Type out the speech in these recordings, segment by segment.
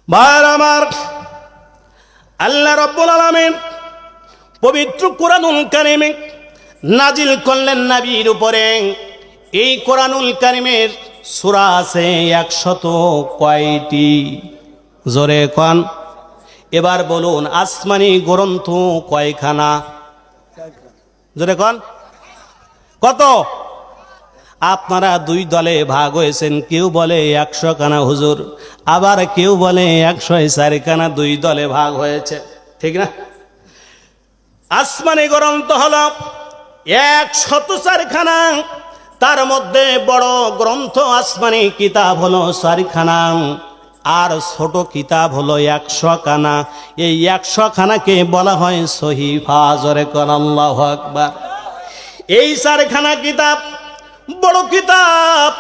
ভাইয়ের আমার, আল্লাহ রাব্বুল আলামিন পবিত্র কোরআনুল কারীমে নাজিল করলেন নবীর উপরে। এই কোরআনুল কারীমের সূরা আছে 100 কয়টি? জোরে কোন। এবার বলুন আসমানি গ্রন্থ কয়খানা? জোরে কোন। কত? আপনারা দুই দলে ভাগ হয়েছেন, কেউ বলে 100 খানা হুজুর, আবার কেউ বলে 104 খানা। দুই দলে ভাগ হয়েছে, ঠিক না? আসমানি গ্রন্থ হলো 104 খানা, তার মধ্যে বড় গ্রন্থ আসমানি কিতাব হলো 4 খানা, আর ছোট কিতাব হলো 100 খানা। এই 100 খানাকে বলা হয় সহিফা। জোরে কোন আল্লাহু আকবার। এই 4 খানা কিতাব, বড় কিতাব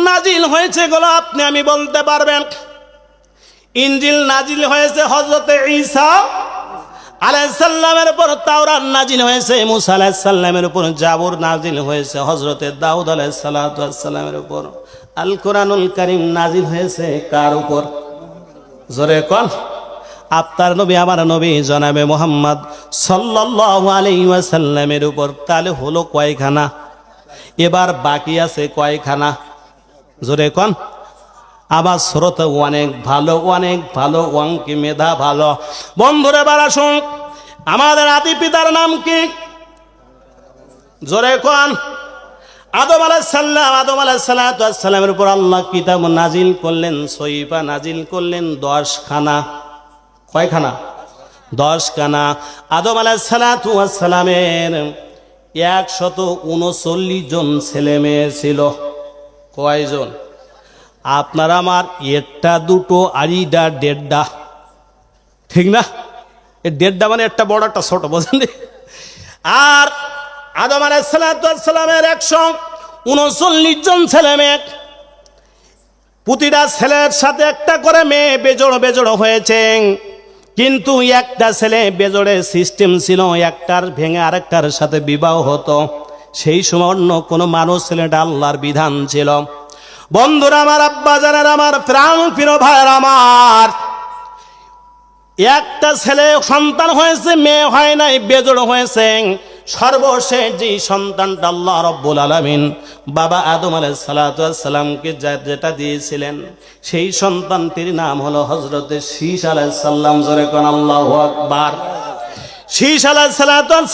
নাজিল হয়েছে গুলো আপনি আমি বলতে পারবেন। ইনজিল নাজিল হয়েছে হযরতে ঈসা আলাইহিস সালামের উপর, তাওরাত নাজিল হয়েছে মুসা আলাইহিস সালামের উপর, জাবুর নাজিল হয়েছে হযরতে দাউদ আলাইহিস সালামের উপর। আল কোরআনুল কারীম নাজিল হয়েছে কার উপর? জোরে কোন। আপনার নবী আমার নবী জনাবে মুহাম্মদ সাল্লাল্লাহু আলাইহি ওয়াসাল্লামের উপর। তাহলে হলো কয়খানা? এবার বাকি আছে কয়খানা? জোরে কোন। আবার শ্রোতা অনেক ভালো, অনেক ভালো, অঙ্কে মেধা ভালো। বন্ধুরা এবার আসুন, আমাদের আদি পিতার নাম কি? জোরে কোন। আদম আলাইহিস সালাম। আদম আলাইহিস সালামের উপর আল্লাহ কিতাব নাজিল করলেন, সহিফা নাজিল করলেন 10 খানা। কয়খানা? 10 খানা। আদম আলাইহিস সালামের 139 জন ছেলে মেয়ে ছিল। কয়জন? আপনার আমার একটা দুটো আড়িটা দেড়টা, ঠিক না? এই দেড়টা মানে একটা বড় একটা ছোট, বুঝলেন? আর আদম আলাইহিস সালামের 139 জন ছেলে মেয়ে, প্রতিটা ছেলের সাথে একটা করে মেয়ে বেজোড় বেজোড় হয়েছে। কিন্তু একটা ছেলে বেজোড়ের সিস্টেম ছিল, একটার ভেঙে আরেকটার সাথে বিবাহ হতো। সেই সময় অন্য কোনো মানুষ ছেলেটা আল্লাহর বিধান ছিল। বন্ধুরা আমার, আব্বা জানেন আমার, প্রাণ প্রিয় ভাইয়ের আমার, একটা ছেলে সন্তান হয়েছে, মেয়ে হয় নাই, বেজোড় হয়েছে। সর্বশেষ যে সন্তানটা আল্লাহ রাব্বুল আলামিন বাবা আদম আলাইহিস সালামকে যেটা দিয়েছিলেন, সেই সন্তানটির নাম হলো হযরতে শীশ আলাইহিস সালাম। জোরে কোন আল্লাহু আকবার। শীশ আলাইহিস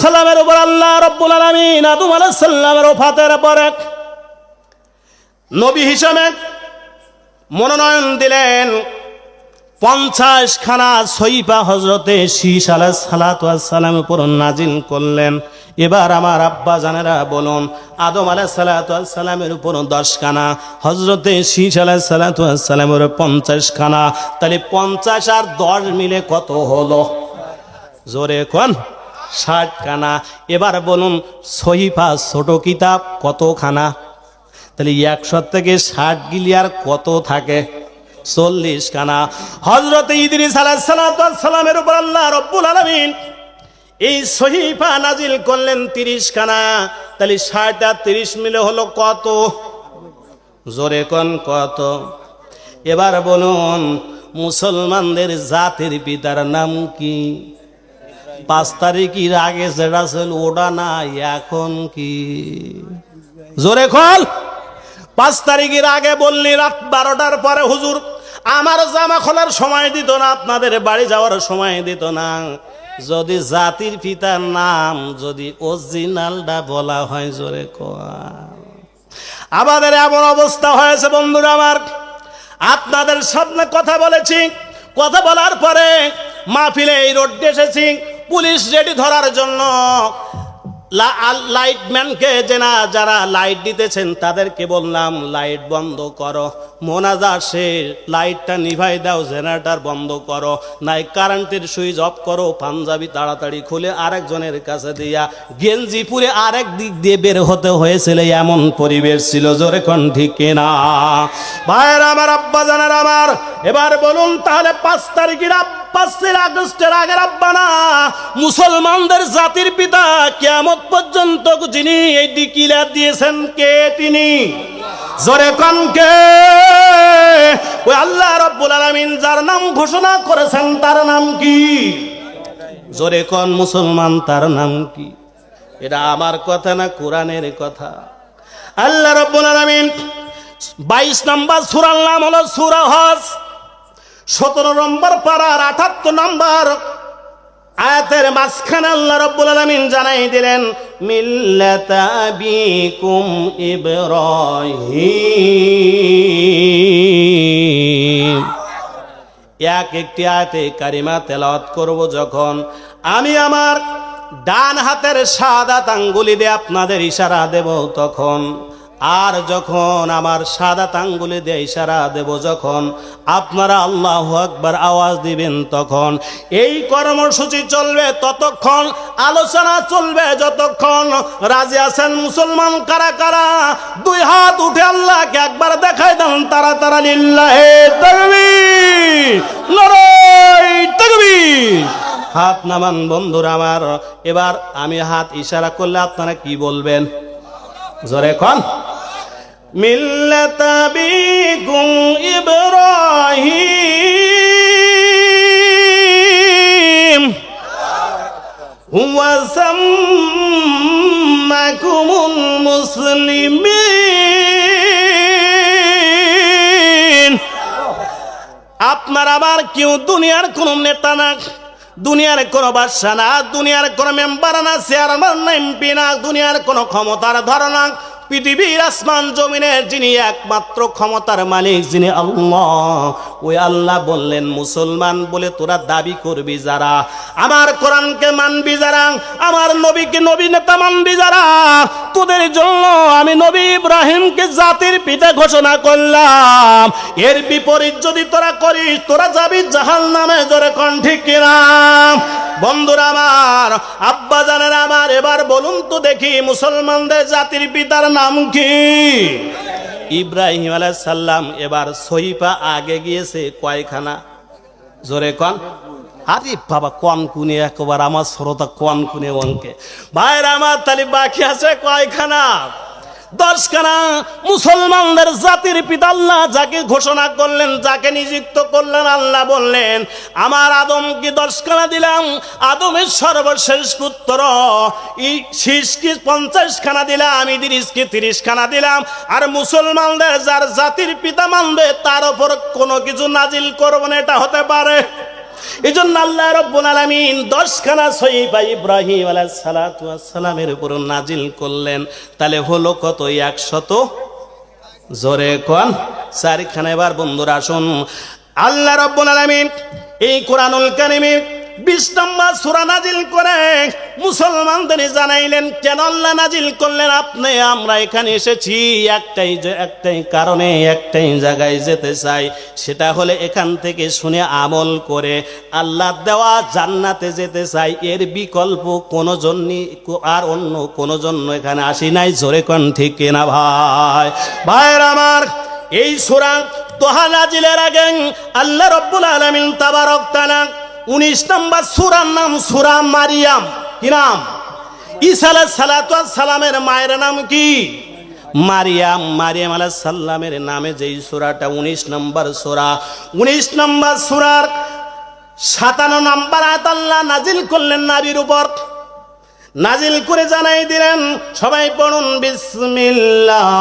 সালামের উপর আল্লাহ রাব্বুল আলামিন আদম আলাইহিস সালামের ওফাতের পরে নবী হিসেবে মনোনয়ন দিলেন। 50 খানা সহিফা হযরতে শীশ আলাইহিস সালামের উপর নাজিল করলেন। এবার আমার আব্বা জানেরা বলুন, আদম আলাইহিস সালামের উপর 10 খানা, হযরতে শীশ আলাইহিস সালামের 50 খানা। তাহলে 50 আর 10 মিলে কত হলো? জোরে কোন। 60 খানা। এবার বলুন সহিফা ছোট কিতাব কত খানা? তাহলে 100 থেকে 60 গিলি আর কত থাকে? 40 খানা। হযরতে ইদ্রিস আলাইহিস সালামের উপর আল্লাহ রাব্বুল আলামিন এই সহিফা নাজিল করলেন 30 খানা। তাহলে 60 আর 30 মিলে হলো কত? জোরে কোন কত? এবার বলুন মুসলমানদের জাতির পিতার নাম কি? 5 তারিখের আগে যেটা ছিল ওটা না, এখন কি? জোরে কোন। 5 তারিখের আগে বললি রাত 12টার পরে হুজুর আমার জামা খোলার সময় দিত না, আপনাদের বাড়ি যাওয়ার সময় দিত না। যদি জাতির পিতার নাম যদি অরিজিনালটা বলা হয়, জোরে কোন। আমাদের এমন অবস্থা হয়েছে বন্ধুরা আমার, আপনাদের সামনে কথা বলেছি, কথা বলার পরে মাহফিলে এই রোডে এসেছি, পুলিশ রেডি ধরার জন্য। লাইটম্যানকে যারা লাইট দিতেছেন তাদেরকে বললাম লাইট বন্ধ করো, মোনাজাত শেষ, লাইটটা নিভাই দাও, জেনারেটর বন্ধ করো, নাই কারেন্টের সুইচ অফ করো। পাঞ্জাবি তাড়াতাড়ি খুলে আরেকজনের কাছে দিয়া গেঞ্জি পুরে আরেক দিক দিয়ে বের হতে হয়েছিল, এমন পরিবেশ ছিল। জোরে কোন ঠিক না ভাইয়ের আমার, আব্বা জানার আমার। এবার বলুন তাহলে 5 তারিখের 5 আগস্টের আগের আব্বা না, মুসলমানদের জাতির পিতা কিয়ামত পর্যন্ত যিনি এই ডিক্লেয়ার দিয়েছেন কে? তিনি। জোরে কোন কে? ওই আল্লাহ রাব্বুল আলামিন যার নাম ঘোষণা করেছেন তার নাম কি? জোরে কোন মুসলমান, তার নাম কি? এটা আমার কথা না, কোরআনের কথা। আল্লাহ রাব্বুল আলামিন 22 নম্বর সূরার নাম হলো সূরা হজ। 17 নম্বর পারার 78 নম্বর আয়াতের মাঝখানে আল্লাহ রাব্বুল আলামিন জানাই দিলেন মিল্লাতা আবিকুম ইব্রাহিম। এক একটি আয়াতে কারিমা তেলাওয়াত করব যখন, আমি আমার ডান হাতের শাহাদাত আঙ্গুলি দিয়ে আপনাদের ইশারা দেব তখন, আর যখন আমার শাহাদাত আঙ্গুলি দিয়ে ইশারা দেব যখন, আপনারা আল্লাহু আকবার আওয়াজ দিবেন তখন। এই কর্মসূচি চলবে ততক্ষণ, আলোচনা চলবে যতক্ষণ। রাজি আছেন মুসলমান কারা কারা? দুই হাত উঠে আল্লাহকে একবার দেখাই দেন তারা লিল্লাহে তাকবীর, নারায়ে তাকবীর। হাত নামান বন্ধুরা আমার। এবার আমি হাত ইশারা করলে আপনারা কি বলবেন? জোরে কোন। মিল্লাতা আবিকুম ইব্রাহিম হুয়া সাম্মাকুমুল মুসলিমিন। আপনার আবার কেউ দুনিয়ার কোন নেতা না, দুনিয়ার কোন বাদশা না, দুনিয়ার কোন মেম্বার না, চেয়ারম্যান না, এমপি না, দুনিয়ার কোন ক্ষমতার ধারণা। পৃথিবীর আসমান জমিনের যিনি একমাত্র ক্ষমতার মালিক, যিনি আল্লাহ, ওই আল্লাহ বললেন মুসলমান বলে তোরা দাবি করবি যারা, আমার কোরআনকে মানবি যারা, আমার নবীকে নবী নেতা মানবি যারা, তোদের জন্য আমি নবী ইব্রাহিমকে জাতির পিতা ঘোষণা করলাম। এর বিপরীত যদি তোরা করিস তোরা যাবি জাহান্নামে। জোরে কোন ঠিক কিনা? বন্ধুরা আমার, আব্বা জানেন আমার, এবার বলুন তো দেখি মুসলমানদের জাতির পিতার নাম কি? ইব্রাহিম আলাইহিস সালাম। এবার সহিফা আগে গিয়েছে কয়খানা? জোরে কোন। আরে বাবা কোন কুনে একবার আমার শ্রোতা কোন কুনে অঙ্কে ভাইর আমার, তাহলে বাকি আছে কয়খানা? 10 খানা। মুসলমানদের জাতির পিতা আল্লাহ যাকে ঘোষণা করলেন, যাকে নিযুক্ত করলেন, আল্লাহ বললেন আমার আদমকে 10 খানা দিলাম, আদমের সর্বশেষ পুত্র শীষকে 50 খানা দিলাম, ইদ্রিসকে 30 খানা দিলাম। আর মুসলমানদের যার জাতির পিতা মানবে তার উপর কোনো কিছু নাজিল করব না, এটা হতে পারে? এই জন্য আল্লাহ রাব্বুল আলামিন 10 খানা সহিফা ইব্রাহিম আলাইহিস সালাতু ওয়াস সালামের উপর নাজিল করলেন। তাহলে হলো কত? 100। জোরে কোন। 4 খানা। এবার বন্ধুরা আসুন, আল্লাহ রাব্বুল আলামিন এই কোরআনুল কারীমে 20 নম্বর সূরা নাজিল করে মুসলমানদের জানাইলেন কেন আল্লাহ নাজিল করলেন। আপনি আমরা এখানে এসেছি একটাই কারণে, একটাই জায়গায় যেতে চাই, সেটা হলে এখান থেকে শুনে আমল করে আল্লাহ দেওয়া জান্নাতে যেতে চাই। এর বিকল্প কোনো জন্য আর অন্য কোনো জন্য এখানে আসি নাই। জোরে কোন ঠিক কিনা ভাই? ভাইরা আমার, এই সূরা তোহা নাজিলের আগে আল্লাহ রাব্বুল আলামিন তাবারক তাআলা 19 নম্বর সূরার নাম সূরা মারিয়াম। কি নাম? ঈসা আলাইহিস সালাতু ওয়াস সালামের মায়ের নাম কি? মারিয়াম। মারিয়াম আলাইহিস সালামের নামে যেই সূরাটা 19 নম্বর সূরা, 19 নম্বর সূরার 57 নম্বর আয়াত আল্লাহ নাজিল করলেন নবীর উপর। নাজিল করে জানাই দিলেন, সবাই পড়ুন বিসমিল্লাহির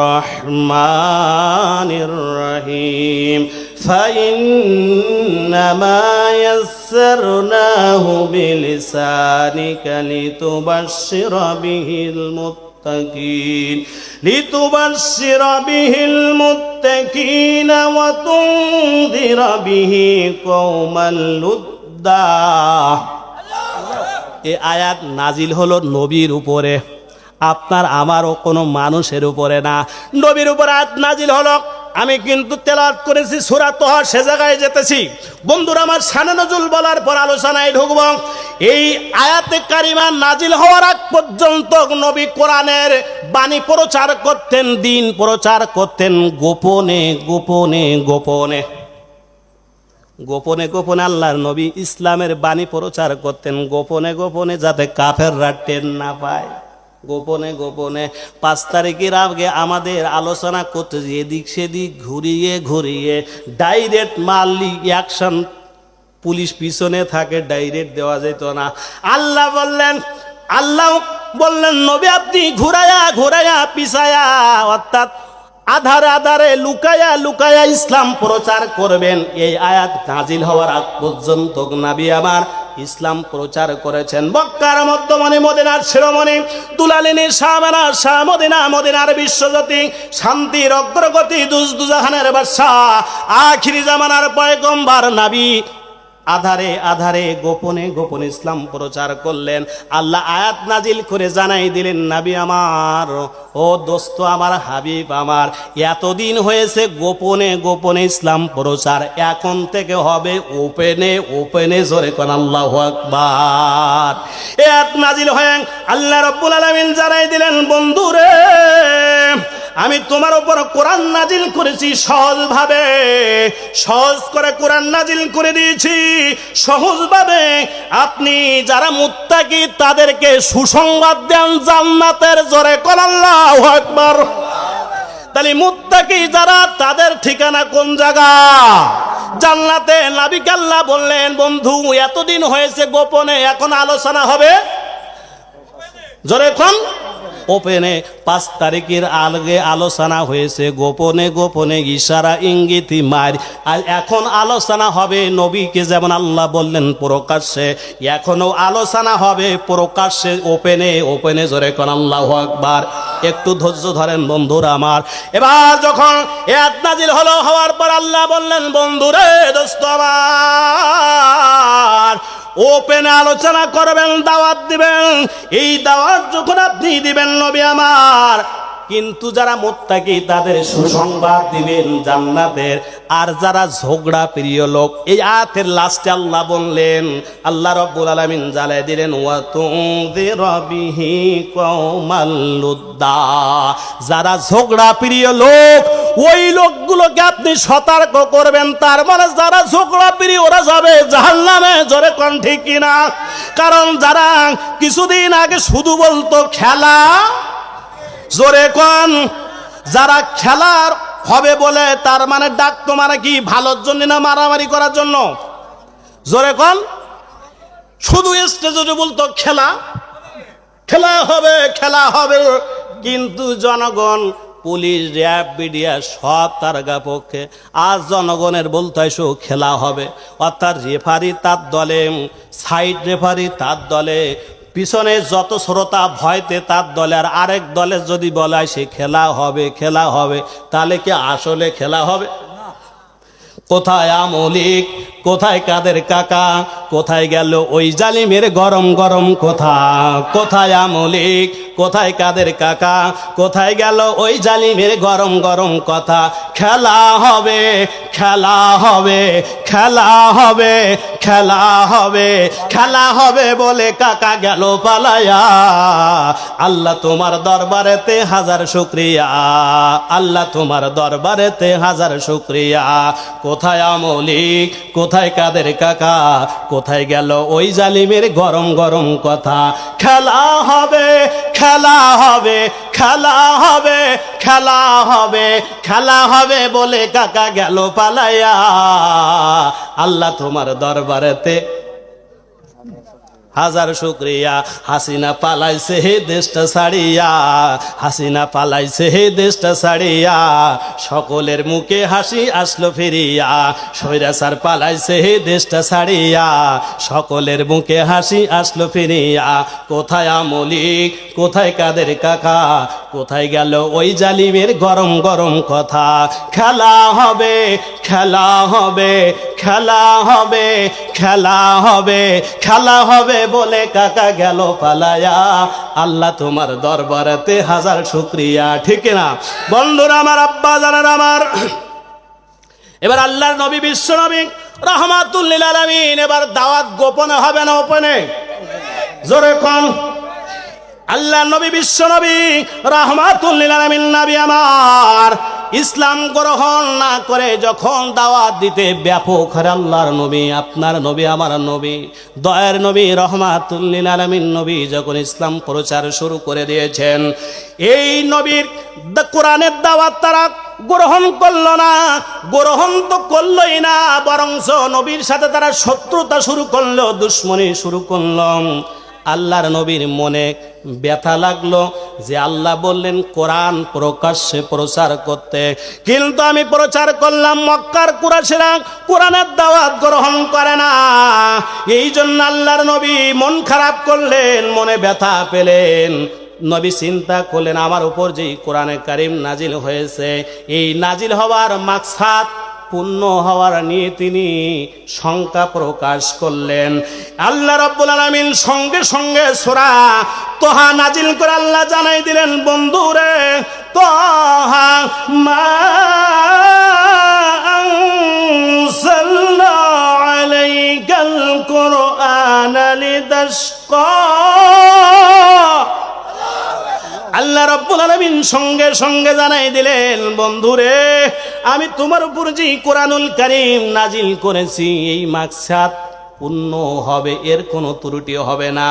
রহমানির রহিম। فإنما يسرناه بلسانك لتبشر به المتقين وتنذر به قوما لُدًّا। এই আয়াত নাজিল হলো নবীর উপরে, আপনার আমারও কোনো মানুষের উপরে না, নবীর উপর আয়াত নাজিল হলো। আমি কিন্তু তেলাওয়াত করেছি সূরা তোহা, সে জায়গায় যেতেছি। বন্ধুরা আমার, শানে নজুল বলার পর আলোচনায় ঢুকব। এই আয়াতে কারিমা নাজিল হওয়ার আগ পর্যন্ত নবী কোরআনের বাণী প্রচার করতেন, দিন প্রচার করতেন গোপনে গোপনে গোপনে গোপনে গোপনে। আল্লাহর নবী ইসলামের বাণী প্রচার করতেন গোপনে গোপনে, যাতে কাফেররা টের না পায়। গোপনে গোপনে 5 তারিখের আগে আমাদের আলোচনা করতে এদিক সেদিক ঘুরিয়ে ঘুরিয়ে ডাইরেক্ট মারলি অ্যাকশন, পুলিশ পিছনে থাকে, ডাইরেক্ট দেওয়া যেত না। আল্লাহ বললেন নবী আপনি ঘুরায়া ঘুরায়া পিছায়া, অর্থাৎ আধারে আধারে লুকায়া লুকায়া ইসলাম প্রচার করবেন। এই আয়াত নাজিল হওয়ার আগ পর্যন্ত নবী আমার ইসলাম প্রচার করেছেন। মক্কার মধ্যমণি, মদিনার শিরোমণি, দুলালিনী শাহমানা শাহ মদিনা, মদিনার বিশ্বজ্যোতি, শান্তির অগ্রগতি, দুজাহানের বাদশাহ, আখিরি জামানার পয়গম্বর নবী আধারে আধারে গোপনে গোপনে ইসলাম প্রচার করলেন। আল্লাহ আয়াত নাজিল করে জানাই দিলেন নবী আমার, ও দোস্ত আমার, হাবিব আমার, এতদিন হয়েছে গোপনে গোপনে ইসলাম প্রচার, এখন থেকে হবে ওপেনে ওপেনে। জোরে কোন আল্লাহু আকবার। আয়াত নাজিল হয়ে আল্লাহ রাব্বুল আলামিন জানাই দিলেন বন্ধুরে, আমি তোমার উপর কোরআন নাজিল করেছি সহজভাবে, সহজ করে কোরআন নাজিল করে দিয়েছি সহজভাবে। আপনি যারা মুত্তাকি তাদেরকে সুসংবাদ দেন জান্নাতের। জোরে কোন আল্লাহু আকবার। তাহলে মুত্তাকি যারা, তাদের ঠিকানা কোন জায়গা? জান্নাতে। নবীকে আল্লাহ বললেন বন্ধু এতদিন হয়েছে গোপনে, এখন আলোচনা হবে জোরে কোন ওপেনে। 5 তারিখের আগে আলোচনা হয়েছে গোপনে গোপনে, ইশারা ইঙ্গিতি মার। আর এখন আলোচনা হবে নবীকে যেমন আল্লাহ বললেন প্রকাশ্যে, এখনো আলোচনা হবে প্রকাশ্যে ওপেনে ওপেনে। জোরে কোন আল্লাহু আকবার। একটু ধৈর্য ধরেন বন্ধুরা আমার। এবার যখন আয়াত নাজিল হলো, হওয়ার পর আল্লাহ বললেন বন্ধুরে, দোস্ত আমার, ওপেনে আলোচনা করবেন, দাওয়াত দিবেন। এই দাওয়াত যখন আপনি দিবেন নবী আমার, কিন্তু যারা মুত্তাকি তাদের সুসংবাদ দিবেন জান্নাতের। আর যারা ঝগড়া প্রিয় লোক, এই আয়াতের লাস্টে আল্লাহ বললেন, আল্লাহ রাব্বুল আলামিন জানাই দিলেন ওয়া তুনযিরা বিহি কওমাল লুদ্দা। যারা ঝগড়া প্রিয় লোক, ওই লোকগুলোকে আপনি সতর্ক করবেন। তার মানে যারা ঝগড়া প্রিয় ওরা যাবে জাহান্নামে। জোরে কোন ঠিক কিনা? কারণ যারা কিছুদিন আগে শুধু বলতো খেলা, জোরে কোন, যারা খেলার হবে বলে, তার মানে ডাকতো মানে কি ভালোর জন্য না মারামারি করার জন্য? জোরে কোন। শুধু স্টেজে বলতো খেলা খেলা হবে খেলা হবে, কিন্তু জনগণ, পুলিশ, র্যাব, মিডিয়া সব তার পক্ষে। আজ জনগণের বলতে এসো খেলা হবে, অর্থাৎ রেফারি তার দলে, সাইড রেফারি তার দলে, পিছনে যত শ্রোতা ভয়তে তার দলে। আর আরেক দলে যদি বলা হয় সে খেলা হবে খেলা হবে, তাহলে কি আসলে খেলা হবে? কোথায় আমলিক, কোথায় কাদের কাকা, কোথায় গেল ওই জালিমের গরম গরম কথা? কোথায় আমলিক, কোথায় কাদের কাকা, কোথায় গেল ওই জালিমের গরম গরম কথা? খেলা হবে খেলা হবে খেলা হবে খেলা হবে খেলা হবে বলে কাকা গেল পালায়া। আল্লাহ তোমার দরবারেতে হাজার শুকরিয়া, আল্লাহ তোমার দরবারেতে হাজার শুকরিয়া। কোথায় আমলিক, কোথায় কাদের কাকা, কোথায় গেল ওই জালিমের গরম গরম কথা? খেলা হবে খেলা হবে খেলা হবে খেলা হবে খেলা হবে বলে কাকা গেল পালায়া। আল্লাহ তোমার দরবারেতে হাজার শুকরিয়া। হাসিনা পালাইছে হে দেশটা ছাড়িয়া, হাসিনা পালাইছে হে দেশটা ছাড়িয়া, সকলের মুখে হাসি আসলো ফিরিয়া। স্বৈরাচার পালাইছে হে দেশটা ছাড়িয়া, সকলের মুখে হাসি আসলো ফিরিয়া। কোথায় আমলিক, কোথায় কাদের কাকা, কোথায় গেল ওই জালিমের গরম গরম কথা? খেলা হবে খেলা হবে খেলা হবে খেলা হবে খেলা হবে বলে কাকা গেল পালায়া। আল্লাহ তোমার দরবারেতে হাজার শুকরিয়া। ঠিক না বন্ধুরা আমার, আব্বা জানেন আমার? এবার আল্লাহর নবী, বিশ্ব নবী রাহমাতুল লিল আলামিন, এবার দাওয়াত গোপনে হবে না ওপেনে? জোরে কোন। আল্লাহর নবী, বিশ্ব নবী রাহমাতুল লিল আলামিন নবী আমার, ইসলাম গ্রহণ না করে যখন দাওয়াত দিতে ব্যাপক হারে আল্লাহর নবী, আপনার নবী, আমার নবী, দয়ার নবী, রহমাতুল লিল আলামিন নবী যখন ইসলাম প্রচার শুরু করে দিয়েছেন, এই নবীর কোরআনের দাওয়াত তারা গ্রহণ করলো না। গ্রহণ তো করলোই না, বরঞ্চ নবীর সাথে তারা শত্রুতা শুরু করলো, দুশ্মনী শুরু করলো। আল্লাহর নবীর মনে ব্যথা লাগলো যে আল্লাহ বললেন কোরআন প্রকাশ্যে প্রচার করতে, কিন্তু আমি প্রচার করলাম, মক্কার কুরাইশরা কোরআনের দাওয়াত গ্রহণ করে না। এই জন্য আল্লাহর নবী মন খারাপ করলেন, মনে ব্যথা পেলেন। নবী চিন্তা করলেন আমার উপর যেই কোরআনে কারিম নাজিল হয়েছে, এই নাজিল হওয়ার মাকসাদ পূর্ণ হওয়ার নিয়ে তিনি শঙ্কা প্রকাশ করলেন। আল্লাহ রাব্বুল আলামিন সঙ্গে সঙ্গে সূরা তোহা নাজিল করে আল্লাহ জানাই দিলেন, বন্ধুরে তোহা মা আনজালনা আলাইকাল কুরআনা লিতাশকা। আল্লাহ রাব্বুল আলামিন সঙ্গে সঙ্গে জানাই দিলেন, বন্ধুরে আমি তোমার উপর যে কোরআনুল কারীম নাজিল করেছি এই মাকসাদ পূর্ণ হবে, এর কোনো ত্রুটি হবে না,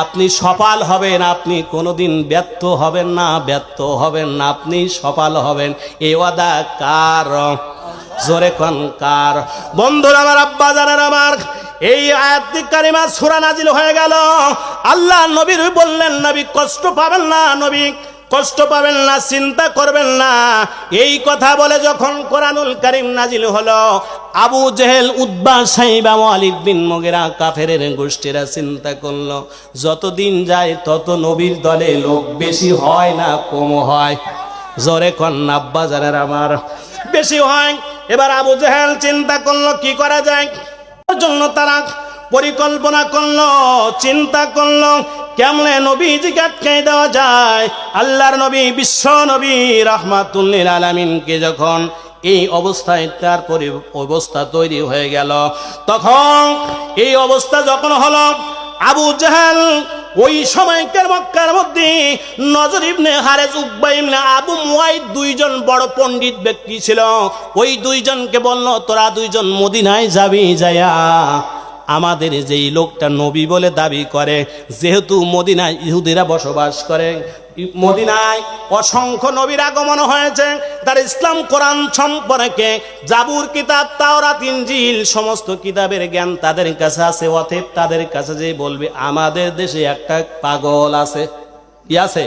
আপনি সফল হবেন, আপনি কোনোদিন ব্যর্থ হবেন না, ব্যর্থ হবেন না, আপনি সফল হবেন। এই ওয়াদা কার? জোরে কোন কার? বন্ধুরা আমার, আব্বা জানেন আমার, এই আয়াত কারিমা সূরা নাজিল হয়ে গেল। আল্লাহ নবীর বললেন, নবী কষ্ট পাবেন না, নবী কষ্ট পাবেন না, চিন্তা করবেন না। এই কথা বলে যখন কোরআনুল কারীম নাজিল হলো, আবু জেহেল, উতবা, সাইবা, ওয়ালিদ বিন মুগিরা কাফেরের গোষ্ঠীরা চিন্তা করলো যতদিন যায় তত নবীর দলে লোক বেশি হয় না কম হয়? জোরে কন্যা আব্বা জানের আমার, বেশি হয়। এবার আবু জেহেল চিন্তা করলো কি করা যায়, জন্য তারা পরিকল্পনা করলো, চিন্তা করলো কেমনে নবীজিকে আটকে দেওয়া যায়। আল্লাহর নবী, বিশ্ব নবী রাহমাতুল লিল আলামিনকে যখন এই অবস্থায় তার অবস্থা তৈরি হয়ে গেল, তখন এই অবস্থা যখন হলো, আবু জেহেল ওই সময়কার মক্কার মধ্যে নজর ইবনে হারেস, উকবা ইবনে আবু মুয়াইদ দুইজন বড় পণ্ডিত ব্যক্তি ছিল। ওই দুইজনকে বলল, তোরা দুইজন মদিনায় যাবি, যায়া আমাদের যেই লোকটা নবী বলে দাবি করে, যেহেতু মদিনায় ইহুদিরা বসবাস করে, মদিনায় অসংখ্য নবীর আগমন হয়েছে, তার ইসলাম কোরআন সম্পর্কে জাবুর কিতাব, তাওরাত, ইনজিল সমস্ত কিতাবের জ্ঞান তাদের কাছে আছে। অতএব তাদের কাছে যে বলবে আমাদের দেশে একটা পাগল আছে, কি আছে?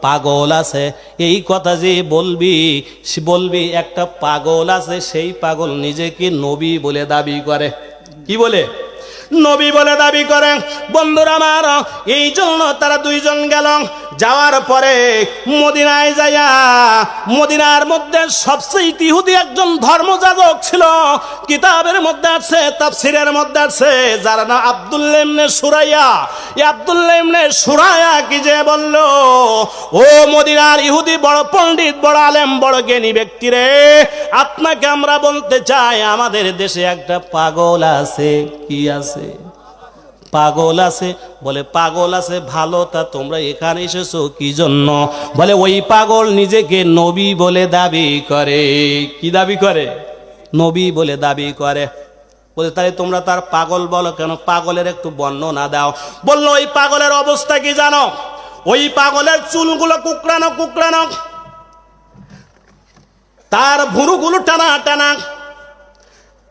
পাগল আছে। এই কথা যে বলবি একটা পাগল আছে, সেই পাগল নিজেকে নবী বলে দাবি করে। কি বলে? নবী বলে দাবি করে। বন্ধুরা আমার, এই জন্য তারা দুইজন গেল। যাওয়ার পরে মদিনায় যাইয়া, মদিনার মধ্যে সবচেয়ে ইহুদি একজন ধর্মযাজক ছিল, কিতাবের মধ্যে আছে, তাফসীরের মধ্যে আছে, যার নাম আব্দুল্লাহ ইবনে সুরাইয়া। এই আব্দুল্লাহ ইবনে সুরাইয়া কি যে বলল, ও মদিনার ইহুদি বড় পণ্ডিত, বড় আলেম, বড় জ্ঞানী ব্যক্তি রে, আপনাকে আমরা বলতে চাই আমাদের দেশে একটা পাগল আছে। কি আছে? পাগল আছে। বলে পাগল আছে ভালো, তা তোমরা এখানে এসেছো কি জন্য? বলে ওই পাগল নিজেকে নবী বলে দাবি করে। কি দাবি করে? নবী বলে দাবি করে। বলে তাহলে তোমরা তার পাগল বলো কেন? পাগলের একটু বর্ণনা দাও। বললো ওই পাগলের অবস্থা কি জানো? ওই পাগলের চুলগুলো কুকড়ানো কুকড়ানো, তার ভুরুগুলো টানা টানা,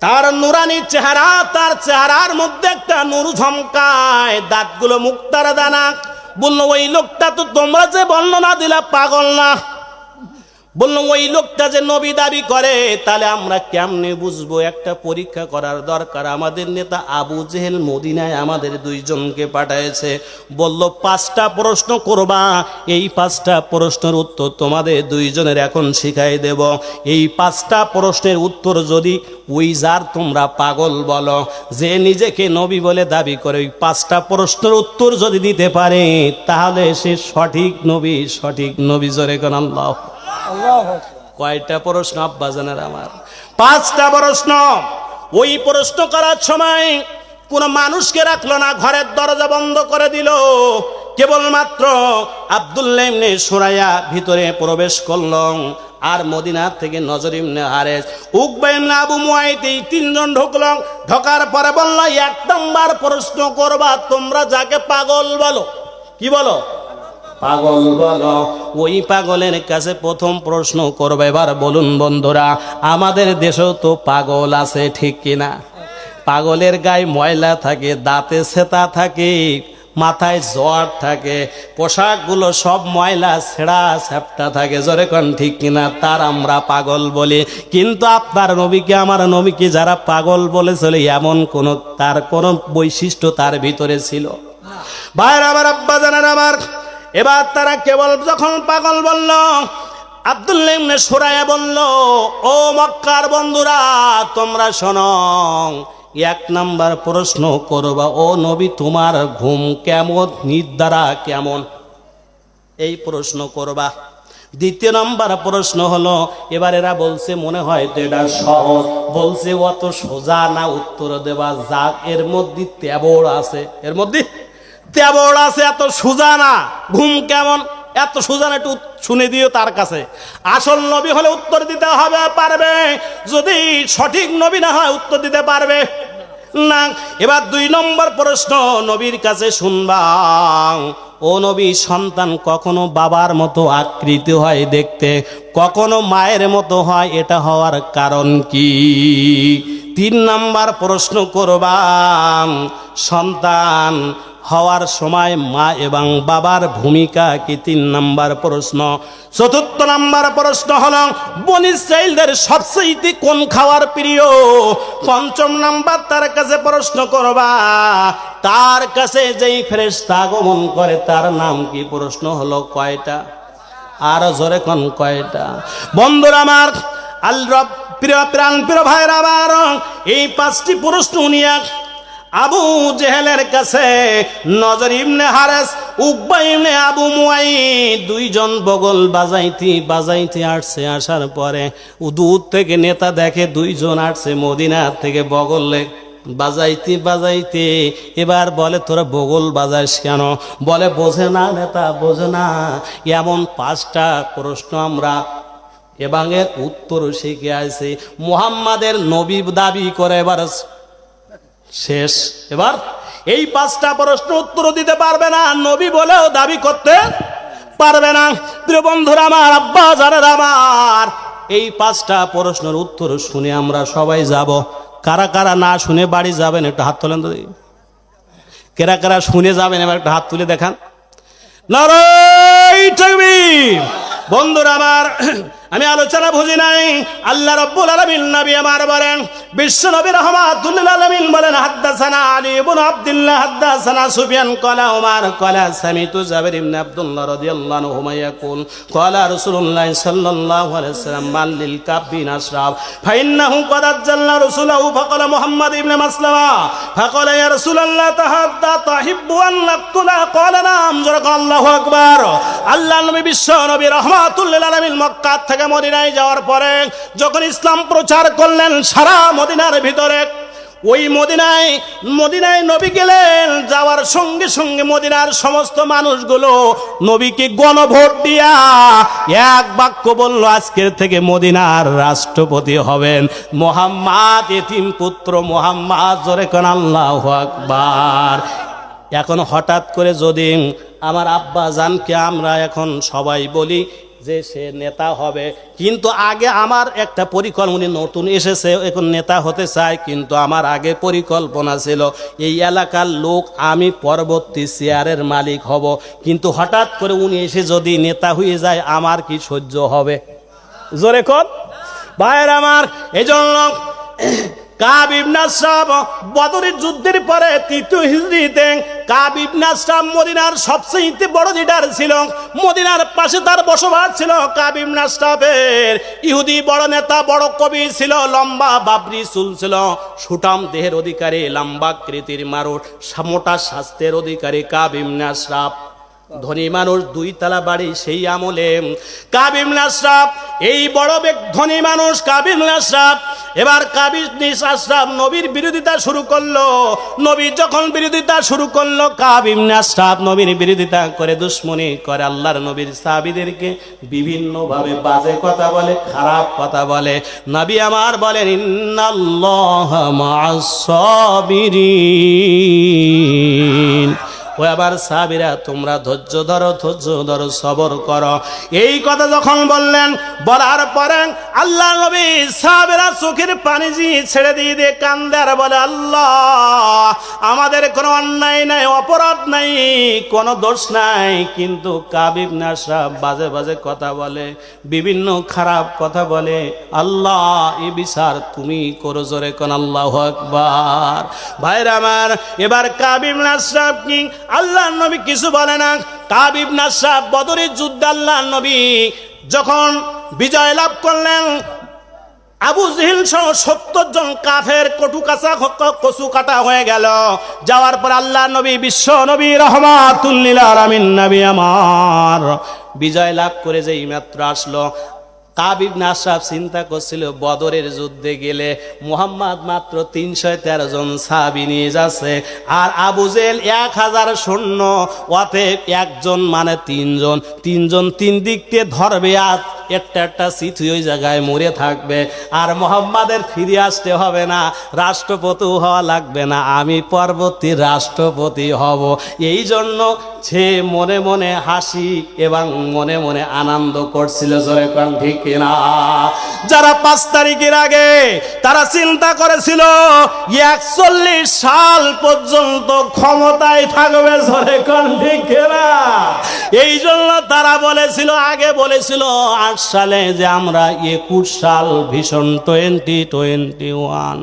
তার নুরানি চেহারা, তার চেহারার মধ্যে একটা নূর ঝমকায়, দাঁতগুলো মুক্তার দানা। বললো ওই লোকটা তো তোমরা যে বর্ণনা দিলা পাগল না। বললো ওই লোকটা যে নবী দাবি করে, তাহলে আমরা কেমনে বুঝবো? একটা পরীক্ষা করার দরকার। আমাদের নেতা আবু জেহেল মদিনায় আমাদের দুইজনকে পাঠাইছে, বলল 5টা প্রশ্ন করবা, এই 5টা প্রশ্নের উত্তর তোমাদের দুইজনের এখন শিখাই দেব। এই 5টা প্রশ্নের উত্তর যদি ওই যার তোমরা পাগল বলো, যে নিজেকে নবী বলে দাবি করে, ওই 5টা প্রশ্নের উত্তর যদি দিতে পারে, তাহলে সে সঠিক নবী, সঠিক নবী। জোরে কোন আল্লাহ। কয়টা প্রশ্ন আব্বা জানার আমার? 5টা প্রশ্ন। ওই প্রশ্ন করার সময় কোন মানুষকে রাখলো না, ঘরের দরজা বন্ধ করে দিল। কেবলমাত্র আব্দুল্লাহ ইবনে সুরাইয়া ভিতরে প্রবেশ করল। আর মদিনা থেকে নজর ইবনে হারেস, উকবা ইবনে আবু মুয়াইত, এই তিনজন ঢুকলো। ঢোকার পরে বলল, এক নাম্বার প্রশ্ন করবা তোমরা যাকে পাগল বলো। কি বলো? পাগল বলো। ওই পাগলের কাছে প্রথম প্রশ্ন করবে। এবার বলুন বন্ধুরা, আমাদের দেশেও তো পাগল আছে, ঠিক কিনা? পাগলের গায়ে ময়লা থাকে, দাঁতে সেতা থাকে, মাথায় জ্বর থাকে, পোশাকগুলো সব ময়লা ছেঁড়া স্যাপটা থাকে, জোরে কোন ঠিক কিনা? তার আমরা পাগল বলি। কিন্তু আপনার নবীকে, আমার নবীকে যারা পাগল বলেছিল, এমন কোন তার কোন বৈশিষ্ট্য তার ভিতরে ছিল? ভাইরা আমার, আব্বা জানেন আমার, এবার তারা কেবল যখন পাগল বলল, আব্দুল্লাহ ইবনে সুরাইয়া বলল, ও মক্কার বন্ধুরা তোমরা শোনো, এক নাম্বার প্রশ্ন করবা, ও নবী তোমার ঘুম কেমন, নিদ্রা কেমন, এই প্রশ্ন করবা। দ্বিতীয় নাম্বার প্রশ্ন হলো, এবার এরা বলছে মনে হয় তো এটা সহজ, বলছে অত সোজা না উত্তর দেবা, যাক এর মধ্যে তেবড় আছে, এর মধ্যে তেবড় আছে, এত সোজা না। ঘুম কেমন, এত সোজা না, একটু শুনে দিও তার কাছে। আসল নবী হলে উত্তর দিতে হবে, পারবে। যদি সঠিক নবী না হয় উত্তর দিতে পারবে না। এবার দুই নম্বর প্রশ্ন নবীর কাছে শুনবা, ও নবী সন্তান কখনো বাবার মতো আকৃতি হয় দেখতে, কখনো মায়ের মতো হয়, এটা হওয়ার কারণ কি? তিন নাম্বার প্রশ্ন করবা, সন্তান হওয়ার সময় মা এবং বাবার ভূমিকা কি? তিন নাম্বার প্রশ্ন। চতুর্থ নাম্বার প্রশ্ন হলো, বনী ইসরাইলদের সবচেয়ে কোন খাবার প্রিয়? পঞ্চম নাম্বার তার কাছে প্রশ্ন করবা, তার কাছে যেই ফেরেশতা আগমন করে তার নাম কি? প্রশ্ন হলো কয়টা? আর জোরে কোন কয়টা? বন্ধুরা আমার, আল রব, প্রিয় প্রাণ প্রিয় ভাইরা আমার, এই পাঁচটি প্রশ্ন নিয়ে আবু জেহেলের কাছে নজর ইবনে হারেস, উকবা ইবনে আবু মুয়াইত দুইজন বগল বাজাইতে বাজাইতে আসছে। আসার পরে দূর থেকে নেতা দেখে দুইজন আসছে মদিনা থেকে বগলে বাজাইতে বাজাইতে। এবার বলে, তোরা বগল বাজাইস কেন? বলে, বোঝে না নেতা, বোঝে না, এমন পাঁচটা প্রশ্ন আমরা এবং এর উত্তর শিখে আসছি। মুহাম্মাদের নবী দাবি করে এবার শেষ। এবার এই পাঁচটা প্রশ্ন উত্তর দিতে পারবে না, নবী বলেও দাবি করতে পারবে না। প্রিয় বন্ধুরা আমার, আব্বা জানেন আমার, এই পাঁচটা প্রশ্নের উত্তর শুনে আমরা সবাই যাব। কারা কারা না শুনে বাড়ি যাবেন একটু হাত তোলেন তো। কারা কারা শুনে যাবেন এবার একটু হাত তুলে দেখান। নারায়ে তাকবীর। বন্ধুরা আমার, আমি আলোচনা বুঝি নাই। আল্লাহ রাব্বুল আলামিন নবী আমার বলেন, বিশ্ব নবী রাহমাতুল লিল আলামিন বলেন, হাদাসানা আলী ইবনে আব্দুল্লাহ হাদাসানা সুফিয়ান ক্বালা ওমর ক্বালা সামিতু জাবির ইবনে আব্দুল্লাহ রাদিয়াল্লাহু আনহুমা ইয়াকুল ক্বালা রাসূলুল্লাহ সাল্লাল্লাহু আলাইহি ওয়াসাল্লাম মান লিল কাব্বিন আশরাব ফাইন্নাহু ক্বাদ আজ্জালনা রাসূলাহু ফাকালা মুহাম্মদ ইবনে মাসলামা ফাকালা ইয়া রাসূলুল্লাহ তাহাদ্দা তাহিব্বু আন নাকতুলা ক্বালা নাম। জোরে আল্লাহু আকবার। আল্লাহ নবী বিশ্ব নবী রাহমাতুল লিল আলামিন মক্কা থেকে মদিনায় যাওয়ার পরে যখন ইসলাম প্রচার করলেন সারা মদিনার ভিতরে, ওই মদিনায় নবী গেলেন, যাওয়ার সঙ্গে সঙ্গে মদিনার সমস্ত মানুষগুলো নবীকে গণভোট দিয়া এক বাক্য বলল, আজকের থেকে মদিনার রাষ্ট্রপতি হবেন মুহাম্মদ, এতিম পুত্র মুহাম্মদ। জোরে কোন আল্লাহু আকবার। এখন হঠাৎ করে যদি আমার আব্বা জানকে আমরা এখন সবাই বলি যে সে নেতা হবে, কিন্তু আগে আমার একটা পরিকল্পনা, নতুন এসেছে এখন নেতা হতে চায়, কিন্তু আমার আগে পরিকল্পনা ছিল এই এলাকার লোক আমি পরবর্তী চেয়ারের মালিক হব, কিন্তু হঠাৎ করে উনি এসে যদি নেতা হয়ে যায় আমার কি সহ্য হবে? জোরে কোন ভাইয়ের আমার। এজন্য কাব ইবনে আশরাফ বদরের যুদ্ধের পরে ৩য় হিজরিতে কাব ইবনে আশরাফ মদিনার সবচেয়ে বড় লিডার ছিল। মদিনার পাশে তার বসবাস ছিল। কাব ইবনে আশরাফের ইহুদি বড় নেতা, বড় কবি ছিল, লম্বা বাবরি চুল ছিল, সুঠাম দেহের অধিকারী, লম্বা আকৃতির মারুট, মোটা স্বাস্থ্যের অধিকারী কাব ইবনে আশরাফ। ধনী মানুষ 2 তলা বাড়ি সেই আমলে কাব ইবনে আশরাফ এই বড় ধনী মানুষ কাব ইবনে আশরাফ এবার কাব ইবনে আশরাফ নবীর বিরোধিতা শুরু করলো। নবী যখন বিরোধিতা শুরু করলো কাব ইবনে আশরাফ নবীর বিরোধিতা করে দুশমনি করে আল্লাহর নবীর সাহাবীদেরকে বিভিন্ন ভাবে বাজে কথা বলে খারাপ কথা বলে। নবী আমার বলেন ইন্নাল্লাহা মা'আস সাবিরিন। ও আবার সাহাবীরা তোমরা ধৈর্য ধরো সবর করো। এই কথা যখন বললেন বলার পরে আল্লাহ নবী সাহাবীরা চোখের পানি ছেড়ে দিয়ে কান্দে আর বলে আল্লাহ আমাদের কোনো অন্যায় নাই অপরাধ নাই কোনো দোষ নাই, কিন্তু কাব ইবনে আশরাফ বাজে বাজে কথা বলে বিভিন্ন খারাপ কথা বলে। আল্লাহ এই বিচার তুমি করো, জোরে কোন আল্লাহু আকবার। ভাইরা আমার এবার কাব ইবনে আশরাফ কি আল্লাহ নবী কিছু বলে না। কাব ইবনে আশরাফ বদরের যুদ্ধে আল্লাহ নবী যখন বিজয় লাভ করলেন আবু জেহেল সহ 70 জন কাফের কচু কাটা হয়ে গেল। যাওয়ার পর আল্লাহ নবী বিশ্ব নবী রহমাতুল লিল আলামিন নবী আমার বিজয় লাভ করে যেই মাত্র আসলো কাব ইবনে আশরাফ চিন্তা করছিল বদরের যুদ্ধে গেলে মুহাম্মদ মাত্র 313 জন সাহাবী নিয়ে যাচ্ছে আর আবু জেহেল 1000 সৈন্য, অতএব একজন মানে 3 জন 3 দিক দিয়ে ধরবে আর একটা সিথি ওই জায়গায় মরে থাকবে। আর মুহাম্মাদের ফিরে আসতে হবে না, রাষ্ট্রপতি হওয়া লাগবে না, আমি পরবর্তী রাষ্ট্রপতি হব। এই জন্য সে মনে মনে হাসি এবং মনে মনে আনন্দ করছিল, জোরে কোন ঠিক কিনা? যারা 5 তারিখের আগে তারা চিন্তা করেছিল 41 সাল পর্যন্ত ক্ষমতায় থাকবে, জোরে কোন ঠিক কিনা? এই জন্য তারা বলেছিল আগে বলেছিল 8 সালে যে আমরা 21 সাল ভিশন 2021,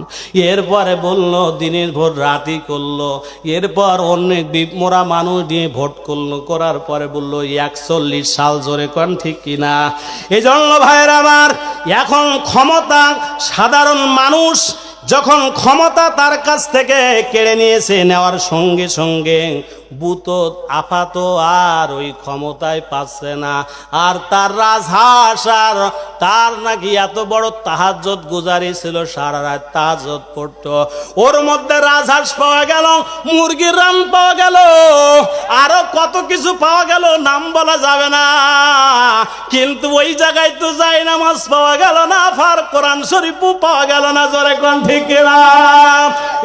এরপরে বললো দিনের ভোট রাতি করলো, এরপর অনেক বিমরা মানুষ দিয়ে ভোট করলো, করার পরে বললো 41 সাল, জোরে কোন ঠিক কিনা? এই জন্য ভাইয়েরা আমার এখন ক্ষমতা সাধারণ মানুষ যখন ক্ষমতা তার কাছ থেকে কেড়ে নিয়েছে, নেওয়ার সঙ্গে সঙ্গে বুত আপাত আর ওই ক্ষমতায় পাচ্ছে না। আর তার রাজহাঁস আর তার নাকি এত বড় তাহাজ্জুদ গুজারি ছিল, সারা রাত তাহাজ্জুদ পড়তো, ওর মধ্যে রাজহাঁস পাওয়া গেল, মুরগির রান পাওয়া গেল, আরো কত কিছু পাওয়া গেল নাম বলা যাবে না। কিন্তু ওই জায়গায় তো যাই নামাজ পাওয়া গেল না, ফার কোরআন শরীফও পাওয়া গেল না, জোরে কোন ঠিক না?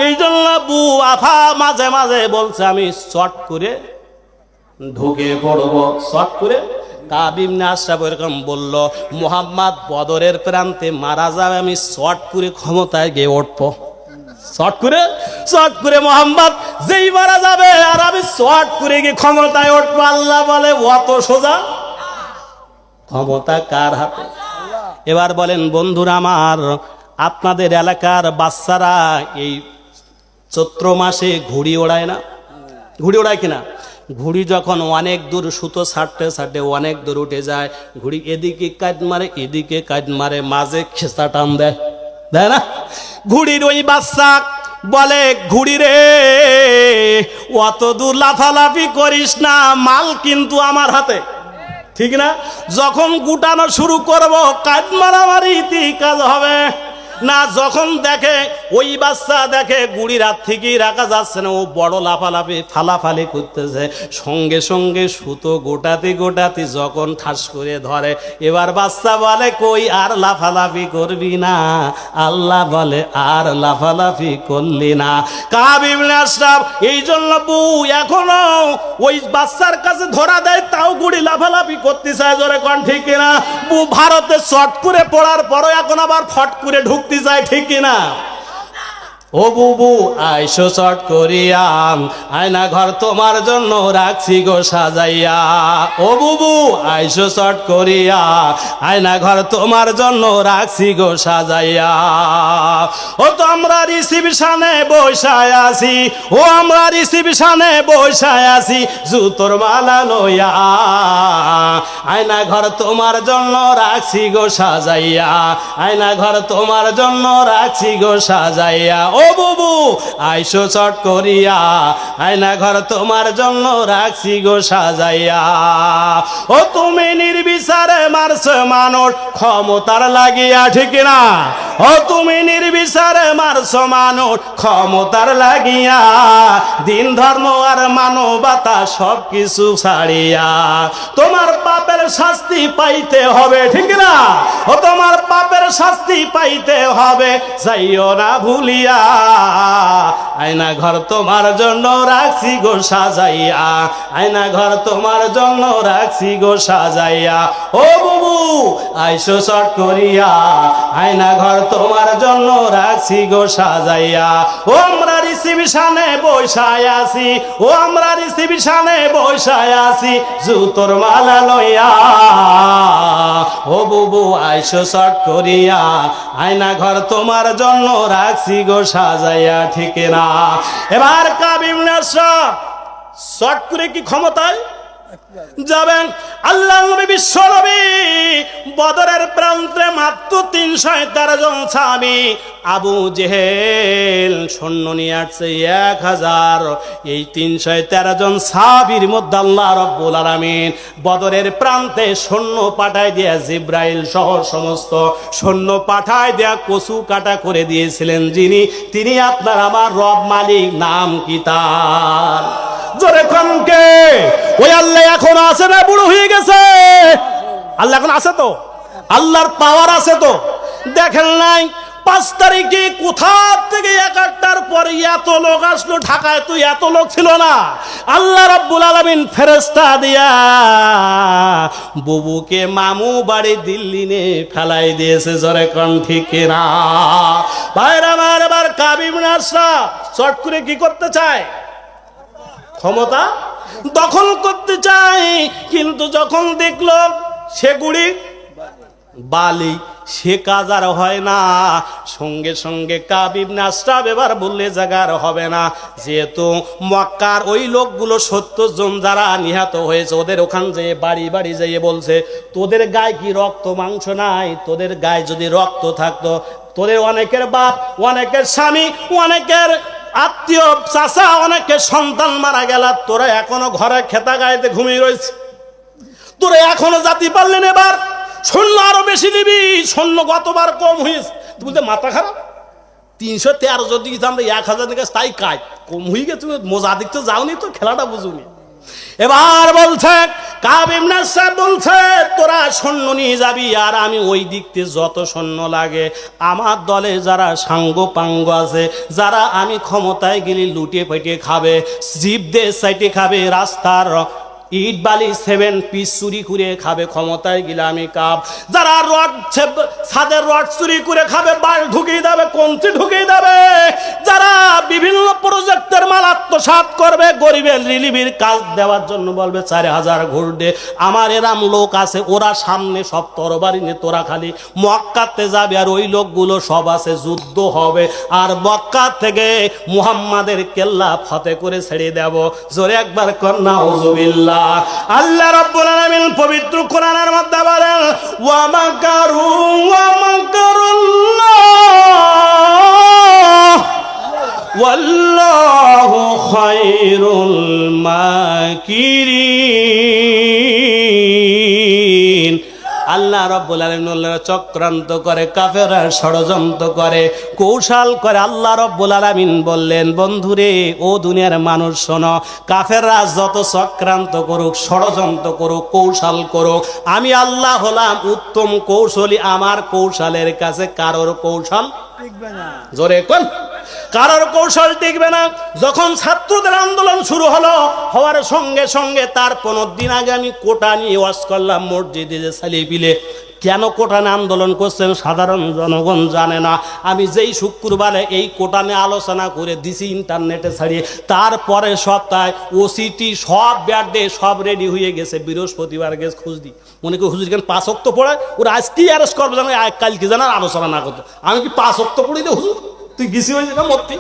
এই জন্য বু আফা মাঝে মাঝে বলছে আমি শর্ট করে ঢুকে পড়বো, শর্ট করে। কাব ইবনে আশরাফ এরকম বলল মুহাম্মদ বদরের প্রান্তে মারা যাবে, আমি শর্ট করে ক্ষমতায় গিয়ে উঠবো, শর্ট করে মুহাম্মদ যেই মারা যাবে আর আমি শর্ট করে গিয়ে ক্ষমতায় উঠবো। আল্লাহ বলে অত সোজা, ক্ষমতা কার হাতে? এবার বলেন বন্ধুরা আমার, আপনাদের এলাকার বাচ্চারা এই চৈত্র মাসে ঘুড়ি ওড়ায় না? ঘুড়ি ওড়ায় কিনা? ঘুড়ি যখন অনেক দূর সুতো ছাড়তে অনেক দূর উঠে যায়, ঘুড়ি এদিকে কাজ মারে এদিকে কাজ মারে, মাঝে খেসা টান দেয় না? ঘুড়ির ওই বাচ্চা বলে ঘুড়ি রে অত দূর লাফালাফি করিস না, মাল কিন্তু আমার হাতে, ঠিক না? যখন গুটানো শুরু করব কাজ মারামারি কাজ হবে না। যখন দেখে ওই বাচ্চা দেখে গুড়ি রাত থেকেই রাখা যাচ্ছে না, ও বড় লাফালাফি ফালাফালি করতেছে, সঙ্গে সঙ্গে সুতো গোটাতে যখন ঠাস করে ধরে, এবার বাচ্চা বলে কই আর লাফালাফি করবি না? আল্লাহ বলে আর লাফালাফি করলি না। কাব ইবনে আশরাফ এই জন্য বউ এখনো ওই বাচ্চার কাছে ধরা দেয়, তাও গুড়ি লাফালাফি করতে চায়, জোরে কোন ঠিক কিনা? বউ ভারতে শর্ট করে পড়ার পরও এখন আবার ফট করে ঢুকতে যায়, ঠিক কিনা? ও বুবু আইসো চট করিয়া, আয়না ঘর তোমার জন্য রাখছি গো সাজাইয়া। ও বুবু আইসো চট করিয়া, আয়না ঘর তোমার জন্য রাখছি গো সাজাইয়া। ও তো আমরা রিসিপশনে বসায় আছি, ও আমরা রিসিপশনে বসায় আছি, জুতোর মালা লইয়া, আয়না ঘর তোমার জন্য রাখছি গো সাজাইয়া, আয়না ঘর তোমার জন্য রাখছি গো সাজাইয়া। ও ও বুবু আইসো চট করিয়া, আয়না ঘর তোমার জন্য রাখছি গো সাজাইয়া। ও তুমি নির্বিচারে মারছো মানুষ ক্ষমতার লাগিয়া, ঠিক না? ও তুমি নির্বিচারে মারছো মানুষ ক্ষমতার লাগিয়া, দিন ধর্ম আর মানবতা সব কিছু ছাড়িয়া। তোমার পাপের শাস্তি পাইতে হবে, ঠিক না? ও তোমার পাপের শাস্তি পাইতে হবে, যাইও না ভুলিয়া। আয়না ঘর তোমার জন্য রাখছি গো সাজাইয়া, আয়না ঘর তোমার জন্য রাখছি গো সাজাইয়া। ও বুবু আইসো চট করিয়া, আয়না ঘর তোমার জন্য রাখছি গো সাজাইয়া। ও আমরা রিসিপশনে বসায় আছি, ও আমরা রিসিপশনে বসায় আছি, জুতোর মালা লইয়া। ও বুবু আইসো চট করিয়া, আয়না ঘর তোমার জন্য রাখছি গো সাজাইয়া, ঠিক না? এবার কাবিম শর্ট করে কি ক্ষমতায় যাবেন? আল্লাহ নবী বিশ্ব নবী বদরের প্রান্তে মাত্র 313 জন সাহাবী, আবু জেহেল সৈন্য নিয়ে আসছে 1000। এই 313 জন সাহাবীর মধ্যে আল্লাহ রাব্বুল আলামিন বদরের প্রান্তে সৈন্য পাঠায় দিয়া, জিব্রাইল সহ সমস্ত সৈন্য পাঠায় দিয়া কচু কাটা করে দিয়েছিলেন যিনি, তিনি আপনার আমার রব মালিক। নাম কি তার? জোরে কনকে। ওই আল্লাহ এখন আছে না বুড়ো হয়ে গেছে? আল্লাহ এখন আছে তো, আল্লাহর পাওয়ার আছে তো। দেখেন নাই 5 তারিখে কোথা থেকে 11টার পরে এত লোক আসলো ঢাকায়? তো এত লোক ছিল না। আল্লাহ রাব্বুল আলামিন ফেরেশতা দিয়া বুবুকে মামু বাড়ি দিল্লি নে ফেলাই দিয়েছে। জোরে কোন ঠিক না? ভাইরা আমার, এবার কাবিম নাসরা চট করে কি করতে চায়? ক্ষমতা দখল করতে চায়। কিন্তু যখন দেখলো সে গুড়ি বালি, সে কাজ আর হয় না, সঙ্গে সঙ্গে কাবিব নাসরাব এবার বললে জাগার হবে না। যেহেতু মক্কার ওই লোকগুলো 70 জন যারা নিহত হয়েছে, ওদের ওখান যেয়ে বাড়ি বাড়ি যেয়ে বলছে, তোদের গায়ে কি রক্ত মাংস নাই? তোদের গায়ে যদি রক্ত থাকতো, তোদের অনেকের বাপ, অনেকের স্বামী, অনেকের আত্মীয় চাচা, অনেকের সন্তান মারা গেল, তোরা এখনো ঘরে খেতা গায়েতে ঘুমিয়ে রয়েছে, তোরা এখনো জাতি পারলেন। এবার সৈন্য আরো বেশি দিবি, সৈন্য গতবার কম হয়েছে। তুমি তো মাথা খারাপ, 313 যদি আমরা 1000 থেকে তাই কাজ কম হয়ে গেছে। মজা দেখতে যাওনি তো, খেলাটা বুঝুনি। এবার বলছে কাবিম নাসরাব বলছে, তোরা সৈন্য নিয়ে যাবি, আর আমি ওই দিকতে যত সৈন্য লাগে আমার দলে যারা সাঙ্গ পাঙ্গ আছে, যারা আমি ক্ষমতায় গেলে লুটে পেটে খাবে, জিপ দিয়ে সাইটে খাবে, রাস্তার ইট বালি 7 পিস চুরি করে খাবে, ক্ষমতায় গেলে আমি কাপ, যারা রড ছাদের রড চুরি করে খাবে, বাল ঢুকিয়ে দেবে, কঞ্চি ঢুকিয়ে দেবে, যারা বিভিন্ন প্রজেক্টের মাল আত্মসাৎ করবে, গরিবের রিলিফের কাজ দেওয়ার জন্য বলবে 4000 ঘুরবে, আমার এরাম লোক আছে, ওরা সামনে সব তরবারি নিয়ে, তোরা খালি মক্কাতে যাবে, আর ওই লোকগুলো সব আছে, যুদ্ধ হবে, আর মক্কা থেকে মুহাম্মাদের কেল্লা ফতে করে ছেড়ে দেব। জোরে একবার কন্যা নাউজুবিল্লাহ। আল্লাহ রাব্বুল আলামিন পবিত্র কোরআনের মধ্যে বলেন, ওয়া মাকারুল্লাহ ওয়াল্লাহু খায়রুল মাকিরিন। আল্লাহ রাব্বুল আলামিন চক্রান্ত করে, কাফেররা ষড়যন্ত্র করে, কৌশল করে। আল্লাহ রাব্বুল আলামিন বললেন, বন্ধুরে ও দুনিয়ার মানুষ শোনো, কাফেররা যত চক্রান্ত করুক, ষড়যন্ত্র করুক, কৌশল করুক, আমি আল্লাহ হলাম উত্তম কৌশলী। আমার কৌশলের কাছে কারোর কৌশল টিকবে না। জোরে কোন? কারোর কৌশল টিকবে না। যখন ছাত্রদের আন্দোলন শুরু হওয়ার সঙ্গে সঙ্গে তার 15 দিন আগে আমি কোটা নিয়ে ওয়াজ করলাম মসজিদে, যে ছেলেপিলে কেন কোটানে আন্দোলন করছেন সাধারণ জনগণ জানে না। আমি যেই শুক্রবারে এই কোটানে আলোচনা করে দিছি ইন্টারনেটে ছাড়িয়ে, তারপরে সপ্তাহে ওসিটি সব ব্যাট দিয়ে সব রেডি হয়ে গেছে। বৃহস্পতিবার গেছে খোঁজ দিই, মনে করি হুজুর কেন 5 ওয়াক্ত পড়ে, ওরা আজকেই অ্যারেস্ট করবে, জানো কালকে জানার আলোচনা না করতো। আমি কি 5 ওয়াক্ত পড়ি রে হুজুর? তুই গেছি হয়েছে না মূর্তি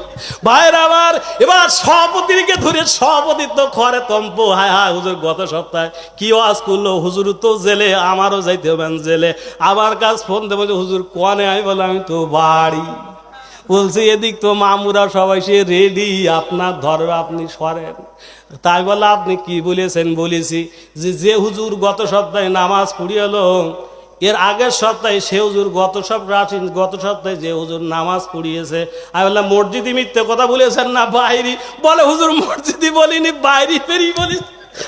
ভাইয়ের আবার। এবার সভাপতিকে ধরে সভাপতিত্ব করে তম্পু, হায় হায় হুজুর গত সপ্তাহে কি ওয়াজ করলো, হুজুর তো জেলে, আমারও যাইতে হবেন জেলে। আমার কাছে ফোন দেবো, হুজুর কোয়ানে? আমি বললাম আমি তো বাড়ি। বলছে এদিক তো মামুরা সবাই সে রেডি, আপনার ধর্মে আপনি সরেন। তাই বলে আপনি কি বলেছেন? বলেছি যে হুজুর গত সপ্তাহে নামাজ পড়িয়েলো, এর আগের সপ্তাহে সে হুজুর গত সপ্তাহে যে হুজুর নামাজ পড়িয়েছে। আমি বললাম মসজিদে মিথ্যে কথা বলেছেন না বাইরে? বলে হুজুর মসজিদে বলিনি, বাইরে পেরিয়ে বলি।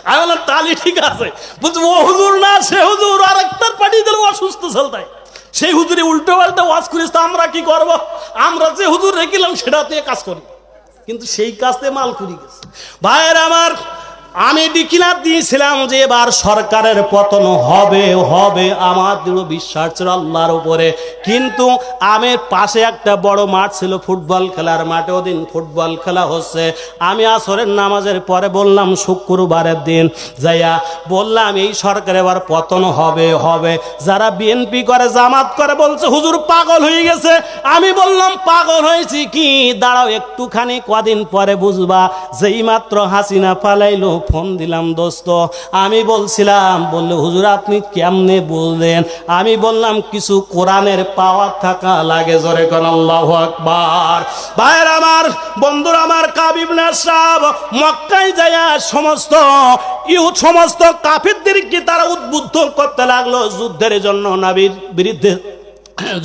আমি বললাম তালি ঠিক আছে। বলছে ও হুজুর না, সে হুজুর আর একটার পাঠিয়ে দিল অসুস্থ চলতায়, সেই হুজুরে উল্টো পাল্টা ওয়াজ করিস, তো আমরা কি করব? আমরা যে হুজুর রেখেলাম সেটাতে কাজ করি, কিন্তু সেই কাজতে মাল করি গেছে। ভাইয়ের আমার, আমি ডিক্লার দিয়েছিলাম যে এবার সরকারের পতন হবে হবে, আমার দৃঢ় বিশ্বাস ছিল আল্লাহর উপরে। কিন্তু আমের পাশে একটা বড় মাঠ ছিল, ফুটবল খেলার মাঠে, ওদিন ফুটবল খেলা হচ্ছে। আমি আসরের নামাজের পরে বললাম, শুক্রবারের দিন যাইয়া বললাম এই সরকার এবার পতন হবে হবে। যারা বিএনপি করে জামাত করে বলছে হুজুর পাগল হয়ে গেছে। আমি বললাম পাগল হয়েছি কি, দাঁড়াও একটুখানি, কদিন পরে বুঝবা। যেই মাত্র হাসিনা পালাইলো ফোন দিলাম দোস্ত, আমি বলছিলাম, বললে হুজুর আপনি কেমনে বললেন? আমি বললাম কিছু কোরআনের পাওয়ার থাকা লাগে, জোরে কোন আল্লাহু আকবার। ভাইয়ের আমার, বন্ধুরা আমার, কাব ইবনে আশরাফ মক্কায় যায়া সমস্ত কাফিরদেরকে তারা উদ্বুদ্ধ করতে লাগলো যুদ্ধের জন্য, নবীর বিরুদ্ধে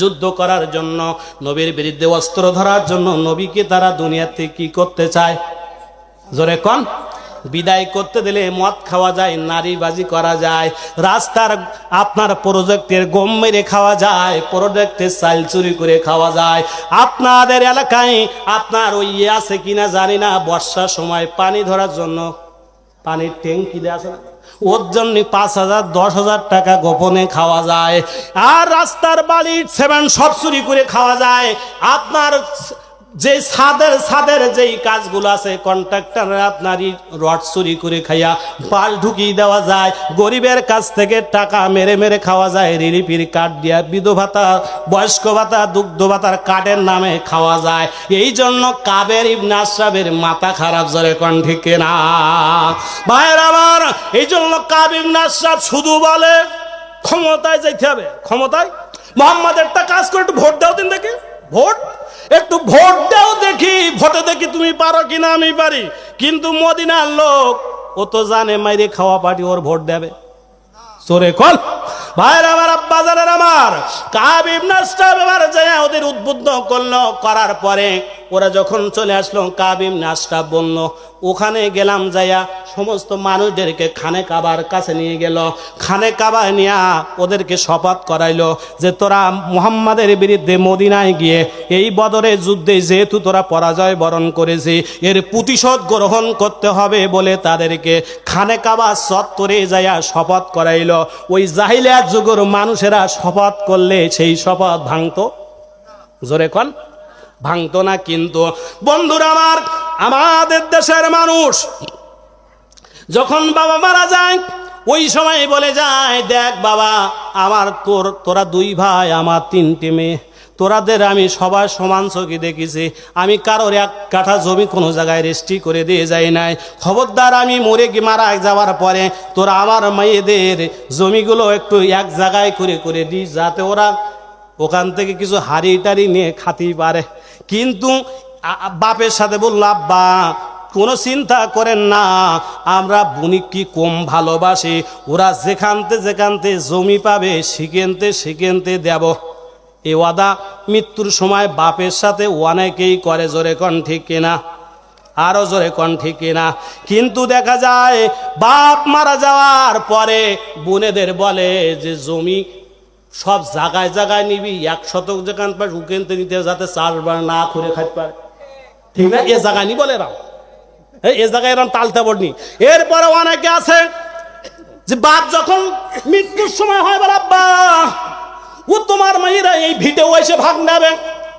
যুদ্ধ করার জন্য, নবীর বিরুদ্ধে অস্ত্র ধরার জন্য। নবীকে তারা দুনিয়াতে কি করতে চায়? জোরে কোন। বিদায় করতে দিলে মদ খাওয়া যায়, নারীবাজি করা যায়, রাস্তার আপনার প্রজেক্টের গম মেরে খাওয়া যায়, প্রজেক্টের চাল চুরি করে খাওয়া যায়। আপনাদের এলাকায় আপনার ওই আছে কিনা জানি না, বর্ষার সময় পানি ধরার জন্য পানির ট্যাঙ্কি দেওয়া আছে না, ওর জন্য 5,000 10,000 টাকা গোপনে খাওয়া যায়। আর রাস্তার বালি সেভেন সব চুরি করে খাওয়া যায়। আপনার যে ছাদের যেই কাজগুলো আছে, কন্ট্রাক্টর আপনারই রড চুরি করে খাইয়া পাল ঢুকিয়ে দেওয়া যায়। গরিবের কাছ থেকে টাকা মেরে মেরে খাওয়া যায়, রিলিফের কার্ড দিয়া, বিধবা ভাতা, বয়স্ক ভাতা, দুগ্ধ ভাতার কার্ডের নামে খাওয়া যায়। এই জন্য কাবের ইবনে আশরাফের মাথা খারাপ, জোরে কোন ঠিক না ভাইয়ের আমার? এই জন্য কাব ইবনে আশরাফ শুধু বলে ক্ষমতায় যাইতে হবে, ক্ষমতায়। মোহাম্মদ একটা কাজ করে একটু ভোট দাও দিন দেখি, ভোট একটু ভোট দাও দেখি, ভোটে দেখি তুমি পারো কিনা। আমি পারি, কিন্তু মদিনার লোক ও তো জানে মাইরে খাওয়া পার্টি ওর ভোট দেবে, চোরে কল। ভাইয়ের আমার, আব্বাজানের আমার, কাব ইবনে আশরাফ এবার যায় ওদের উদ্বুদ্ধ করলো। করার পরে ওরা যখন চলে আসলো, কাব ইবনে আশরাফ বলল, ওখানে গেলাম যাইয়া সমস্ত মানুষদেরকে খানে কাবার কাছে নিয়ে গেল। খানে কাবা নিয়ে ওদেরকে শপথ করাইলো যে তোরা মুহাম্মাদের বিরুদ্ধে মদিনায় গিয়ে এই বদরের যুদ্ধে যেহেতু তোরা পরাজয় বরণ করেছি, এর প্রতিশোধ গ্রহণ করতে হবে বলে তাদেরকে খানে কাবা চত্বরে যাইয়া শপথ করাইলো। ওই জাহিলিয়াত যুগের মানুষেরা শপথ করলে সেই শপথ ভাঙতো, জোরে কোন, ভাঙতো না। কিন্তু বন্ধুরা আমার, আমাদের দেশের মানুষ যখন বাবা মারা যায় ওই সময় বলে যায়, দেখ বাবা আমার, তোরা 2 ভাই, আমার 3টে মেয়ে, তোরাদের আমি সবার সমান চোখে দেখেছি। আমি কারোর 1 কাঠা জমি কোনো জায়গায় রেজিস্ট্রি করে দিয়ে যাই নাই। খবরদার আমি মারা যাওয়ার পরে তোরা আমার মেয়েদের জমিগুলো একটু এক জায়গায় করে করে দিস, যাতে ওরা ওখান থেকে কিছু হাড়ি টাড়ি নিয়ে খাতেই পারে। কিন্তু বাপের সাথে বলল, আব্বা কোনো চিন্তা করেন না, আমরা বুনি কি কম ভালোবাসি, ওরা যেখানতে জমি পাবে সেখানতে দেব। এ ওয়াদা মৃত্যুর সময় বাপের সাথে অনেকেই করে, জোরে কোন ঠিক কিনা, আরো জোরে কোন ঠিক কিনা। কিন্তু দেখা যায় বাপ মারা যাওয়ার পরে বোনেদের বলে যে জমি সব জায়গায় জায়গায় নিবি, 1 শতক যেখান পায় উকেনতে নিতে, যাতে চাষবাস না করে খাইতে পারে, ঠিক না? এ জায়গায় নি বলে এরাম, এ জায়গায় এরাম তালতে পড়নি। এরপরে অনেকে আছে যে বাপ যখন মৃত্যুর সময় হয়, বলে আব্বা ও তোমার মেয়েরা এই ভিটেও এসে ভাগ নেবে,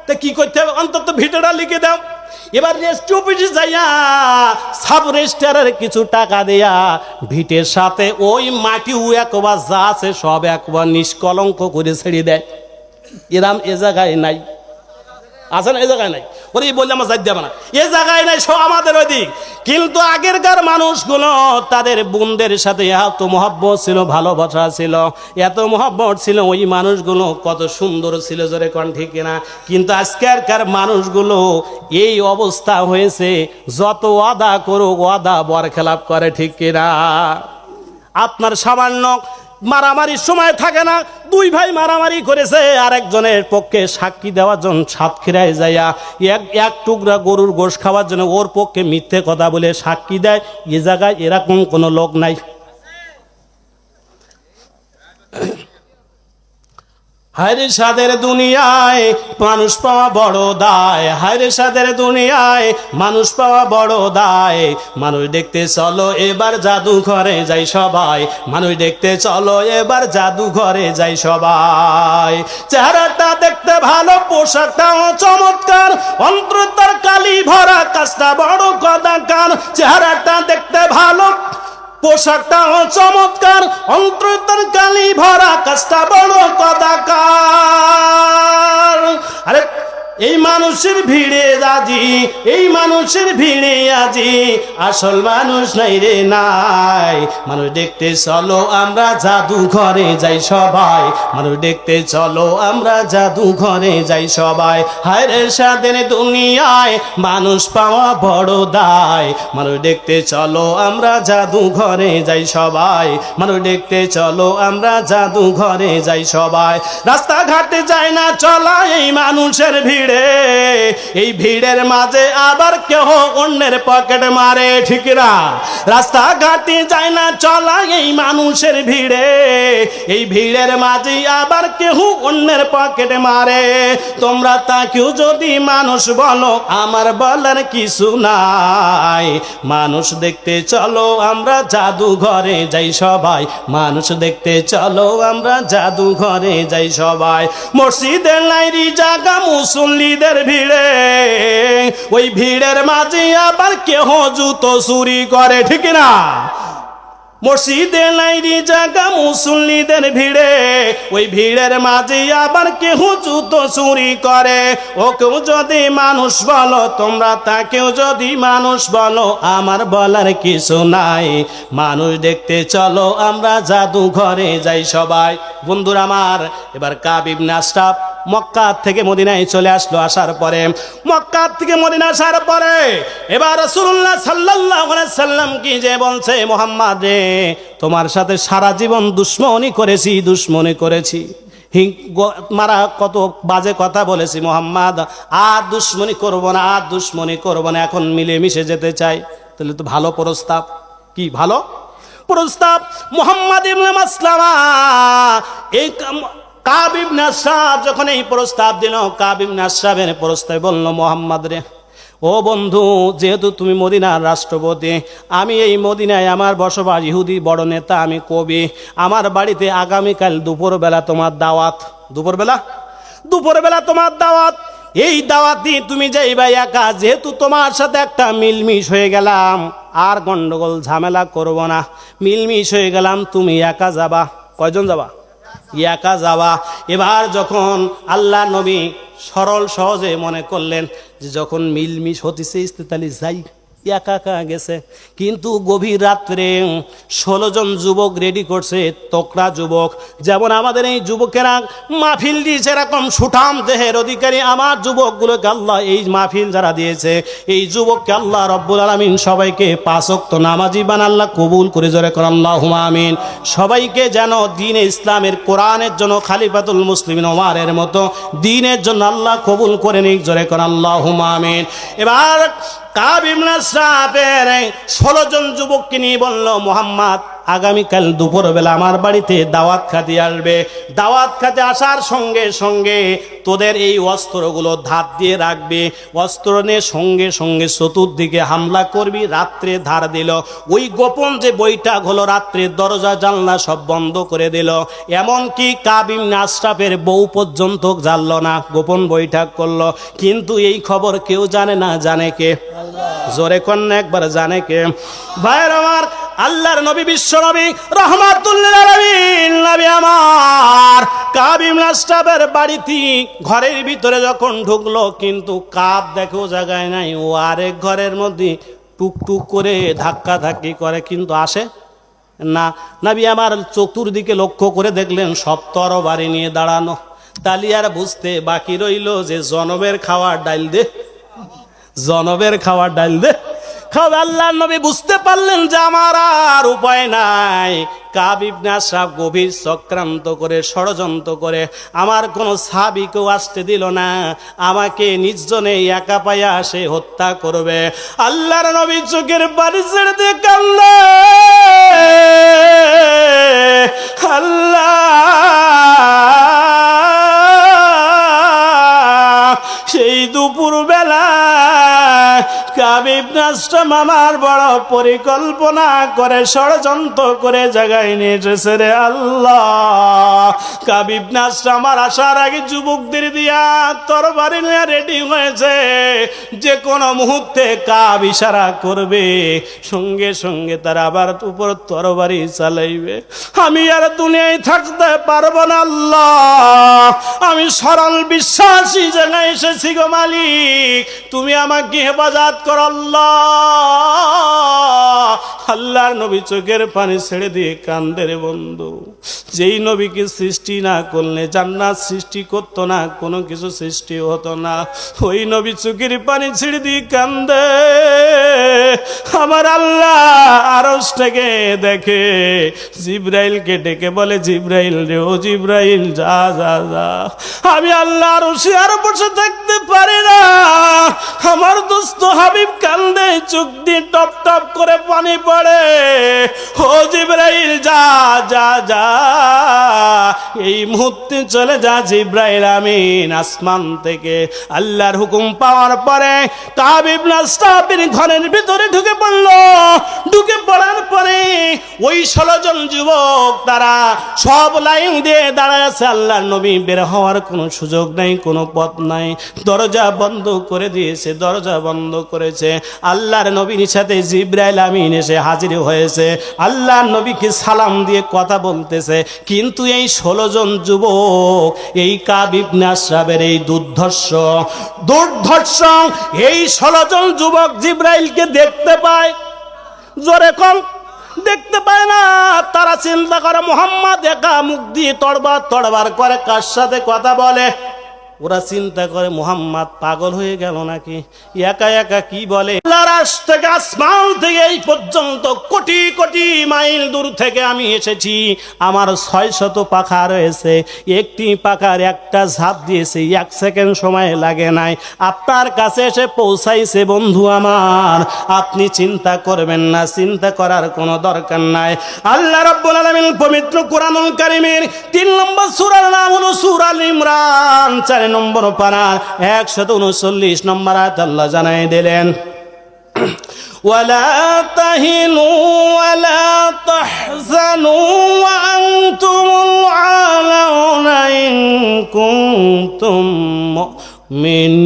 তা কি করতে হবে, অন্তত ভিটেটা লিখে দাও। এবার রেজিস্ট্রি অফিসে যাইয়া সাব রেজিস্ট্রারের কিছু টাকা দেয়া ভিটের সাথে ওই মাটিও একবার যা আছে সব একবার নিষ্কলঙ্ক করে ছেড়ে দেয়। এরাম এ জায়গায় নাই, আছে না? এ জায়গায় নাই। ওরে বললে আমার যাই দেবে না, এ জায়গায় নাই, সব আমাদের ওই দিক। কিন্তু আগেরকার মানুষগুলো তাদের বোনদের সাথে এত মহব্বত ছিল, ভালোবাসা ছিল, এত মহব্বত ছিল, ওই মানুষগুলো কত সুন্দর ছিল, জোরে কোন ঠিক কিনা? কিন্তু আজকেরকার মানুষগুলো এই অবস্থা হয়েছে, যত ওয়াদা করুক ওয়াদা বরখেলাপ করে, ঠিক কিনা? আপনার সামান্য মারামারির সময় থাকে না, দুই ভাই মারামারি করেছে, আরেকজনের পক্ষে সাক্ষী দেওয়ার জন্য সাতক্ষীরায় যাইয়া এক টুকরা গরুর গোশ খাওয়ার জন্য ওর পক্ষে মিথ্যে কথা বলে সাক্ষী দেয়। এ জায়গায় এরকম কোনো লোক নাই। হায়রে সাদের দুনিয়ায় মানুষ পাওয়া বড় দায়, হায়রে সাদের দুনিয়ায় মানুষ পাওয়া বড় দায়। মানুষ দেখতে চলো এবার জাদুঘরে যাই সবাই, মানুষ দেখতে চলো এবার জাদুঘরে যাই সবাই। চেহারাটা দেখতে ভালো, পোশাকটাও চমৎকার, অন্তর তার কালি ভরা, কাজটা বড় কদাকার। চেহারাটা দেখতে ভালো, পোশাকটাও চমৎকার, অন্তর কালি ভরা, কাজটা বড় কদাকার। আরে এই মানুষের ভিড়ে আজি, এই মানুষের ভিড়ে আজি আসল মানুষ নাই রে নাই। মানুষ দেখতে চলো আমরা জাদুঘরে যাই সবাই, মানুষ দেখতে চলো আমরা জাদুঘরে যাই সবাই। হায়রে সাদের দুনিয়ায় মানুষ পাওয়া বড় দায়, মানুষ দেখতে চলো আমরা জাদুঘরে যাই সবাই, মানুষ দেখতে চলো আমরা জাদুঘরে যাই সবাই। রাস্তাঘাটে যায় না চলা এই মানুষের ভিড়, এই ভিড়ের মাঝে আবার কেহ অন্যের পকেট মারে, ঠিক না? রাস্তাঘাটে যায় না চলা এই মানুষের ভিড়ে, এই ভিড়ের মাঝে আবার কেহ অন্যের পকেট মারে। তোমরা তাকেও যদি মানুষ বলো আমার বলার কিছু নাই। মানুষ দেখতে চলো আমরা জাদুঘরে যাই সবাই, মানুষ দেখতে চলো আমরা জাদুঘরে যাই সবাই। মসজিদের লাইরি জায়গা মুসল্লিদের ভিড়ে, ওই ভিড়ের মাঝে আবার কেহ জুতো চুরি করে, ঠিক না? মসজিদে লাইরি জায়গা মুসল্লিদের ভিড়ে, ওই ভিড়ের মাঝে আবার কেহ জুতো চুরি করে। ওকেও যদি মানুষ বলো তোমরা, তাকেও যদি মানুষ বলো আমার বলার কিছু নাই। মানুষ দেখতে চলো আমরা জাদুঘরে যাই সবাই। বন্ধুরা আমার, এবার কাব ইবনে আশরাফ মক্কা থেকে মদিনায় চলে আসলো। আসার পরে মক্কা থেকে মদিনা আসার পরে এবার রাসূলুল্লাহ সাল্লাল্লাহু আলাইহি সাল্লাম কি যে বলছে, মুহাম্মদ রে তোমার সাথে সারা জীবন দুশ্মনী করেছি, মারা কত বাজে কথা বলেছি, মুহাম্মদ আর দুশ্মনী করব না, এখন মিলেমিশে যেতে চাই। তাহলে তো ভালো প্রস্তাব। কি ভালো প্রস্তাব? মুহাম্মদ ইবনে মাসলামা এই কাব ইবনে আশরাফ যখন এই প্রস্তাব দিল, কাব ইবনে আশরাফের প্রস্তাবে বলল, মুহাম্মদ রে ও বন্ধু, যেহেতু তুমি মদিনার রাষ্ট্রপতি, আমি এই মদিনায় আমার বসবাস, ইহুদি বড় নেতা, আমি কবি, আমার বাড়িতে আগামীকাল দুপুরবেলা তোমার দাওয়াত। দুপুরবেলা তোমার দাওয়াত। এই দাওয়াত দিয়ে তুমি যাইবা একা, যেহেতু তোমার সাথে একটা মিলমিশ হয়ে গেলাম, আর গন্ডগোল ঝামেলা করব না, মিলমিশ হয়ে গেলাম, তুমি একা যাবা। কয়জন যাবা? একা যাওয়া। এবার যখন আল্লাহ নবী সরল সহজে মনে করলেন যে যখন মিলমিশ হতেছে ইস্তেতালি যাই, একা একা গেছে। কিন্তু গভীর রাত্রে 16 জন যুবক রেডি করছে, তোকরা যুবক। যেমন আমাদের এই যুবকেরা মাহফিল দিয়েছে, এরকম সুঠাম দেহের অধিকারী আমার যুবকগুলোকে আল্লাহ এই মাহফিল যারা দিয়েছে, এই যুবককে আল্লাহ রব্বুল আলামিন সবাইকে 5 ওয়াক্ত নামাজি বানান, আল্লাহ কবুল করে, জোরে কর আল্লাহুম্মা আমিন। সবাইকে যেন দ্বীনে ইসলামের, কোরআনের জন্য খালিফাতুল মুসলিমিন ওমরের মতো দ্বীনের জন্য আল্লাহ কবুল করে নিক, জোরে কর আল্লাহুম্মা আমিন। এবার কাব ইবনে আশরাফের 16 জন যুবককে নিয়ে বলল, মুহাম্মদ আগামীকাল দুপুরবেলা আমার বাড়িতে দাওয়াত খাতে আসবে। দাওয়াত খাতে আসার সঙ্গে সঙ্গে তোদের এই অস্ত্রগুলো ধার দিয়ে রাখবে, অস্ত্র নিয়ে সঙ্গে সঙ্গে চতুর্দিকে হামলা করবি। রাত্রে ধার দিল, ওই গোপন যে বৈঠক হলো, রাত্রে দরজা জানলা সব বন্ধ করে দিল। এমনকি কাব ইবনে আশরাফের বউ পর্যন্ত জানল না, গোপন বৈঠক করলো। কিন্তু এই খবর কেউ জানে না, জানে কে? জোরে কন্যা একবার, জানে কে? ভাইয়ের আমার, আল্লাহর নবী, বিশ্ব নবী, রহমাতুল লিল আলামিন নবী আমার কাব ইবনে আশরাফের বাড়িতে ঘরের ভিতরে যখন ঢুকলো, কিন্তু কাব দেখো জায়গায় নাই, ও আরেক ঘরের মধ্যে টুকটুক করে ধাক্কা ধাক্কি করে, কিন্তু আসে না। নবী আমার চতুর্দিকে লক্ষ্য করে দেখলেন সব তরবারি নিয়ে দাঁড়ানো। তালি আর বুঝতে বাকি রইল যে জনবের খাওয়ার ডাইল দে, জনবের খাওয়ার ডাইল দে খাও। আল্লাহর নবী বুঝতে পারলেন যে আমার আর উপায় নাই। কাব ইবনে আশরাফ গভীর চক্রান্ত করে, ষড়যন্ত্র করে আমার কোনো সাহাবীকেও আসতে দিল না, আমাকে নির্জনে একা পায়া সে হত্যা করবে। আল্লাহর নবী চোখের পানি ছেড়ে দিয়ে কাঁদলেন, আল্লাহ সেই দুপুর বেলা কাব ইবনে আশরাফ আমার বড় পরিকল্পনা করে ষড়যন্ত্র করে জায়গায় নিয়ে এসেছে রে আল্লাহ। কাব ইবনে আশরাফ আমার আসার আগে যুবকদের দিয়া তরবারি নিয়ে রেডি হয়েছে, যে কোনো মুহূর্তে কাব ইশারা করবে, সঙ্গে সঙ্গে তারা আবার উপর তরবারি চালাইবে। আমি আর দুনিয়ায় থাকতে পারবো না আল্লাহ, আমি সরল বিশ্বাসী জায়গায় এসেছি গো মালিক, তুমি আমাকে হেফাজত কর আল্লাহ। আল্লাহর নবী চোখের পানি ছেড়ে দিয়ে কান্দে রে বন্ধু। যেই নবীকে সৃষ্টি না করলে জান্নাত সৃষ্টি করতো না, কোনো কিছু সৃষ্টি হতো না, ওই নবী চোখের পানি ছেড়ে দিয়ে কান্দে। আমার আল্লাহ আরশ থেকে দেখে জিবরাইলকে ডেকে বলে, জিবরাইল রে, ও জিবরাইল যা যা যা, আমি আল্লাহ আরশে আর বসে থাকতে পারি না। আমার দোস্ত হাবিব কান্দে, চোখ দিয়ে টপ টপ করে পানি পড়ে। ও জিবরাইল যা যা যা, এই মুহূর্তে চলে যা জিবরাইল আমিন। আসমান থেকে আল্লাহর হুকুম পাওয়ার পরে কাব ইবনে আশরাফের ঘরের ভিতরে ঢুকে পড়ল। ঢুকে পড়ার পরে ওই 16 জন যুবক তারা সব লাইন দিয়ে দাঁড়ায় আছে। আল্লাহর নবী বের হওয়ার কোনো সুযোগ নাই, কোনো পথ নাই, দরজা বন্ধ করে দিয়েছে, দরজা বন্ধ করেছে। আল্লাহর নবীর সাথে জিবরাইল আমিন এসে হাজির হয়েছে, আল্লাহর নবীকে সালাম দিয়ে কথা বলতেছে। কিন্তু এই 16 জন যুবক, এই কাব ইবনে আশরাফের এই দুর্ধর্ষ এই 16 জন যুবক জিবরাইলকে দেখতে পায়, জোরে কম দেখতে পায় না। তারা চিন্তা করে মুহাম্মদ একা মুখ দিয়ে তড়বার করে কার সাথে কথা বলে। ওরা চিন্তা করে মুহাম্মদ পাগল হয়ে গেল নাকি, একা একা কি বলে। আরশ থেকে আসমান থেকে এই পর্যন্ত কোটি কোটি মাইল দূর থেকে আমি এসেছি, আমার 600 পাখা রয়েছে, একটি পাখার একটা ঝাঁপ দিয়েছে, 1 সেকেন্ড সময় লাগে নাই, আপনার কাছে এসে পৌঁছাইছে। বন্ধু আমার, আপনি চিন্তা করবেন না, চিন্তা করার কোনো দরকার নাই। আল্লাহ রাব্বুল আলামিন পবিত্র কোরআনুল কারীমের 3 নম্বর সূরার নাম হলো সূরা আল ইমরান, 4 নম্বর পারার 139 নম্বর আয়াত আল্লাহ জানাই দিলেন, ওয়ালা তাহিনু ওয়ালা তাহজানু ওয়া আনতুমুল আলাউনা ইন কুনতুম মুমিনিন।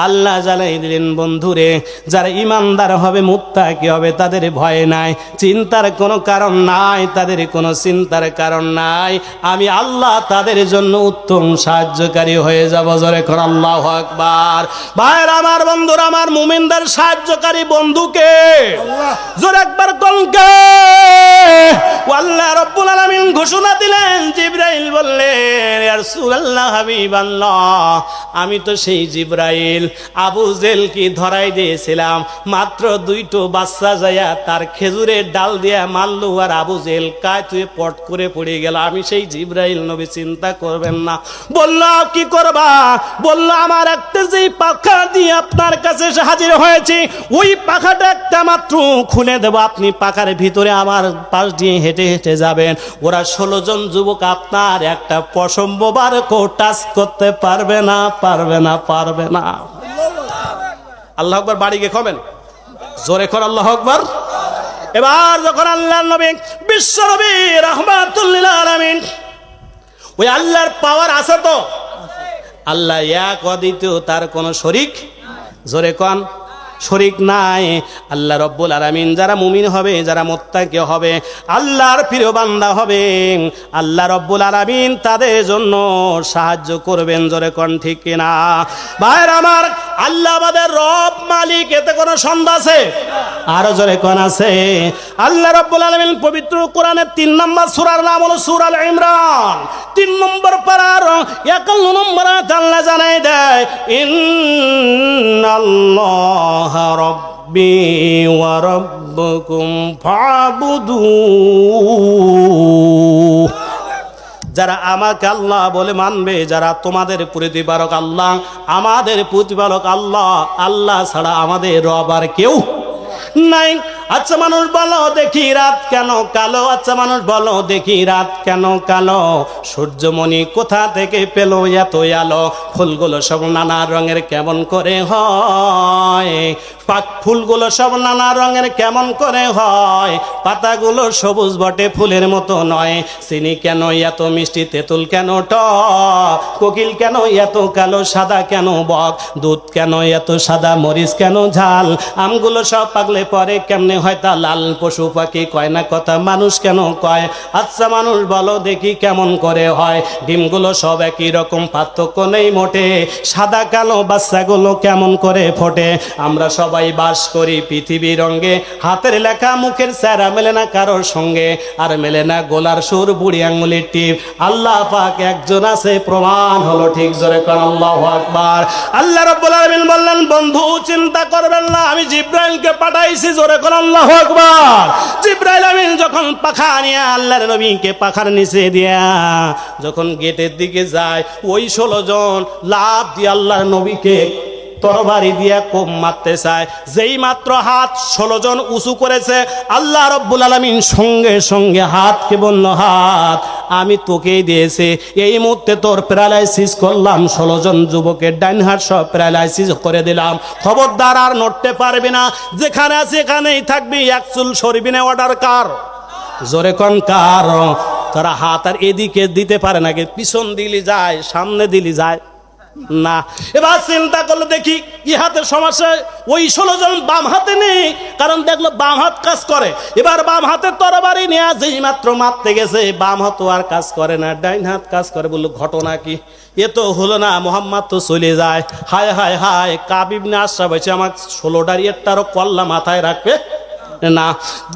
আল্লাহ জানাই দিলেন বন্ধুরে, যারা ইমানদার হবে, মুত্তাকি হবে, তাদের ভয় নাই, চিন্তার কোনো কারণ নাই, তাদের কোনো চিন্তার কারণ নাই। আমি আল্লাহ তাদের জন্য উত্তম সাহায্যকারী হয়ে যাব। জোরে কর আল্লাহু আকবার। ভাইরা আমার, বন্ধুরা আমার, মুমিনদের সাহায্যকারী বন্ধুকে জোরে একবার কলকে। আল্লাহ রাব্বুল আলামিন ঘোষণা দিলেন, জিবরাইল বললেন, ইয়া রাসূলুল্লাহ, হাবিবাল্লাহ, আমি তো সেই জিবরাইল আবু জেলকে ধরাই দিয়েছিলাম, মাত্র 2টো বাচ্চা যাইয়া তার খেজুরের ডাল দিয়া মারলো, আর আবু জেল কাঁয়ে পট করে পড়ে গেল। আমি সেই জিবরাইল নবী, চিন্তা করবেন না। বলল কি করবা? বলল আমার একটা যেই পাখা দিয়ে আপনার কাছে এসে হাজির হয়েছি, ওই পাখাটা একটা মাত্র খুলে দেব, আপনি পাখার ভিতরে আমার পাশ দিয়ে হেঁটে হেঁটে যাবেন। ওরা 16 জন যুবক আপনার একটা পশম বোবার কো টাচ করতে পারবে না, পারবে না, পারবে না। আল্লাহু আকবার। বাড়ি গিয়ে খাবেন, জোরে কর আল্লাহু আকবার। এবার যখন আল্লাহর নবী, বিশ্ব নবী রাহমাতুল লিল আলামিন, ওই আল্লাহর পাওয়ার আছে তো, আল্লাহ এক অদ্বিতীয়, তার কোনো শরীক, জোরে কোন, শরীক নাই। আল্লাহ রব্বুল আলামিন যারা মুমিন হবে, যারা মুত্তাকি হবে, আল্লাহর প্রিয় বান্দা হবে, আল্লাহ রব্বুল আলামিন তাদের জন্য সাহায্য করবেন। জোরে কোন ঠিক কিনা? ভাইরা আমার, আল্লাহ আমাদের রব, মালিক, এতে কোনো সন্দেহ আছে? আরো জোরে কোন আছে? আল্লাহ রব্বুল আলামিন পবিত্র কোরআনের 3 নম্বর সূরার নাম হলো সূরা আল ইমরান। 3 নম্বর পারার 51 নম্বর আয়াত আল্লাহ জানাই দেয়, ইন্নাল্লাহা রাব্বি ওয়া রাব্বুকুম ফাবুদু। যারা আমাকে আল্লাহ বলে মানবে, যারা তোমাদের প্রতিপালক আল্লাহ, আমাদের প্রতিপালক আল্লাহ, আল্লাহ ছাড়া আমাদের রব আর কেউ নাই। আচ্ছা মানুষ বলো দেখি রাত কেন কালো? আচ্ছা মানুষ বলো দেখি রাত কেন কালো? সূর্যমণি কোথা থেকে পেল এত আলো? ফুলগুলো সব নানা রঙের কেমন করে হয়? পাক ফুলগুলো সব নানা রঙের কেমন করে হয়? পাতাগুলো সবুজ বটে ফুলের মতো নয়। চিনি কেন এত মিষ্টি, তেঁতুল কেন টক? কোকিল কেন এত কালো, সাদা কেন বক? দুধ কেন এত সাদা, মরিচ কেন ঝাল? আমগুলো সব পাকলে পরে কেমনে হয় তা লাল? পশু পাখি কয় না কথা, মানুষ কেন কয়? আচ্ছা মানুষ বলো দেখি কেমন করে হয়? ডিমগুলো সব একই রকম, পার্থক্য নেই মোটে। সাদা কালো বাচ্চাগুলো কেমন করে ফোটে? আমরা সবাই বাস করি পৃথিবীর রঙে, হাতের লেখা মুখের চেহারা মেলে না কারোর সঙ্গে, আর মেলে না গোলার সুর, বুড়ি আঙ্গুলির টিপ। আল্লাহ পাক একজন আছে, প্রমাণ হলো ঠিক। জোরে কোন আল্লাহু আকবার। আল্লাহ রাব্বুল আলামিন বললেন, বন্ধু চিন্তা করবেন না, আমি জিবরাইলকে পাঠাইছি। জোরে কোন আল্লাহু আকবার। জিবরাইল আমিন যখন পাখা নিয়ে আল্লাহর নবীকে পাখার নিচে দিয়া যখন গেটের দিকে যায়, ওই 16 জন লাফ দিয়ে আল্লাহর নবীকে তরবারি দিয়ে কোপ মারতে চায়। যেই মাত্র হাত 16 জন উঁচু করেছে, আল্লাহ রাব্বুল আলামিন সঙ্গে সঙ্গে হাতকে বলল, হাত আমি তোকেই দিয়েছি, এই মুহূর্তে তোর প্যারালাইসিস করলাম। 16 জন যুবকের ডাইন হাত সব প্যারালাইসিস করে দিলাম। খবরদার আর নড়তে পারবি না, যেখানে আছে এখানেই থাকবি, এক চুল সরবি না। অর্ডার কার? জোরে কোন কার? তারা হাত আর এদিকে দিতে পারে না, পিছন দিলি যায়, সামনে দিলি যায় না। এবার চিন্তা করলো দেখি কি হাতের সমস্যা। ওই 16 জন বাম হাতে নেই, কারণ দেখলো বাম হাত কাজ করে। এবার বাম হাতের তরবারি নিয়ে যেই মাত্র মারতে গেছে, বাম হাত আর কাজ করে না, ডাইন হাত কাজ করে। বললো ঘটনা কি? এ তো হলো না, মোহাম্মদ তো চলে যায়। হায় হায় হায়, কাব ইবনে আশরাফ হয়েছে আমার 16 ডারিয়েরটারও কল্লা মাথায় রাখবে না,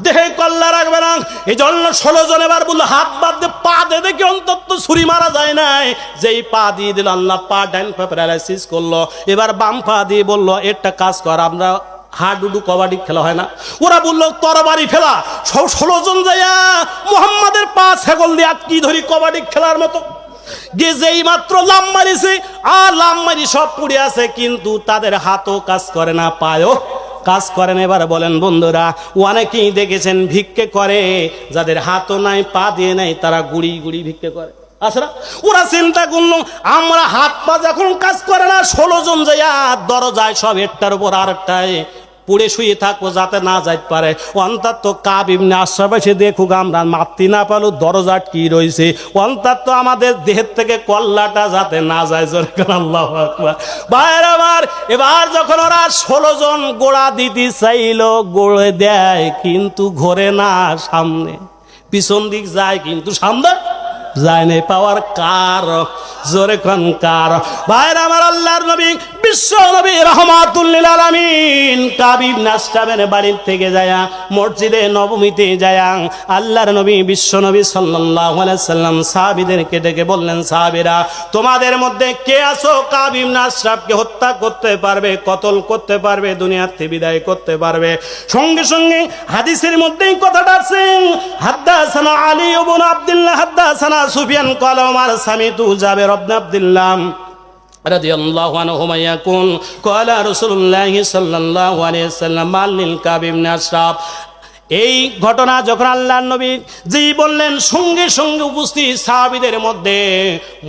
দেহে কল্লা রাখবে না। এই জন্য 16 জন এবার বললো হাত বাদ দিয়ে পা দে দেখি অন্তত ছুরি মারা যায় নাই। যেই পা দিয়ে দিল, আল্লাহ পা ডাইন পা প্যারালাইসিস করলো। এবার বাম পা দিয়ে বললো একটা কাজ কর, আমরা হাডুডু কবাডি খেলা হয় না, ওরা বললো তরবারি ফেলা। 16 জন যাইয়া মুহাম্মাদের পা ছাগল দিয়ে আটকি ধরি কবাডি খেলার মতো। যেই মাত্র লাম মারিছে, আর লাম মারি সব পড়ে আছে, কিন্তু তাদের হাতও কাজ করে না, পায়ও কাজ করেন। এবার বলেন বন্ধুরা, অনেকেই দেখেছেন ভিক্ষে করে, যাদের হাতও নাই পা দিয়ে নাই, তারা গুড়ি গুড়ি ভিক্ষে করে। আসলে ওরা চিন্তা করলো আমরা হাত পা যখন কাজ করে না, 16 জন যাইয়া দরজায় সব একটার উপর আরেকটায় পুড়ে শুয়ে থাকবো, যাতে না যাইতে পারে। অন্তত কাব ইবনে আশরাফ এসে দেখুক, আমরা মারতে না পারলো দরজা কি রয়েছে, অন্তত আমাদের দেহের থেকে কল্লাটা যাতে না যায়। জোরে করে আল্লাহু আকবার। ভাইরা আমার, এবার যখন ওরা 16 জন গোড়া দিতে চাইলো, গোড়ে দেয় কিন্তু ঘোরে না, সামনে পিছন দিক যায় কিন্তু সামনে যায় না। পাওয়ার কার? জোরে কোন কার? ভাইরা আমার, আল্লাহর নবী বিশ্ব নবী রাহমাতুল লিল আলামিন কাব ইবনে আশরাফের বাড়ির থেকে যায়া মসজিদে নববীতে যায়া আল্লাহর নবী বিশ্ব নবী সাল্লাল্লাহু আলাইহি সাল্লাম সাহাবীদেরকে ডেকে বললেন, সাহাবীরা তোমাদের মধ্যে কে আছো কাব ইবনে আশরাফকে হত্যা করতে পারবে, কতল করতে পারবে, দুনিয়াতে বিদায় করতে পারবে? সঙ্গে সঙ্গে হাদিসের মধ্যেই কথাটা আছে, হাদাসানা আলী ইবনে আব্দুল্লাহ হাদাসানা সুফিয়ান ক্বালা ওমর সামিতু জাবির ইবনে আব্দুল্লাহ রাদিয়াল্লাহু আনহুমা ইয়াকুল ক্বালা রাসূলুল্লাহ সাল্লাল্লাহু আলাইহি ওয়াসাল্লাম মালিল কাব ইবনে আশরাফ। এই ঘটনা যখন আল্লাহর নবী যেই বললেন, সঙ্গে সঙ্গে উপস্থিত সাহাবীদের মধ্যে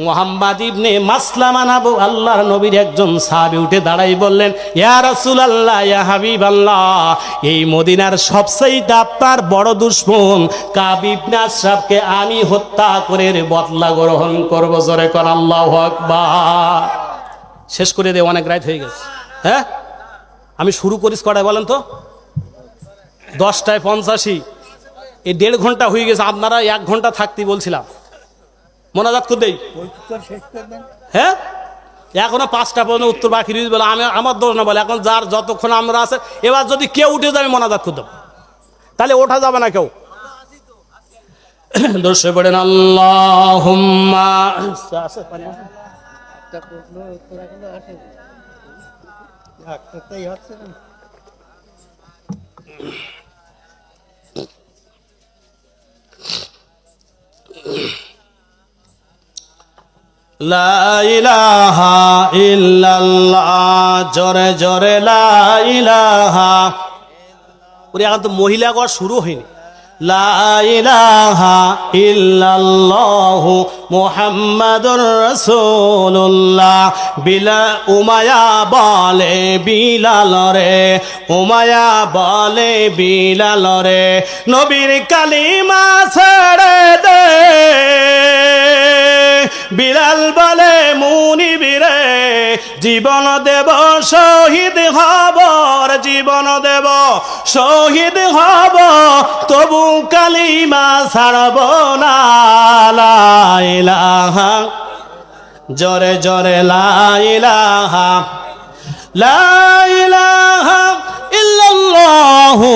মুহাম্মদ ইবনে মাসলামা নাবু আল্লাহর নবীর একজন সাহাবী উঠে দাঁড়াই বললেন, ইয়া রাসূলুল্লাহ, ইয়া হাবিবাল্লাহ, এই মদিনার সবচেয়ে আপনার বড় দুশমন কাব ইবনে আশরাফকে আমি হত্যা করে বদলা গ্রহণ করব। জোরে কর আল্লাহু আকবার। শেষ করে দে, অনেক রাত হয়ে গেছে। হ্যাঁ, আমি শুরু করিস কটায় বলেন তো? 10টায় 85। এই 1.5 ঘন্টা হয়ে গেছে, আপনারা 1 ঘন্টা থাকতে বলছিলাম। মোনাজাত করে দেই, হ্যাঁ? এখনো 5টা পর্যন্ত উত্তর বাকি রয়েছে বলে আমি আমার দোষ না বলে, এখন যার যতক্ষণ আমরা আছে, এবার যদি কেউ উঠে যায় আমি মোনাজাত করে দেবো, তাহলে ওঠা যাবে না কেউ। দর্শে পড়েন আল্লাহুম্মা। লা ইলাহা ইল্লাল্লাহ, জোরে জোরে লা ইলাহা। ওরে এখন তো মহিলা গড় শুরু হয়নি। লা ইলাহা ইল্লাল্লাহু মুহাম্মাদুর রাসূলুল্লাহ। উমায়া বলে বিলাল রে, উমায়া বলে বিলাল রে, নবীর কালিমা ছেড়ে দে। বিলাল বলে মুনিবিরে, জীবন দেব শহীদ হব, জীবন দেব শহীদ হব, তবু কালিমা ছাড়ব না। লা ইলাহা, জোরে জোরে লা ইলাহা, লা ইলাহা ইল্লাল্লাহু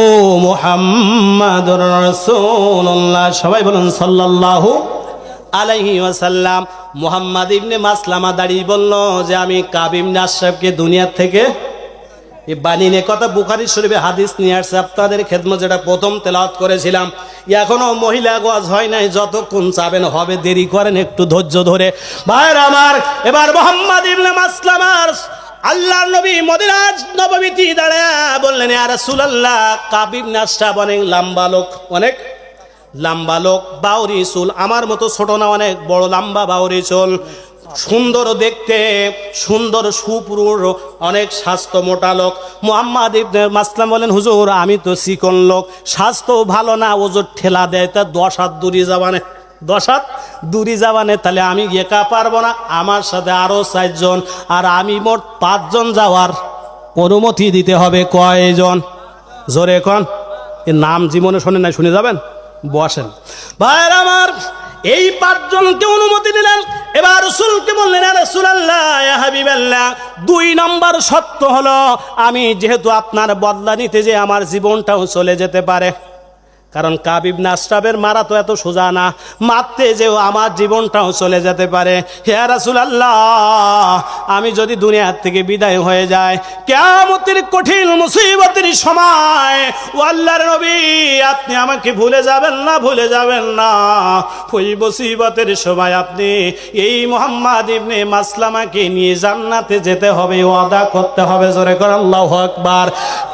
মুহাম্মাদুর রাসূলুল্লাহ। সবাই বলুন সাল্লাল্লাহু আলাইহি ওয়াসাল্লাম। মুহাম্মদ ইবনে মাসলামা দাঁড়িয়ে বলল যে আমি কাব ইবনে আশরাফকে দুনিয়ার থেকে বানিয়ে, কথা বুখারী শরীফে হাদিস নিয়ে আসছে, আপনাদের খেদমত যেটা প্রথম তেলাওয়াত করেছিলাম। এখনো মহিলা ওয়াজ হয় নাই, যতক্ষণ চাবেন হবে, দেরি করেন একটু ধৈর্য ধরে। ভাইরা আমার, এবার মুহাম্মদ ইবনে মাসলামার আল্লাহর নবী মদিনার নববীতে দাঁড়ায়া বললেন, ইয়া রাসূলুল্লাহ, কাব ইবনে আশরাফ অনেক লম্বা লোক, অনেক লম্বা লোক, বাউরি চুল, আমার মতো ছোট না, অনেক বড় লম্বা বাউরি চুল, সুন্দর দেখতে, সুন্দর সুপুরুষ, অনেক স্বাস্থ্য মোটা লোক। মুহাম্মদ ইবনে মাসলাম বলেন, হুজুর আমি তো চিকন লোক, স্বাস্থ্য ভালো না, ওজোর ঠেলা দেয়, তা 10 হাত দূরে যাবানে, 10 হাত দূরে যাবানে, তাহলে আমি একা পারবো না, আমার সাথে আরো 4 জন, আর আমি মোট 5 জন যাওয়ার অনুমতি দিতে হবে। কয়জন? জোরে কোন। এর নাম জীবনে শোনেন নাই, শুনে যাবেন, বসেন। ভাইরা আমার, এই 5 জনকে অনুমতি দিলেন। এবার রাসূলকে বললেন, ইয়া রাসূলুল্লাহ, ইয়া হাবিবাল্লাহ, 2 নম্বর শর্ত হলো আমি যেহেতু আপনার বদলা নিতে যে আমার জীবনটাও চলে যেতে পারে, কারণ কাব ইবনে আশরাফের মারা তো এত সোজা না, মারতে যেও আমার জীবনটাও চলে যেতে পারে। হে রাসূলুল্লাহ, আমি যদি দুনিয়া থেকে বিদায় হয়ে যায়, কিয়ামতের কঠিন মুসিবতের সময়, ও আল্লাহর নবী, আপনি আমাকে ভুলে যাবেন না, ভুলে যাবেন না। ওই মুসিবতের সময় আপনি এই মুহাম্মদ ইবনে মাসলামাকে নিয়ে জান্নাতে যেতে হবে, ওয়াদা করতে হবে। জোরে করে আল্লাহু আকবার।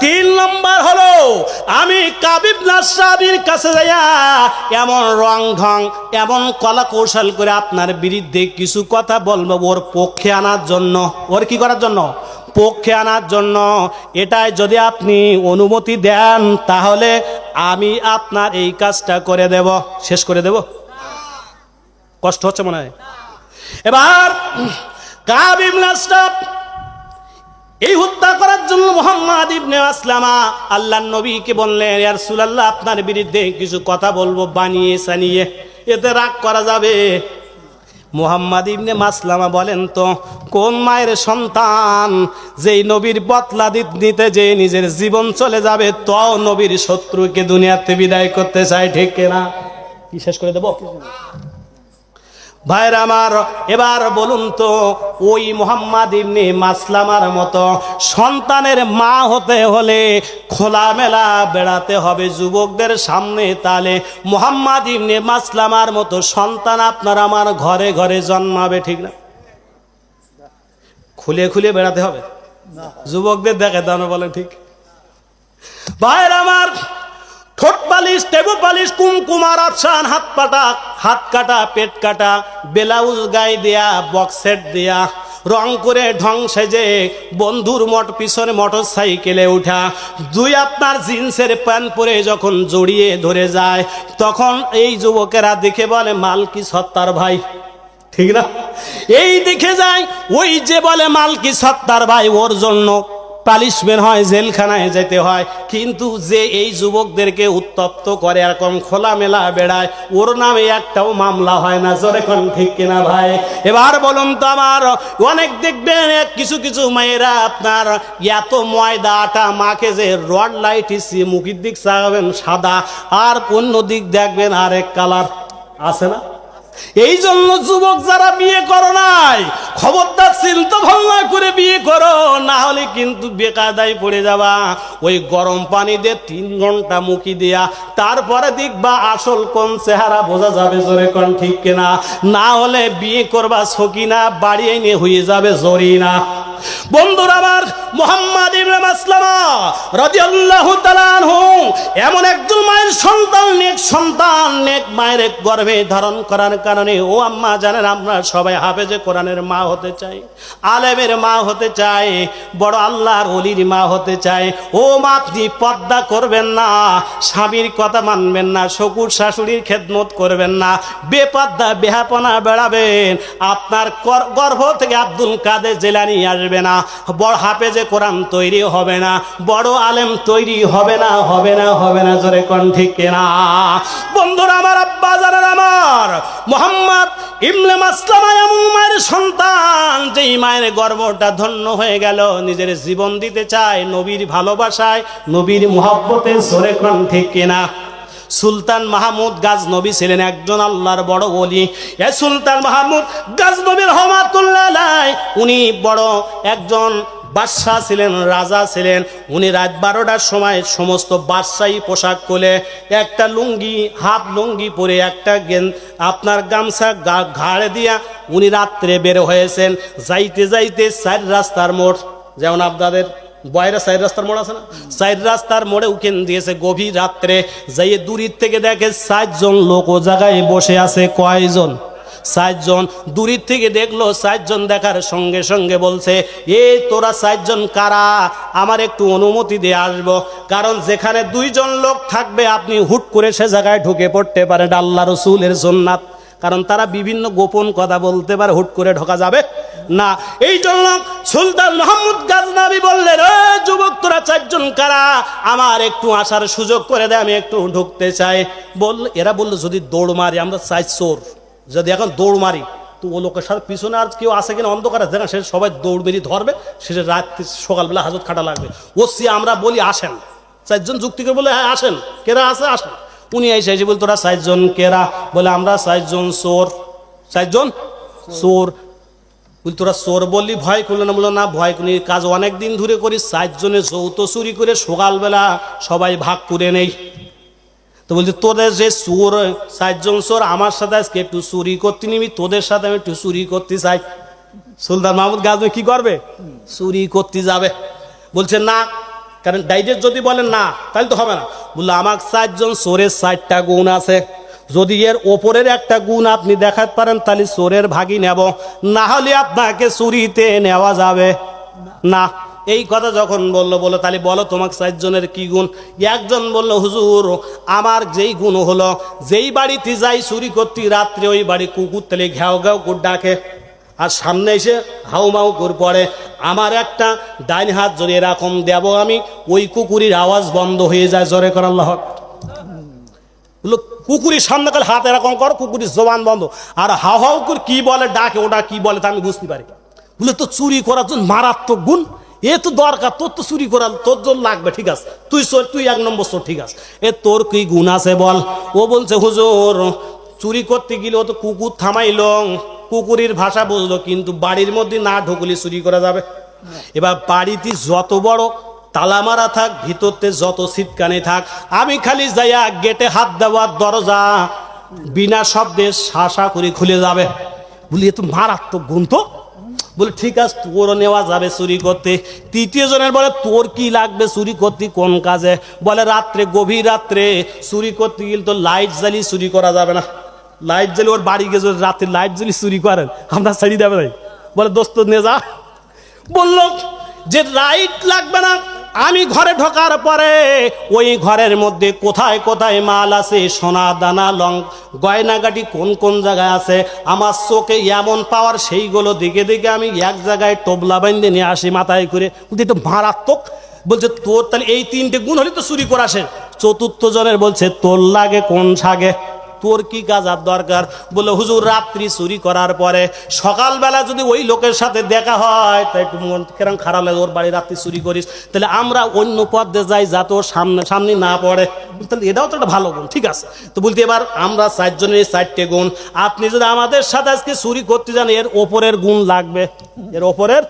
3 নম্বর হলো আমি কাব ইবনে আশরাফ কাছে যাইয়া এমন রং ঢং, এমন কলা কৌশল করে আপনার বিরুদ্ধে কিছু কথা বলবো, ওর পক্ষে আনার জন্য। ওর কি করার জন্য? পক্ষে আনার জন্য। এটাই যদি আপনি অনুমতি দেন, তাহলে আমি আপনার এই কাজটা করে দেব। শেষ করে দেব? কষ্ট হচ্ছে মনে হয়? এবার কাব ইবনে আশরাফ এই হত্যা করার জন্য মুহাম্মদ ইবনে মাসলামা আল্লাহর নবীকে বললেন, ইয়া রাসূলুল্লাহ, আপনার বিরুদ্ধে কিছু কথা বলবো বানিয়ে সানিয়ে, এতে রাগ করা যাবে? মুহাম্মদ ইবনে মাসলামা বলেন, তো কোন মায়ের সন্তান যেই নবীর বদলা নিতে যে নিজের জীবন চলে যাবে, তো নবীর শত্রুকে দুনিয়াতে বিদায় করতে চায়? ঠিক কিনা? কি শেষ করে দেব? ভাইরা আমার, এবার বলুন তো, ওই মুহাম্মদ ইবনে মাসলামার মতো সন্তানের মা হতে হলে খোলামেলা বেড়াতে হবে যুবকদের সামনে, তাহলে মুহাম্মদ ইবনে মাসলামার মতো সন্তান আপনার আমার ঘরে ঘরে জন্মাবে, ঠিক না? খুলে খুলে বেড়াতে হবে, যুবকদের দেখে দানো, বলে ঠিক? ভাইরা আমার, ঠোঁট পালিশ, টেবু পালিশ, কুমকুমার আফসান, হাত কাটা, পেট কাটা, ব্লাউজ গায়ে দেয়া, বক্সেট দেয়া, রং করে ঢং সেজে বন্ধুর পিছনে মোটর সাইকেলে উঠা, 2 আপনার জিন্সের প্যান্ট পরে যখন জড়িয়ে ধরে যায়, তখন এই যুবকেরা দেখে বলে মালকি সত্তার ভাই, ঠিক না? এই দেখে যায়, ওই যে বলে মালকি সত্তার ভাই, ওর জন্য পালিশমেন্ট হয়, জেলখানায় যেতে হয়। কিন্তু যে এই যুবকদেরকে উত্তপ্ত করে এরকম খোলামেলা বেড়ায়, ওর নামে একটাও মামলা হয় না। জোরে কোন ঠিক কিনা ভাই? এবার বলুন তো আমার, অনেক দেখবেন কিছু কিছু মেয়েরা আপনার এত ময়দা আটা মাকে যে রড লাইটিসি মুখের দিক চাগাবেন সাদা, আর অন্য দিক দেখবেন আরেক কালার, আছে না? এই জন্য যুবক যারা বিয়ে করো নাই, খবরদার চিন্তা ভাবনা করে বিয়ে করো, না হলে কিন্তু বেকায়দায় পড়ে যাবা। ওই গরম পানি দিয়ে 3 ঘন্টা মুখি দিয়া তারপরে দেখবা আসল কোন চেহারা বোঝা যাবে। জোরে কোন ঠিক কিনা? না হলে বিয়ে করবা সকিনা, বাড়ি এনে হয়ে যাবে জরিনা। বন্ধুরা আমার, মুহাম্মদ ইবনে মাসলামা রাদিয়াল্লাহু তাআলা আনহু এমন একজন মায়ের সন্তান, নেক মায়ের গর্ভে ধারণ করার কারণে, ও আম্মা জানেন, আমরা সবাই হাফেজে কোরআনের মা হতে চাই, আলেমের মা হতে চাই, বড় আল্লাহর ওলির মা হতে চাই। ও মা, আপনি পর্দা করবেন না, স্বামীর কথা মানবেন না, শ্বশুর শাশুড়ির খেদমত করবেন না, বেপর্দা বেহাপনা বেড়াবেন, আপনার গর্ভ থেকে আব্দুল কাদের জিলানী আসবে না, বড় হাফেজে কোরআন তৈরি হবে না, বড় আলেম তৈরি হবে না, হবে না, হবে না। জোরে কোন ঠিক কিনা? বন্ধুরা আমার, আব্বা জানেন আমার, মুহাম্মদ ইবনে মাসলামা এমন মায়ের সন্তান, যেই মায়ের গর্ভটা ধন্য হয়ে গেল, নিজের জীবন দিতে চায় নবীর ভালোবাসায়, নবীর মুহাব্বতে। জোরে কোন ঠিক কিনা? সুলতান মাহমুদ গাজনবী ছিলেন একজন আল্লাহর বড় ওলি। এ সুলতান মাহমুদ গাজনবীর রহমাতুল্লাহ আলাইহি, উনি বড় একজন বাদশাহ ছিলেন, রাজা ছিলেন। উনি রাত 12টার সময় সমস্ত বাদশাহী পোশাক খুলে একটা লুঙ্গি, হাফ লুঙ্গি পরে, একটা আপনার গামছা ঘাড়ে দিয়া উনি রাত্রে বের হয়েছেন। যাইতে যাইতে 4 রাস্তার মোড়, যেমন আপনাদের বয়রা 4 রাস্তার মোড় আছে না, 4 রাস্তার মোড়ে উকেন দিয়েছে। গভীর রাত্রে যাইয়ে দূরের থেকে দেখে 4 জন লোক ও জায়গায় বসে আছে। কয়জন? 4 জন। দূরের থেকে দেখলো 4 জন, দেখার সঙ্গে সঙ্গে বলছে, এই তোরা 4 জন কারা? আমার একটু অনুমতি দিয়ে আসবো, কারণ যেখানে 2 জন লোক থাকবে আপনি হুট করে সে জায়গায় ঢুকে পড়তে পারেন, আল্লাহ রসুলের সুন্নাত। কারণ তারা বিভিন্ন গোপন কথা বলতে পারে, হুট করে ঢোকা যাবে না। এই জন্য সুলতান মাহমুদ গাজনবী বললেন, ও যুবক, তোরা 4 জন কারা? আমার একটু আসার সুযোগ করে দে, আমি একটু ঢুকতে চাই। এরা বললো, যদি দৌড় মারি, আমরা চাই চোর, যদি এখন দৌড় মারি তো ও লোকের সাথে পিছনে আর কেউ আসে কিনা অন্ধকারে দেখা, সে সবাই দৌড় বেরিয়ে ধরবে, সে রাত্রি সকালবেলা হাজত খাটা লাগবে। ওসি আমরা বলি আসেন, 4 জন যুক্তি করে বলে, হ্যাঁ আসেন, কেরা আছে আসেন। উনি এসে বল, তোরা 4 জন কেরা? বলে, আমরা 4 জন চোর। 4 জন চোর। বল, তোরা চোর বললি ভয় করলো না? বললো, না, ভয় করি, কাজ অনেক দিন ধরে করি, 4 জনে যৌথ চুরি করে সকালবেলা সবাই ভাগ করে নেই। তো বলছি, তোদের যে চোর 4 জন চোর, আমার সাথে আজকে একটু চুরি করতে নিবি, তোদের সাথে আমি একটু চুরি করতে চাই। সুলতান মাহমুদ গাজনবী কি করবে? চুরি করতে যাবে। বলছে না, কারণ ডাইরেক্ট যদি বলেন না তাহলে তো হবে না। বললো, আমার 4 জন চোরের 4টা গুণ আছে, যদি এর ওপরের একটা গুণ আপনি দেখাতে পারেন তাহলে চোরের ভাগই নেব, না হলে আপনাকে চুরিতে নেওয়া যাবে না। এই কথা যখন বললো, বলো তাহলে বলো তোমাকে 4 জনের কি গুণ? একজন বললো, হুজুর, আমার যেই গুণ হলো, যেই বাড়িতে যাই চুরি করতে, রাত্রে ওই বাড়ি কুকুর তাহলে ঘ্যাও ঘ্যাও করে ডাকে, আর সামনে এসে হাউ মাউ করে পড়ে। আমার একটা ডাইন হাত যদি এরকম দেব আমি, ওই কুকুরের আওয়াজ বন্ধ হয়ে যায়। জোরে কর আল্লাহ। বললো, কুকুরের সামনে কাল হাত এরকম কর, কুকুরের জবান বন্ধ, আর হাউ হাউ করে কি বলে ডাকে, ওটা কি বলে তা আমি বুঝতে পারি। বলে, তো চুরি করার জন্য মারাত্মক গুণ, এ তো দরকার, তোর তো চুরি করার তোর জন্য লাগবে, ঠিক আছে, তুই 1 নম্বর চোর, ঠিক আছে, এ তোর কি গুণ আছে বল? ও বলছে, হুজুর, চুরি করতে গেলে ও তো কুকুর থামাইল, কুকুরের ভাষা বুঝলো, কিন্তু বাড়ির মধ্যে না ঢুকলে চুরি করা যাবে। এবার বাড়িতে যত বড় তালা মারা থাক, ভিতরতে যত সিটকানে থাক, আমি খালি যাইয়া গেটে হাত দেওয়ার দরজা বিনা শব্দে শাসা করে খুলে যাবে। বলি, এ তো মারাত্মক গুণ তো। বলে, ঠিক আছে, তোরও নেওয়া যাবে চুরি করতে। 3য় জনের বলে, তোর কি লাগবে চুরি করতে, কোন কাজে? বলে, রাত্রে, গভীর রাত্রে চুরি করতে গেলে তো লাইট জ্বালিয়ে চুরি করা যাবে না। লাইট জ্বালি ওর বাড়ি গিয়ে যদি রাত্রে লাইট জ্বালিয়ে চুরি করেন, আমরা ছাড়িয়ে দেবে নাই। বলে, দোস্ত নিয়ে যা। বললো যে লাইট লাগবে না, আমি ঘরে ঢোকার পরে ওই ঘরের মধ্যে কোথায় কোথায় মাল আছে, সোনা দানা লং গয়নাগাটি কোন কোন জায়গায় আছে, আমার চোখে এমন পাওয়ার, সেইগুলো দিকে দিকে আমি এক জায়গায় টোবলা বাইন্দে নিয়ে আসি মাথায় করে। বলতে একটু মারাত্মক। বলছে তোর তাহলে এই তিনটে গুণ হলে তো চুরি করা শেষ। চতুর্থ জনের বলছে তোর লাগে কোন সাগে, তোর কি কাজ আর দরকার? বলে হুজুর রাত্রি চুরি করার পরে সকালবেলা যদি ওই লোকের সাথে দেখা হয় তাই একটু মন কেরম খারাপ লাগে, ওর বাড়ি রাত্রি চুরি করিস, তাহলে আমরা অন্য পথে যাই যাতে ওর সামনে না পড়ে। তাহলে এটাও তো একটা ভালো গুণ, ঠিক আছে। তো বলতে এবার আমরা চারজনের এই চারটে গুণ, আপনি যদি আমাদের সাথে আজকে চুরি করতে যান এর ওপরের গুণ লাগবে, এর ওপরের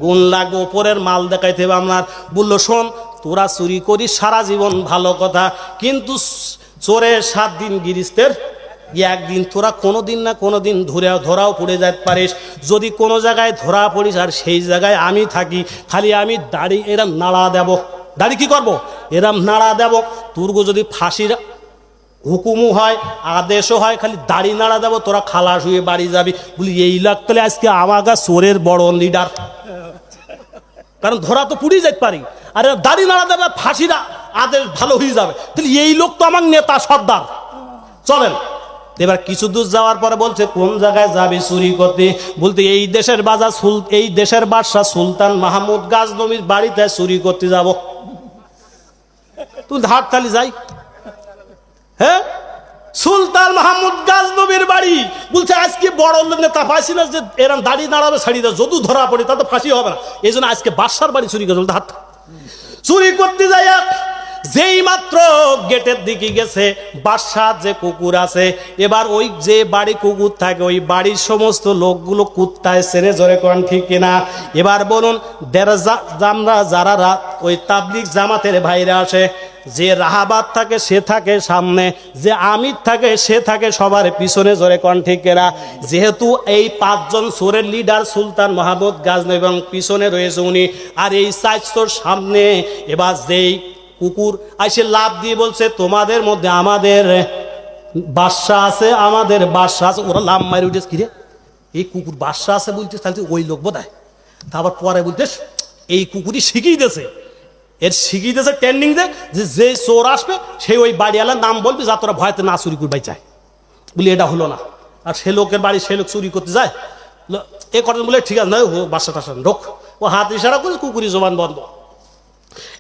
গুণ লাগবে, ওপরের মাল দেখাইতে হবে আপনার। বললো শোন তোরা চুরি করিস সারা জীবন ভালো কথা, কিন্তু চোরের 7 দিন গিরিস্তের একদিন, তোরা কোনোদিন না কোনোদিন ধরাও পড়ে যেতে পারিস। যদি কোনো জায়গায় ধরা পড়িস আর সেই জায়গায় আমি থাকি, খালি আমি দাড়ি এরম নাড়া দেব, দাড়ি কি করব এরম নাড়া দেব, তুর্গো যদি ফাঁসির হুকুমও হয় আদেশও হয় খালি দাড়ি নাড়া দেব, তোরা খালাস হয়ে বাড়ি যাবি। বলি এই লাগতে আজকে আমাকে চোরের বড় লিডার, কারণ ধরা তো পুড়ে যেতে পারি, আর দাড়ি নাড়া দেবে ফাঁসিরা আদেশ ভালো হয়ে যাবে। তাহলে এই লোক তো আমার নেতা সর্দার, চলেন। এবার কিছু দূর যাওয়ার পরে বলছে কোন জায়গায় যাবে চুরি করতে? বলতে এই দেশের এই দেশের বাদশা সুলতান মাহমুদ গাজনবীর বাড়িতে চুরি করতে যাব। তুই হাটতালি যাই, হ্যাঁ সুলতান মাহমুদ গাজনবীর বাড়ি। বলছে আজকে বড় নেতা পাইছি না যে এরম দাড়ি নাড়াবে ছাড়িয়ে দেয়, যদি ধরা পড়ে তা তো ফাঁসি হবে না, এই জন্য আজকে বাদশার বাড়ি চুরি করে। হাত চুরি করতে যাই, যেই মাত্র গেটের দিকে গেছে বাদশার যে কুকুর আছে, এবার ওই যে বাড়ি কুকুর থাকে ওই বাড়ির সমস্ত লোকগুলো কুত্তায় চেনে, জোরে করেন ঠিক কিনা? এবার বলুন যারা ওই তাবলিগ জামাতের ভাইরা আসে, যে রাহাবাত থাকে সে থাকে সামনে, যে আমির থাকে সে থাকে সবার পিছনে, জোরে কন ঠিক কিনা? যেহেতু এই 5 জন চোরের লিডার সুলতান মাহমুদ গাজনবী এবং পিছনে রয়েছে উনি, আর এই 4 সামনে। এবার যেই কুকুর আইসে লাভ দিয়ে বলছে তোমাদের মধ্যে আমাদের বাদশা আছে, আমাদের বাদশা আছে। ওরা লাভ মারি উঠেছে, কিরে এই কুকুর বাদশা আছে বলছিস, তাহলে ওই লোক বোধহয়। তারপর পরে বলতেস এই কুকুরই শিখিয়ে দিয়েছে, এর শিখিয়ে দিয়েছে ট্রেনিং যে যে চোর আসবে সেই ওই বাড়িওয়ালার নাম বলবি যা তোরা ভয়তে না চুরি করবাই চায়। বলি এটা হলো না, আর সে লোকের বাড়ি সে লোক চুরি করতে যায়। এ কথা বলে ঠিক আছে না, ও বাদশা টাসা ঢোক, ও হাত ইশারা করে কুকুরি জবান বন্ধ।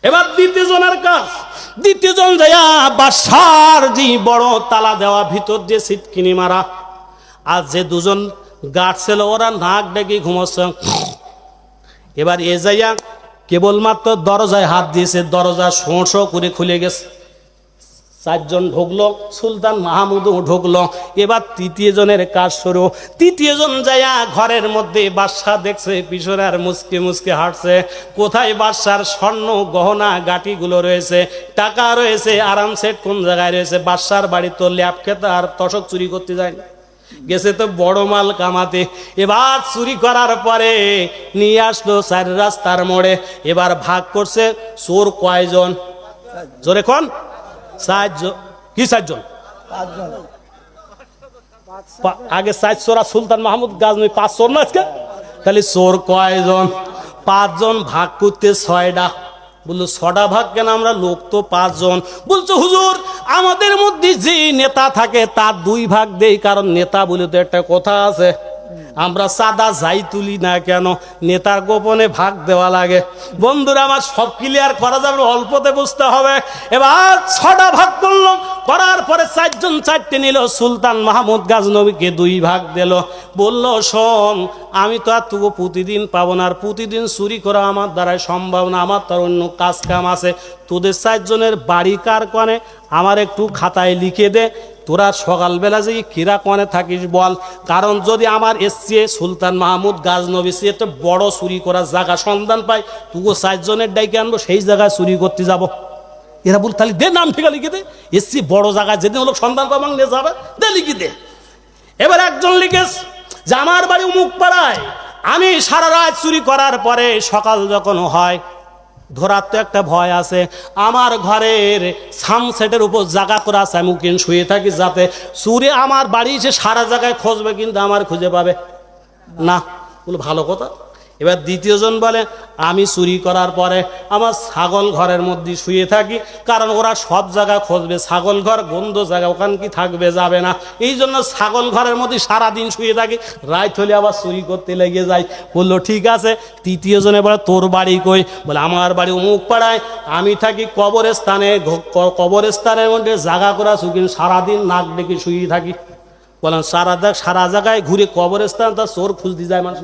এবার দ্বিতীয় জনের কাজ, দ্বিতীয় জন যাইয়া বাদশার যে বড় তালা দেওয়া ভিতর দিয়ে সিটকিনি মারা, আর যে 2 জন গার্ড ছিল ওরা নাক ডেকে ঘুমাচ্ছে। এবার এ যাইয়া কেবলমাত্র দরজায় হাত দিয়েছে, দরজা শোঁ শোঁ করে খুলে গেছে। 4 জন ঢুকলো, সুলতান মাহমুদও ঢুকলো। এবার তৃতীয় জনের কাজ শুরু। তৃতীয় জন যাইয়া ঘরের মধ্যে বাদশা দেখছে পিছনে আর মুসকে মুসকে হাঁটছে। কোথায় বাদশার স্বর্ণ গহনা গাটিগুলো রয়েছে, টাকা রয়েছে, আরাম সেট কোন জায়গায় রয়েছে। বাদশার বাড়ি তো ল্যাপ খেতে আর তসক চুরি করতে যায় না, গেছে তো বড় মাল কামাতে। এবার চুরি করার পরে নিয়ে আসলো 4 রাস্তার মোড়ে। এবার ভাগ করছে চোর কয়জন, জোরে কোন? 4 জন। কি 4 জন? আগে 4 চোর সুলতান মাহমুদ গাজনবী 5 চোর না আজকে, তাহলে চোর কয়জন? 5 জন, ভাগ করতে 6টা। বললো 6টা ভাগ কেন, আমরা লোক তো 5 জন। বলছো হুজুর আমাদের মধ্যে যে নেতা থাকে তার 2 ভাগ দেই, কারণ নেতা বলে তো একটা কথা আছে, আমরা চাঁদা যাই তুলি না কেন নেতার গোপনে ভাগ দেওয়া লাগে। বন্ধুরা আমার সব ক্লিয়ার করা যাবে, অল্পতে বুঝতে হবে। এবার 6টা ভাগ করলো, করার পরে 4 জন 4টে নিল। সুলতান মাহমুদ গাজনবীকে 2 ভাগ দিল। বলল শোন আমি তো আর তোকে প্রতিদিন পাবো না, আর প্রতিদিন চুরি করা আমার দ্বারাই সম্ভব না, আমার তার অন্য কাজ কাম আছে। তোদের 4 জনের বাড়ি কার কনে আমার একটু খাতায় লিখে দে, তোরা সকালবেলা যে কিরা কনে থাকিস বল, কারণ যদি আমার এসছে সুলতান মাহমুদ গাজনবী সে একটা বড় চুরি করার জায়গা সন্ধান পাই, তুগো 4 জনের ডাইকে আনবো, সেই জায়গায় চুরি করতে যাব। এরা বল তাহলে দে নাম ঠিকা লিখে দে, এসছি বড় জায়গায় যেদিন লোক সন্ধান পাবো নিয়ে যাবে, দে লিখে দে। এবার একজন লিখেস যে আমার বাড়ি উমুক পাড়ায়, আমি সারা রাত চুরি করার পরে সকাল যখন হয় ধরার তো একটা ভয় আছে, আমার ঘরের সানসেটের উপর জায়গা করা আছে, আমি উকিন শুয়ে থাকি যাতে চুরি আমার বাড়ি এসে সারা জায়গায় খুঁজবে কিন্তু আমার খুঁজে পাবে না। বলে ভালো কথা, এবার দ্বিতীয়জন বলে আমি চুরি করার পরে আমার ছাগল ঘরের মধ্যে শুয়ে থাকি, কারণ ওরা সব জায়গা খুঁজবে, ছাগল ঘর গন্ধ জায়গা, ওখান কি থাকবে, যাবে না, এই জন্য ছাগল ঘরের মধ্যে সারাদিন শুয়ে থাকি, রাত হলে আবার চুরি করতে লেগে যাই। বললো ঠিক আছে। তৃতীয়জনে বলে তোর বাড়ি কই? বলে আমার বাড়ি অমুক পাড়ায়, আমি থাকি কবরস্থানে, কবরস্থানের মধ্যে জায়গা করা শুকিন, সারাদিন নাক ডেকে শুয়ে থাকি। বলেন সারা জায়গায় ঘুরে কবরস্থান, তার চোর খুঁজতে যায় মানুষ,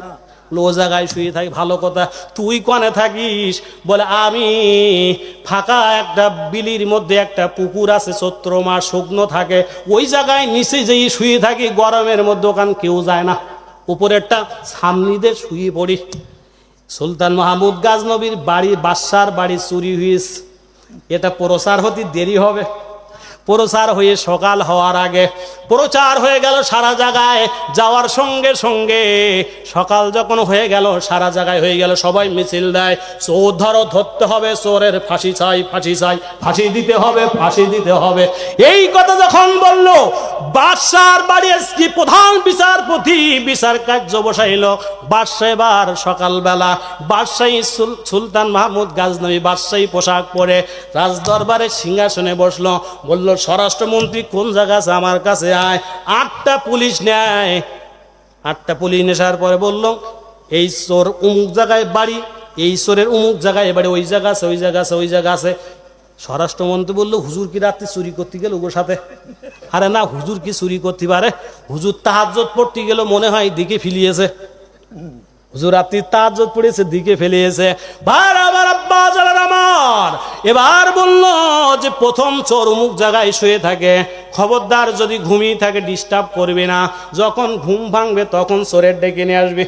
লো জায়গায় শুয়ে থাকি, ভালো কথা। তুই কনে থাকিস? বলে আমি ফাঁকা একটা বিলির মধ্যে একটা পুকুর আছে, চৈত্র মাস শুকনো থাকে, ওই জায়গায় নিচে যেই শুয়ে থাকি, গরমের মধ্যে ওখান কেউ যায় না, উপরেরটা সামনিতে শুয়ে পড়ি। সুলতান মাহমুদ গাজনবীর বাড়ি, বাদশার বাড়ি চুরি হয়েছে। এটা প্রচার হতে দেরি হবে। প্রচার হয়ে সকাল হওয়ার আগে প্রচার হয়ে গেল সারা জায়গায়, যাওয়ার সঙ্গে সঙ্গে সকাল যখন হয়ে গেল সারা জায়গায় হয়ে গেল, সবাই মিছিল দেয়, চোর ধরো, ধরতে হবে, চোরের ফাঁসি চাই, ফাঁসি চাই, ফাঁসি দিতে হবে, ফাঁসি দিতে হবে। এই কথা যখন বলল, বাদশার বাড়ি কি প্রধান বিচারপতি বিচার কার্য বসাইল। বাদশা এবার সকালবেলা বাদশাহী সুলতান মাহমুদ গাজনবী বাদশাহী পোশাক পরে রাজদরবারে সিংহাসনে বসলো। বলল স্বরাষ্ট্রমন্ত্রী কোন জায়গা আছে, আমার কাছে আয়। 8টা পুলিশ নেয়। 8টা পুলিশ নেশার পরে বলল এই চোর অমুক জায়গায় বাড়ি, এই চোরের অমুক জায়গায় বাড়ি, ওই জায়গা আছে, ওই জায়গা আছে, ওই জায়গা আছে। স্বরাষ্ট্রমন্ত্রী বললো হুজুর কি রাত্রি চুরি করতে গেল ওর সাথে? আরে না, হুজুর কি চুরি করতে পারে? হুজুর তাহাজ্জুদ পড়তে গেল, মনে হয় দিকে ফিলিয়েছে, হুজুর রাত্রি তাহাজ্জুদ পড়েছে, দিকে ফেলিয়েছে। ভাই আমার আব্বা জানেন আমার, এবার বলল যে প্রথম চোর অমুক জায়গায় শুয়ে থাকে, খবরদার যদি ঘুমিয়ে থাকে ডিস্টার্ব করবে না, যখন ঘুম ভাঙবে তখন চোরের ডেকে নিয়ে আসবে।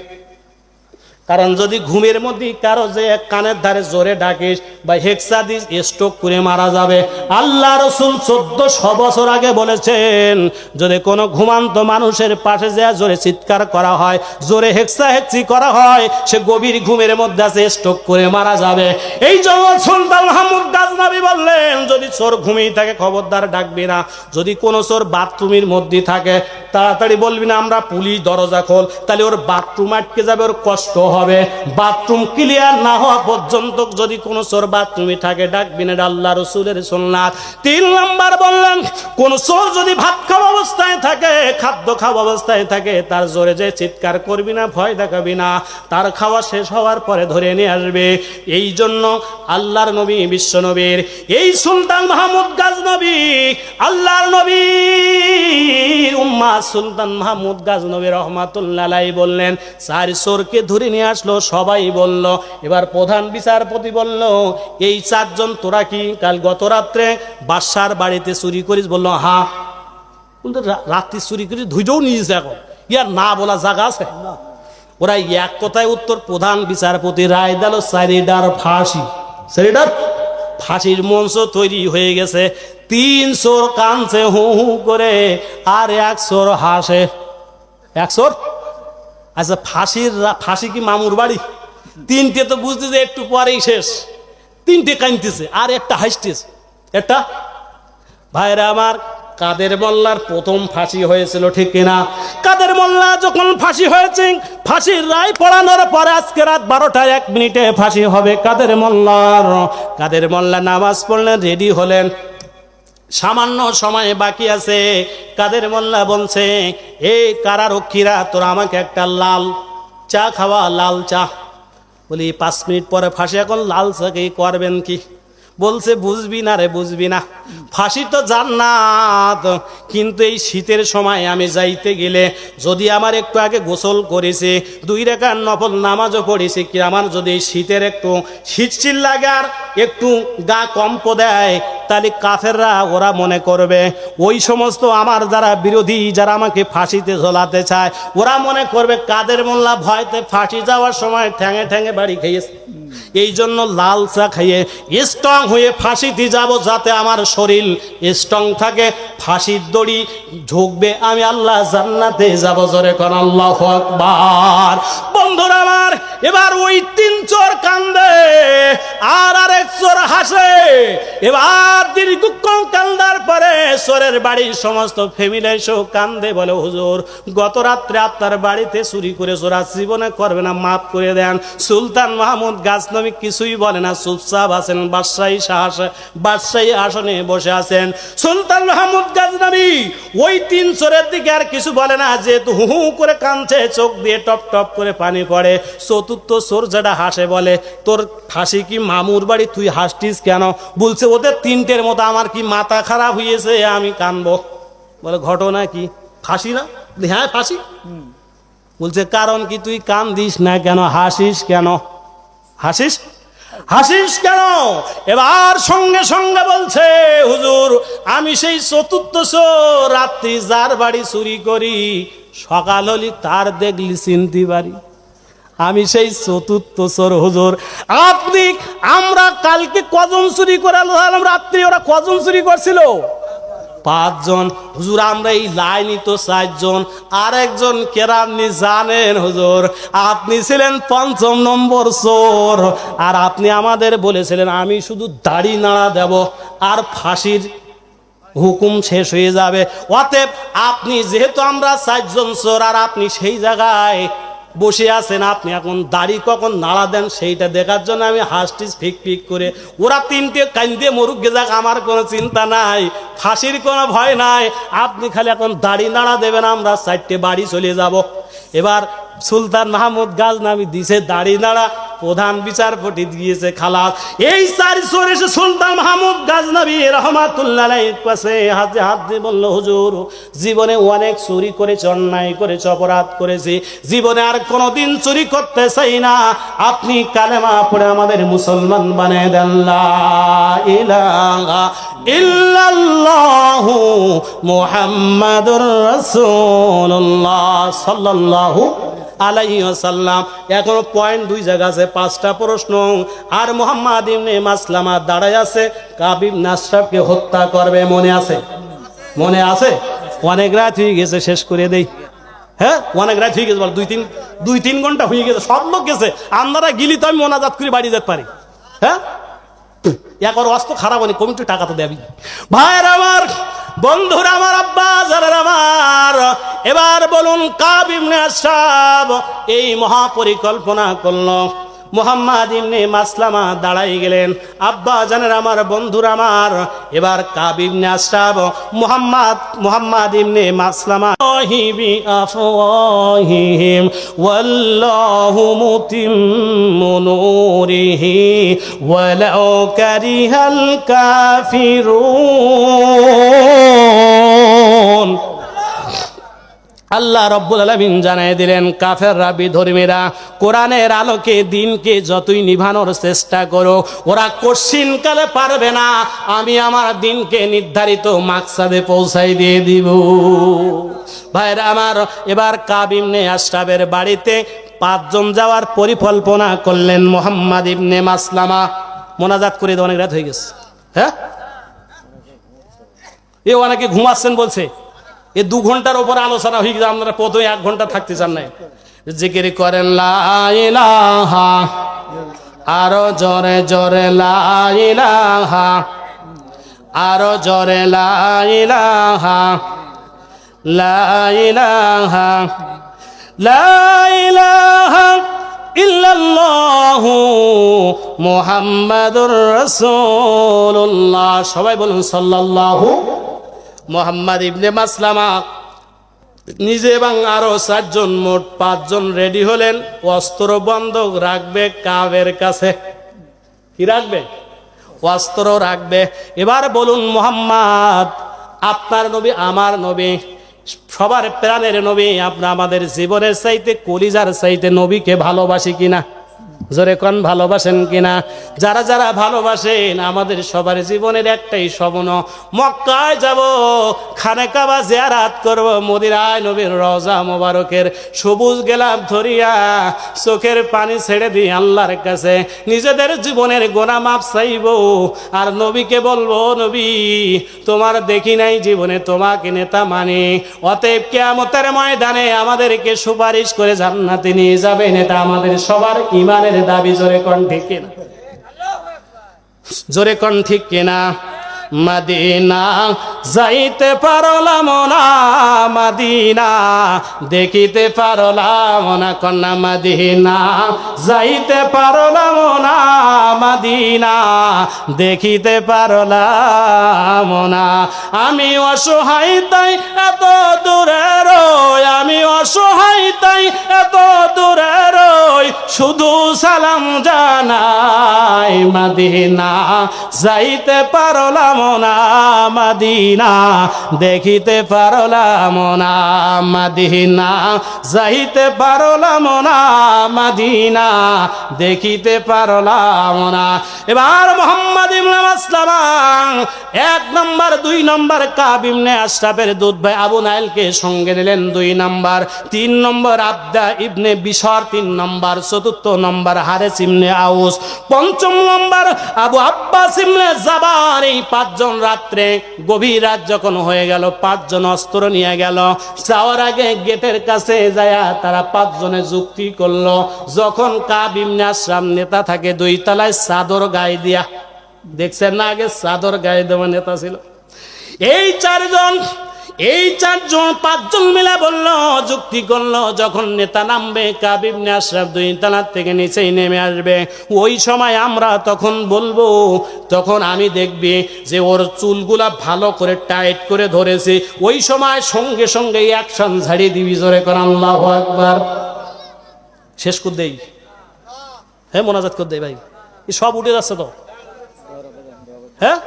কারণ যদি ঘুমের মধ্যে কারো যে কানের ধারে জোরে ডাকিস বা হেক্সা দিস, স্ট্রোক করে মারা যাবে। আল্লাহ রসুল 1400 বছর আগে বলেছেন, যদি কোনো ঘুমান্ত মানুষের পাশে যে জোরে চিৎকার করা হয়, জোরে হেক্সা হেক্সি করা হয়, সে গভীর ঘুমের মধ্যে আছে, স্ট্রোক করে মারা যাবে। এই জন্য সুলতান মাহমুদ গাজনবী বললেন, যদি চোর ঘুমিয়ে থাকে খবরদার ডাকবি না। যদি কোনো চোর বাথরুমের মধ্যে থাকে তাড়াতাড়ি বলবি না আমরা পুলিশ, দরজা খোল, তাহলে ওর বাথরুম আটকে যাবে, ওর কষ্ট হবে। বাথরুম ক্লিয়ার না হওয়া পর্যন্ত যদি কোনো চোর বাথরুমে থাকে ডাকবি না, আল্লাহ রসুলের সুন্নাত। 3 নাম্বার বললেন, কোন চোর যদি ভাত খাওয়া অবস্থায় থাকে, খাদ্য খাওয়া অবস্থায় থাকে, তার জোরে যে চিৎকার করবি না, ভয় দেখাবি না, তার খাওয়া শেষ হওয়ার পরে ধরে নিয়ে আসবে। এই জন্য আল্লাহর নবী, বিশ্ব নবীর এই সুলতান মাহমুদ গাজনবী, আল্লাহর নবীর উম্মাহ সুলতান মাহমুদ গাজনবী রহমাতুল্লাহ আলাইহি বললেন, 4 চোরকে ধরে নিয়ে আসলো। সবাই বলল, এবার প্রধান বিচারপতি বলল, এই 4 জন তোরা কি কাল গত রাত্রে বাদশার বাড়িতে চুরি করিস? বলল হ্যাঁ। কিন্তু রাত্রি চুরি করিস, ধুইটাও নিয়েছে, এখন ইয়ার না বলা জায়গা আছে? ওরা এক কথায় উত্তর। প্রধান বিচারপতি রায় দিল 4টার ফাঁসি। 4টার ফাঁসির মঞ্চ তৈরি হয়ে গেছে। 3 চোর কানছে হু হু করে, আর 1 চোর হাসে। 1 চোর, আচ্ছা ফাঁসি কি মামুর বাড়ি? 3টে তো বুঝতে যে একটু পরেই শেষ, 3টে কাঁদতেছে আর একটা হাসতেছে। একটা ভাইরা আমার, কাদের মোল্লার প্রথম ফাঁসি হয়েছিল, ঠিক কিনা? কাদের মোল্লা যখন ফাঁসি হয়েছে, ফাঁসির রায় পড়ানোর পরে আজকে রাত 12টা 1 মিনিটে ফাঁসি হবে কাদের মোল্লার। কাদের মোল্লা নামাজ পড়লেন, রেডি হলেন, সামান্য সময় বাকি আছে। কাদের মোল্লা বলছে, এই কারারক্ষীরা তোরা আমাকে একটা লাল চা খাওয়া, লাল চা। বলি 5 মিনিট পরে ফাঁসি, এখন লাল চা কি করবেন কি? বলছে বুঝবি না রে, বুঝবি না, ফাঁসি তো জান্নাত, কিন্তু এই শীতের সময় আমি যাইতে গেলে যদি আমার একটু আগে গোসল করেছে, 2 রাকাত নফল নামাজও পড়েছে, কি আমার যদি এই শীতের একটু শীতশীল লাগে আর একটু গা কম্প দেয়, তাহলে কাফেররা ওরা মনে করবে, ওই সমস্ত আমার যারা বিরোধী, যারা আমাকে ফাঁসিতে ঝোলাতে চায়, ওরা মনে করবে কাদের মোল্লা ভয়তে ফাঁসি যাওয়ার সময় ঠ্যাঙে ঠ্যাঙে বাড়ি খেয়েছে। এই জন্য লাল চা খাইয়ে স্ট্রং হয়ে ফাঁসিতে যাব, যাতে আমার শরীর স্ট্রং থাকে। ফাঁসির দড়ি ঝুঁকবে, আমি আল্লাহ জান্নাতে যাব। জোরে কোন আল্লাহু আকবার। বন্ধুরা আমার, এবার ওই তিন চোর কান্দে আর আরেক চোর হাসে। এবার দীর্ঘক্ষণ কান্দার পরে চোরের বাড়ির সমস্ত ফ্যামিলি এসেও কান্দে, বলে হুজুর গত রাত্রে আপনার বাড়িতে চুরি করে চোরা জীবনে করবে না, মাফ করে দেন। সুলতান মাহমুদ গাজনবী কিছুই বলে না, চুপচাপ আছেন, বাদশাহী আসনে বসে আছেন। সুলতান মাহমুদ গাজনবী ওই তিন চোরের দিকে আর কিছু বলে না, যেহেতু হু হু করে কাঁদছে, চোখ দিয়ে টপ টপ করে পানি পড়ে। চতুর্থ চোর যেটা হাসে বলে, তোর ফাঁসি কি মামুর বাড়ি, তুই হাসটিস কেন? বলছে ওদের তিনটের মতো আমার কি মাথা খারাপ হয়েছে, আমি কানবো। বলে ঘটনা কি? ফাঁসি না? হ্যাঁ ফাঁসি। বলছে কারণ কি, তুই কান্দিস না কেন, হাসিস কেন? হাসিস কেন? এবার সঙ্গে সঙ্গে বলছে, হুজুর আমি সেই চতুর্থ চোর, রাত্রি যার বাড়ি চুরি করি, সকাল হলি তার দেখলি চিনতে পারি। আমি সেই চতুর্থ চোর হুজুর। আমরা কালকে কজন চুরি করে রাত্রি, ওরা কজন চুরি করছিল? 5 জন। হুজুর আমরা এই লাইনই তো 4 জন, আর একজন কেরামনি জানেন হুজুর, আপনি ছিলেন 5ম নম্বর চোর, আর আপনি আমাদের বলেছিলেন আমি শুধু দাড়ি নাড়া দেব আর ফাঁসির হুকুম শেষ হয়ে যাবে। অতএব আপনি যেহেতু আমরা 4 জন চোর, আর আপনি সেই জায়গায় বসে আছেন, আপনি এখন দাড়ি কখন নাড়া দেন সেইটা দেখার জন্য আমি হাসটিস ফিক ফিক করে। ওরা তিনটে কান্দে মরুক গে যাক, আমার কোনো চিন্তা নাই, ফাঁসির কোনো ভয় নাই, আপনি খালি এখন দাড়ি নাড়া দেবেন, আমরা 4টে বাড়ি চলে যাব। এবার সুলতান মাহমুদ গাজনবী দিছে দাড়ি নাড়া, প্রধান বিচারপতি দিয়েছে খালাস। এই 4 চোর এসে সুলতান মাহমুদ গাজনবী রহমাতুল্লাহ আলাইহির কাছে হাতে হাত দিয়ে বলল, হুজুর জীবনে অনেক চুরি করেছি, অন্যায় করেছি, অপরাধ করেছি, জীবনে আর কোনোদিন চুরি করতে চাই না, আপনি কালেমা পড়ে আমাদের মুসলমান বানিয়ে দেন। লা ইলাহা ইল্লাল্লাহু মুহাম্মাদুর রাসূলুল্লাহ সাল্লাল্লাহু আলাইহি ওয়াসাল্লাম। এখন পয়েন্ট 2 জায়গা আছে, 5টা প্রশ্ন। আর মুহাম্মদ ইবনে মাসলামা দাঁড়ায় আছে, কাব ইবনে আশরাফকে হত্যা করবে, মনে আছে? মনে আছে? অনেক রাত হয়ে গেছে, শেষ করে দেই। হ্যাঁ অনেক রাত হয়ে গেছে, বল 2-3 ঘন্টা হয়ে গেছে, সব লোক গেছে, আমরা গিলি তো আমি মোনাজাত করে বাড়ি যেতে পারি। হ্যাঁ একবার অস্ত্র খারাপ হয়নি, কমিটি টাকা তো দেবি। ভাইয়ের আমার, বন্ধুরা আমার, আব্বা যারা আমার, এবার বলুন কাব ইবনে আশরাফ এই মহাপরিকল্পনা করলো। মুহাম্মদ ইবনে মাসলামা দাঁড়াই গেলেন। আব্বা জানেন আমার, বন্ধুরা আমার, এবার কাব ইবনে আশরাফ মুহাম্মদ ইবনে মাসলামা হিবি আফওয়াহিহিম ওয়াল্লাহু মুতিম্মু নূরিহি ওয়ালাউ কারিহাল কাফিরুন। আল্লাহ রব্বুল আলামিন জানাই দিলেন, কাফেররা বিধর্মীরা কোরআনের আলোকে দিনকে যতই নিভানোর চেষ্টা করো, ওরা কঠিন কালে পারবে না, আমি আমার দিনকে নির্ধারিত মাকসাদে পৌঁছাই দিয়ে দিব। ভাইরা আমার, এবার কাব ইবনে আশরাফের বাড়িতে 5 জন যাওয়ার পরিকল্পনা করলেন। মুহাম্মদ ইবনে মাসলামা মোনাজাত করে অনেক রাত হয়ে গেছে। হ্যাঁ এ অনেকে ঘুমাচ্ছেন বলছে, এ 2 ঘন্টার উপর আলোচনা হয়ে গেছে, আপনারা প্রথমে 1 ঘন্টা থাকতে চান নাই। জিকির করেন লা ইলাহা, আরো জোরে জোরে লা ইলাহা, আরো জোরে লা ইলাহা, লা ইলাহা, লা ইলাহা ইল্লাল্লাহু মুহাম্মাদুর রাসূলুল্লাহ। সবাই বলুন সাল্লাল্লাহু। মুহাম্মদ ইবনে মাসলামা নিজে এবং আরো 4 জন, মোট 5 জন রেডি হলেন। অস্ত্র বন্ধক রাখবে কাবের কাছে। কি রাখবে? অস্ত্র রাখবে। এবার বলুন মুহাম্মদ, আপনার নবী আমার নবী, সবার প্রাণের নবী, আমরা আমাদের জীবনের চাইতে কলিজার চাইতে নবীকে ভালোবাসি কিনা? জোরে কোন ভালোবাসেন কিনা? যারা যারা ভালোবাসেন, আমাদের সবার জীবনের একটাই স্বপ্ন, মক্কায় যাব, খানে কাবা জিয়ারাত করব, মদিনায় নবীর রওজা মোবারকের সবুজ গোলাপ ধরিয়া চোখের পানি ছেড়ে দিই আল্লাহর কাছে, নিজেদের জীবনের গোনা মাপ চাইব, আর নবীকে বলবো, নবী তোমার দেখি নাই জীবনে, তোমাকে নেতা মানে, অতএব কিয়ামতের ময়দানে আমাদেরকে সুপারিশ করে জান্নাতে নিয়ে যাবেন। এটা আমাদের সবার ঈমানের দাবি। জোরে কোন ঠিক কিনা? জোরে কোন ঠিক কিনা? মদিনা যাইতে পারলাম না, মদিনা দেখিতে পারলাম না, কন্যা মদিনা যাইতে পারলাম না, মদিনা দেখিতে পারলাম না। আমি অসহায় তাই এত দূরে রই, আমি অসহায় তাই এত দূরে রই, শুধু সালাম জানাই, মদিনা যাইতে পারলাম না, মদিনা দেখিতে পারলাম না, মদিনা যাইতে পারলাম না, মদিনা দেখিতে পারলাম না। এবার মুহাম্মদ ইবনে মাসলামা 1 নম্বর 2 নম্বর কাব ইবনে আশরাফের দুধ ভাই আবু নাইলকে সঙ্গে নিলেন 2 নম্বর, 3 নম্বর আবদা ইবনে বিশর 3 নম্বর, 4 নম্বর হারেস ইবনে আউস, 5 নম্বর আবু আব্বাস ইবনে জাবার। এই 5 জন রাত্রে গভীর রাত যখন হয়ে গেল, 5 জন অস্ত্র নিয়ে গেল। যাওয়ার আগে গেটের কাছে যায় তারা 5 জনে যুক্তি করলো, যখন কাব ইবনে আশরাফ নেতা থাকে 2 তলায় চাদর গায়ে দিয়া, দেখছেন না আগে চাদর গায়ে দেওয়া নেতা ছিল। এই 4 জন 5 জন মিলে বলল, যুক্তি করলো, যখন নেতা নামবে কাব ইবনে আশরাফ 2 তলার থেকে নিচেই নেমে আসবে, ওই সময় আমরা তখন বলবো, তখন আমি দেখবি যে ওর চুলগুলা ভালো করে টাইট করে ধরেছে, ওই সময় সঙ্গে সঙ্গে অ্যাকশন ঝাড়িয়ে দিবি। জোরে কর আল্লাহু আকবার। শেষ করে দেই, হ্যাঁ মোনাজাত করে দেই ভাই, সব উঠে যাচ্ছে তো, হ্যাঁ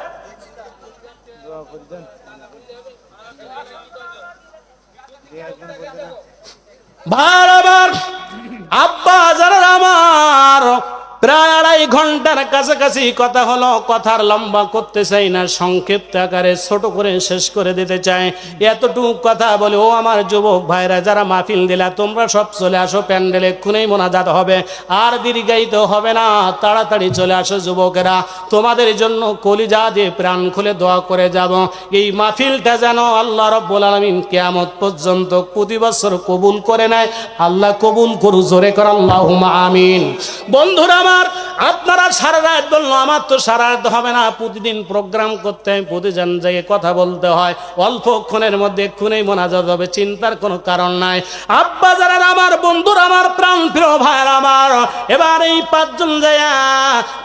বারবার আব্বা যারা আমার প্রায় 2.5 ঘন্টার কাছাকাছি কথা হলো, কথার লম্বা করতে চাই না, সংক্ষিপ্ত আকারে ছোট করে শেষ করে দিতে চাই। এতটুকু কথা বলে, ও আমার যুবক ভাইরা যারা মাহফিল দিলা, তোমরা সব চলে আসো প্যান্ডেলে, এক্ষুনি মোনাজাত হবে, আর দীর্ঘায়িত হবে না, তাড়াতাড়ি চলে আসো যুবকেরা, তোমাদের জন্য কলিজা দিয়ে প্রাণ খুলে দোয়া করে যাব। এই মাহফিলটা যেন আল্লাহ রাব্বুল আলামিন কিয়ামত পর্যন্ত প্রতি বছর কবুল করে নেয়, আল্লাহ কবুল করু। জোরে কর আল্লাহুম্মা আমিন। বন্ধুরা আপনারা সারা রাত বললো, আমার তো সারা রাত হবে না, প্রতিদিন প্রোগ্রাম করতে হয়, প্রতিদিন জায়গায় কথা বলতে হয়, অল্পক্ষণের মধ্যে এক্ষুনি মোনাজাত হবে, চিন্তার কোনো কারণ নাই। আব্বা যারা আমার, বন্ধুরা আমার, প্রাণ প্রিয় ভাইয়ের আমার, এবার এই 5 জন যায়া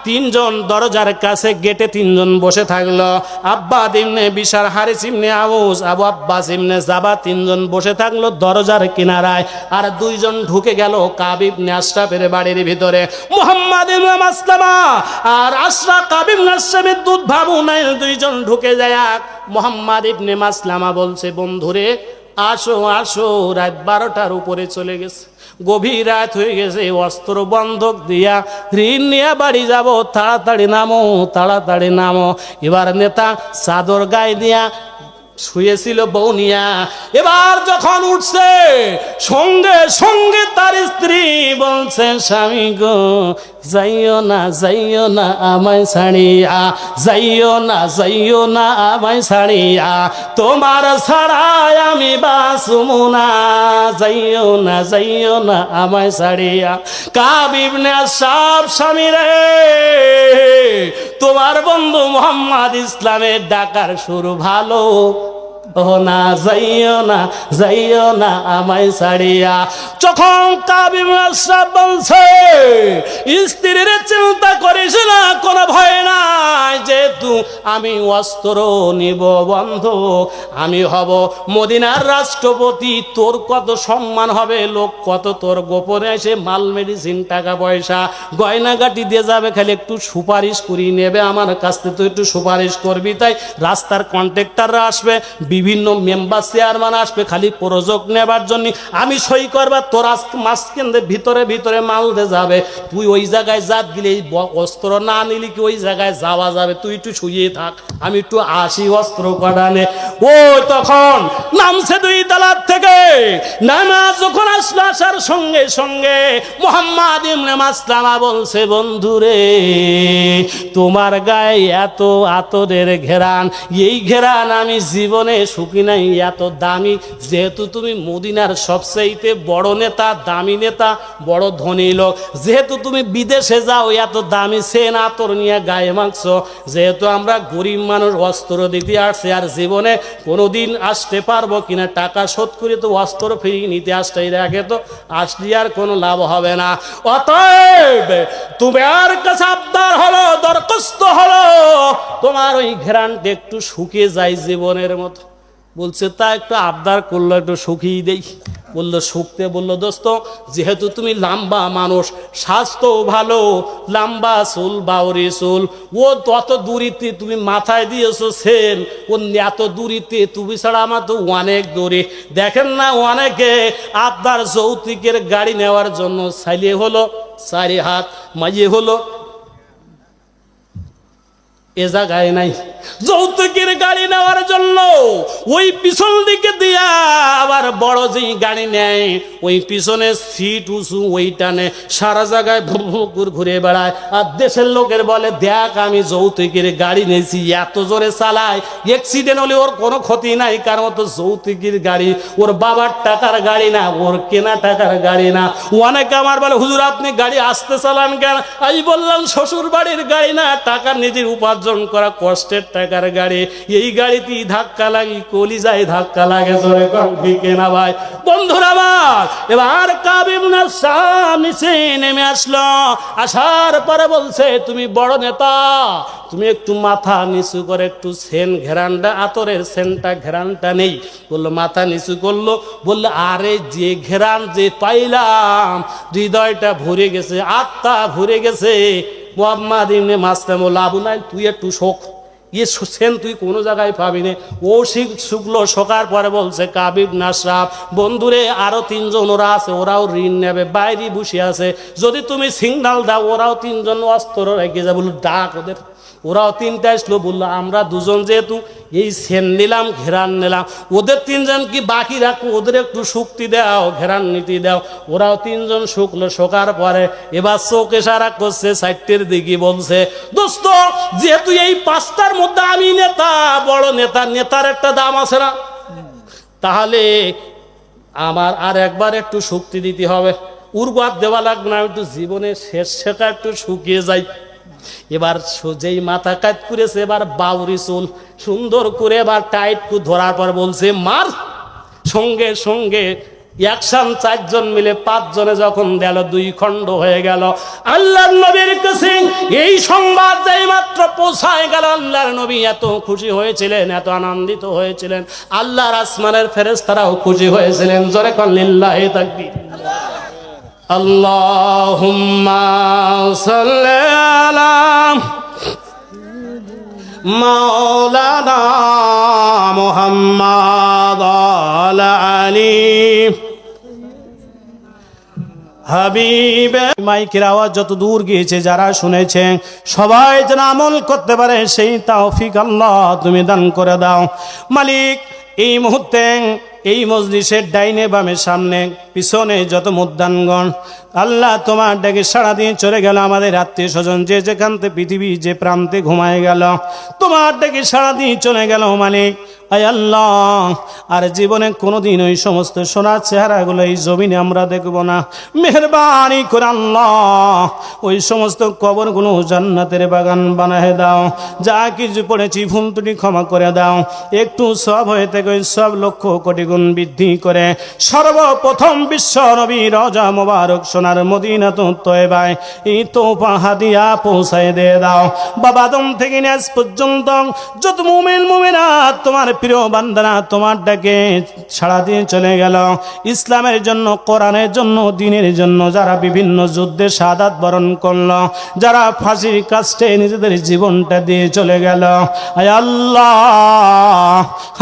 3 জন দরজার কাছে গেটে 3 জন বসে থাকলো, আব্বা ইবনে বিশার, হারিস ইবনে আউস, আবু আব্বাস ইবনে জাবা 3 জন বসে থাকলো দরজার কিনারায়, আর 2 জন ঢুকে গেল কাব ইবনে আশরাফের বাড়ির ভিতরে। মুহাম্মদ ইবনে মাসলামা আর আশরাফ, কাব ইবনে আশরাফের দুধ ভাবু নাই, 2 জন ঢুকে যায়। মুহাম্মদ ইবনে মাসলামা বলছে, বন্ধুরে আসো আসো, রাত 12টার উপরে চলে গেছে, গভীর রাত হয়ে গেছে, অস্ত্র বন্ধক দিয়া ঋণ নিয়ে বাড়ি যাব, তাড়াতাড়ি নামো, তাড়াতাড়ি নামো। এবার নেতা চাদর গায়ে দিয়া শুয়েছিল বৌনিয়া, এবার যখন উঠছে সঙ্গে সঙ্গে তার স্ত্রী বলছে, স্বামী গো যাইও না, যাইও না আমায় ছাড়িয়া, যাইও না, যাইও না আমায় ছাড়িয়া, তোমার ছাড়াই আমি বাঁচবো না, যাইও না, যাইও না আমায় ছাড়িয়া। কাব ইবনে আশরাফ, স্বামী রে, তোমার বন্ধু মুহাম্মদ ইসলামের ডাকার শুরু ভালো, ও না, যাইও না, যাইও না আমায় ছাড়িয়া। যখন কাব ইবনে আশরাফ বলছে, স্ত্রীর চিন্তা করিস না, কোনো ভয় নাই, যেহেতু আমি অস্ত্র নিব বন্ধু, আমি হব মদিনার রাষ্ট্রপতি, তোর কত সম্মান হবে, লোক কত তোর গোপনে এসে মাল মেডিসিন টাকা পয়সা গয়নাগাটি দিয়ে যাবে, খালি একটু সুপারিশ করি নেবে আমার কাছ থেকে, তুই একটু সুপারিশ করবি, তাই রাস্তার কন্ট্রাক্টররা আসবে, বিভিন্ন মেম্বার চেয়ারম্যান আসবে খালি প্রযোজক নেবার জন্য, আমি সই করবা, তোর মাঝখানে ভিতরে ভিতরে মালদে যাবে, তুই ওই জায়গায় জাত গেলে অস্ত্র না নিলি কি ওই জায়গায় যাওয়া যাবে, তুই একটু শুয়ে থাক, আমি একটু আসি অস্ত্র কটানে। ও তখন নামছে দুই তালার থেকে, নামা যখন আসলো, আসার সঙ্গে সঙ্গে মুহাম্মদ ইবনে মাসলামা বলছে, বন্ধুরে তোমার গায়ে এত আতরের ঘেরান, এই ঘেরান আমি জীবনে শুকি নাই, এত দামি, যেহেতু তুমি মদিনার সবচেয়ে বড় নেতা, দামি নেতা, বড় ধনী লোক, যেহেতু তুমি বিদেশে যাও এত দামি সেন আতর নিয়ে গায়ে মাখছো, যেহেতু আমরা গরিব মানুষ অস্ত্র দিতে আসছে, আর জীবনে কোনোদিন আসতে পারবো কিনা, টাকা শোধ করে তো অস্ত্র ফিরিয়ে নিতে আসতে আগে তো আসলে আর কোনো লাভ হবে না, অতএব তোমার কাছে আবদার হলো, দরখাস্ত হলো, তোমার ওই ঘেরানটা একটু শুকিয়ে যায় জীবনের মতো। বলছে তা একটু আবদার করলো, একটু শুকিয়ে দেই। বললো শুকতে, বললো দোস্ত যেহেতু তুমি লম্বা মানুষ, স্বাস্থ্য ভালো, লম্বা চুল, বাউরি চুল, ও তত দূরিতে তুমি মাথায় দিয়েছো সেন, ও এত দূরিতে তুমি ছাড়া আমার তো অনেক দূরে, দেখেন না অনেকে আপনার যৌতুকের গাড়ি নেওয়ার জন্য চাইলে হলো 4 হাত, মাইয়ে হলো এ জায়গায় নাই, যৌতুকের গাড়ি নেওয়ার জন্য ওই পিছন দিকে দিয়া আবার বড় যে গাড়ি নেয় ওই পিছনে সিট উঁচু, ওই টানে সারা জায়গায় ভুর ঘুরে বেড়ায়, আর দেশের লোকের বলে দেখ আমি যৌতুকের গাড়ি নিয়েছি, এত জোরে চালায়, অ্যাক্সিডেন্ট হলে ওর কোনো ক্ষতি নাই, কারণ তো যৌতুকের গাড়ি, ওর বাবার টাকার গাড়ি না, ওর কেনা টাকার গাড়ি না। অনেকে আমার বলে হুজুর আপনি গাড়ি আসতে চালান কেন, আমি বললাম শ্বশুর বাড়ির গাড়ি না, টাকা নিজের উপার্জন করা কষ্টের টাকার গাড়ি, এই গাড়িতেই ধাক্কা লাগি, কলিজায় ধাক্কা লাগে, জোরে কম ঠিক না ভাই। বন্ধুরা আমার এবার কাব ইবনে শাম নিচে নেমে আসলো, আসার পরে বলছে তুমি বড় নেতা, তুমি একটু মাথা নিচু করে একটু সেন ঘেরানটা, আতরের সেনটা ঘেরানটা নেই। বললো মাথা নিচু করলো, বললো আরে যে ঘেরান যে পাইলাম, হৃদয়টা ভরে গেছে, আত্মা ভরে গেছে। মুহাম্মদ ইবনে মাসলামা বলল আবু নাই তুই একটু শোক, ইয়ে সেন তুই কোনো জায়গায় পাবি না। ও শুকলো, শোকার পরে বলছে কাব ইবনে আশরাফ, বন্ধুরে আরো 3 জন ওরা আছে, ওরাও ঋণ নেবে, বাইরে বসে আছে, যদি তুমি সিগন্যাল দাও ওরাও 3 জন অস্ত্র রেখে যাবে, বললো ডাক ওদের। ওরাও 3টা আসলো, বললো আমরা 2 জন যেহেতু এই সেন নিলাম, ঘেরান নিলাম, ওদের 3 জন কি বাকি রাখো, ওদের একটু শুক্তি দাও, ঘেরান নীতি দাও। ওরাও 3 জন শুকলো, শোকার পরে এবার চোখ ইশারা করছে 4টের দিকে, বলছে দোস্ত যেহেতু এই 5টার মধ্যে আমি নেতা, বড় নেতা, নেতার একটা দাম আছে না, তাহলে আমার আর একবার একটু শুক্তি দিতে হবে, উর্বাদ দেওয়া লাগবে না, একটু জীবনের শেষ শেখা একটু শুকিয়ে যাই। এবার যেই মাথা কাট করেছে, এবার বাউরি চুল সুন্দর করে এবার টাইট ধরার পর বলছে মার, সঙ্গে সঙ্গে একসান 4 জন মিলে 5 জনে যখন দিল 2 খণ্ড হয়ে গেল। আল্লাহর নবীর কাছে এই সংবাদ যেই মাত্র পৌঁছায় গেল, আল্লাহর নবী এত খুশি হয়েছিলেন, এত আনন্দিত হয়েছিলেন, আল্লাহর আসমানের ফেরেশতারাও খুশি হয়েছিলেন। জোরে কোন লিল্লাহি তাকবীর। আল্লাহুম্মা সাল্লি আলা মাওলানা মুহাম্মাদ আলা আলি হাবিবে। মাইকের আওয়াজ যত দূর গিয়েছে যারা শুনেছেন সবাই যেন আমল করতে পারে সেই তৌফিক আল্লাহ তুমি দান করে দাও মালিক। এই মুহূর্তে এই মজলিসের ডাইনে বামে সামনে পিছনে যত মুদ্দানগণ আল্লাহ তোমার ডাকে সাড়া দিয়ে চলে গেল, আমাদের আত্মীয় স্বজন যে যেখান থেকে পৃথিবী যে প্রান্তে ঘুমায় গেল, তোমার ডাকে সাড়া দিয়ে চলে গেল মালিক। আয় আল্লাহ আর জীবনে কোনোদিন ওই সমস্ত সোনার চেহারাগুলো এই জমিনে আমরা দেখব না, মেহেরবানি করে আল্লাহ ওই সমস্ত কবরগুলো জান্নাতের বাগান বানায় দাও, যা কিছু পড়েছি ভুল ত্রুটি ক্ষমা করে দাও, একটু সব হয়ে থেকে ওই সব লক্ষ কোটি গুণ বৃদ্ধি করে সর্বপ্রথম বিশ্ব নবী রওজা মোবারক সোনার মদিনা তয়বায় এই তোফা হাদিয়া পৌঁছায় দিয়ে দাও। বাবা আদম থেকে আজ পর্যন্ত যত মুমিন মুমিনাত তোমার প্রিয় বান্দারা তোমার ডাকে সাড়া দিয়ে চলে গেল। ইসলামের জন্য, কোরআনের জন্য, দ্বীনের জন্য যারা বিভিন্ন যুদ্ধে শাহাদাত বরণ করলো, যারা ফাঁসির কাস্টে নিজেদের জীবনটা দিয়ে চলে গেল, আয় আল্লাহ,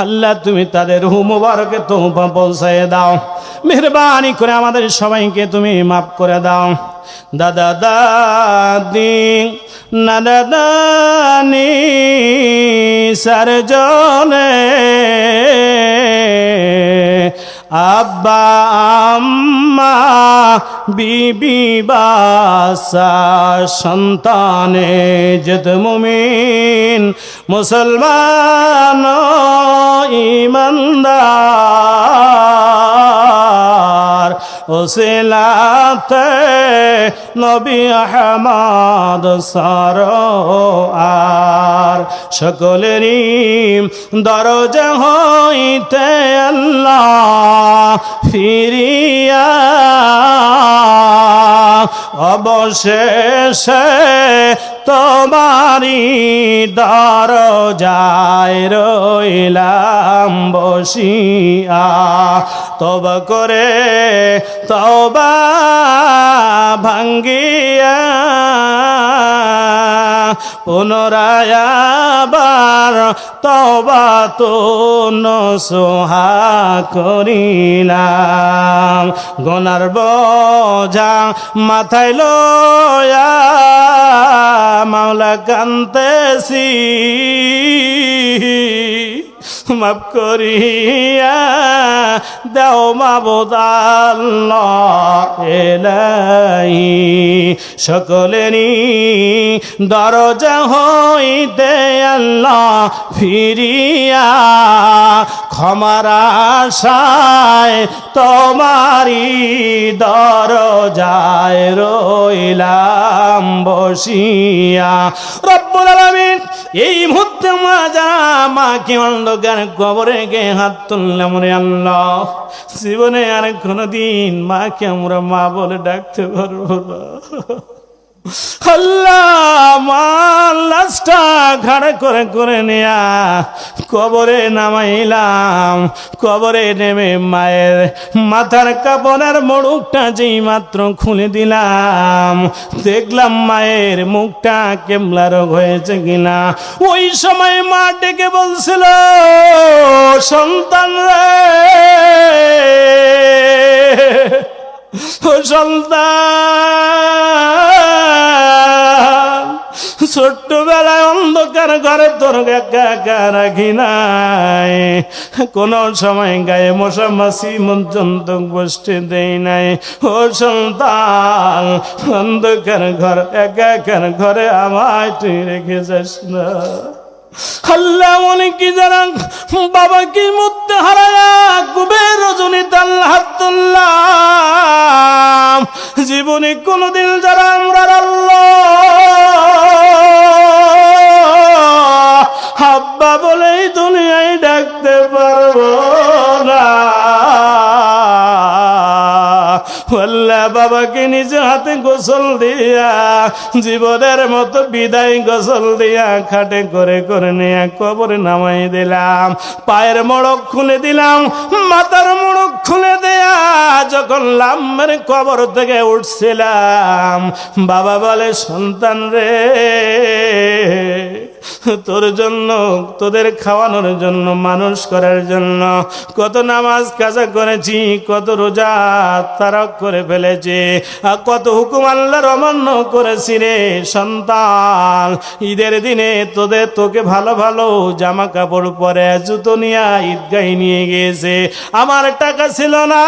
আল্লাহ তুমি তাদের রূহ মুবারকে তওবা পৌঁছায় দাও। মেহেরবানি করে আমাদের সবাইকে তুমি মাফ করে দাও। দাদা দাদি, নানা নানি, সারজনে, আব্বা আম্মা, বিবি বাসা, সন্তানে যেত মুমিন, মুসলমান ইমানদার, ওসিলাতে নবী আহমদ সরোয়ার, সকলেরই দরজা হইতে আল্লাহ ফিরিয়া অবশেষে তোমারি দরজায় রইলাম বসিয়া, তওবা করে তওবা ভাঙ্গিয়া পুনরায় আবার তওবা তো নসুহা করিলাম। গুনার বোঝা মাথায় লয়া মাওলা কান্তেছি, মাফ করিয়া দাও মাবুদ আল্লাহ এলাহি, সকলেরই দরজা হইতে আল্লাহ ফিরিয়া ক্ষমার আশায় তোমারি দরজায় রইলাম বসিয়া। রব্বুল আলামিন, এই মুহূর্তে মাকে অন্ধকার কবরে গে হাত তুললাম রে আল্লাহ, জীবনে আর কোনদিন মাকে আমরা মা বলে ডাকতে পারবো না। আল্লাহ, মা লাশটা ঘাড়ে করে করে নেয়া কবরে নামাইলাম। কবরে নেমে মায়ের মাথার কাপড়ের মোড়কটা যেই মাত্র খুলে দিলাম, দেখলাম মায়ের মুখটা কেমলা রোগ হয়েছে কিনা। ওই সময় মা ডেকে বলছিল, সন্তান রে, ও সন্তান, ছোট্টবেলায় অন্ধকার ঘরে তোর একা একা রাখি নাই, কোন সময় গায়ে মশা মাছি পর্যন্ত বসতে দেই নাই। ও সন্তান, অন্ধকার ঘর একা একার ঘরে আমায় তুই রেখে যাস না। আল্লাহ অনেকে যারা বাবাকে মধ্যে হারায়া কুবের রজনীতে আল্লাহ তুল্লাম, জীবনে কোনদিন যারা আমরা আল্লাহ আব্বা বলেই দুনিয়ায় ডাকতে পারবো না, আল্লাহ বাবাকে নিজে হাতে গোসল দিয়া জীবনের মতো বিদায় গোসল দিয়া খাটে করে করে নিয়ে কবরে নামাই দিলাম। পায়ের মোড়ক খুলে দিলাম, মাথার মোড়ক খুলে দেয়া যখন লাম্বের কবর থেকে উঠছিলাম, বাবা বলে, সন্তান রে, তোর জন্য, তোদের খাওয়ানোর জন্য, মানুষ করার জন্য কত নামাজ কাজা করেছি, কত রোজা তারাক করে ফেলেছি, কত হুকুম আল্লাহর অমান্য করেছি রে সন্তান। ঈদের দিনে তোকে ভালো ভালো জামা কাপড় পরে জুতো নিয়ে ঈদগাহে নিয়ে গিয়েছে, আমার টাকা ছিল না,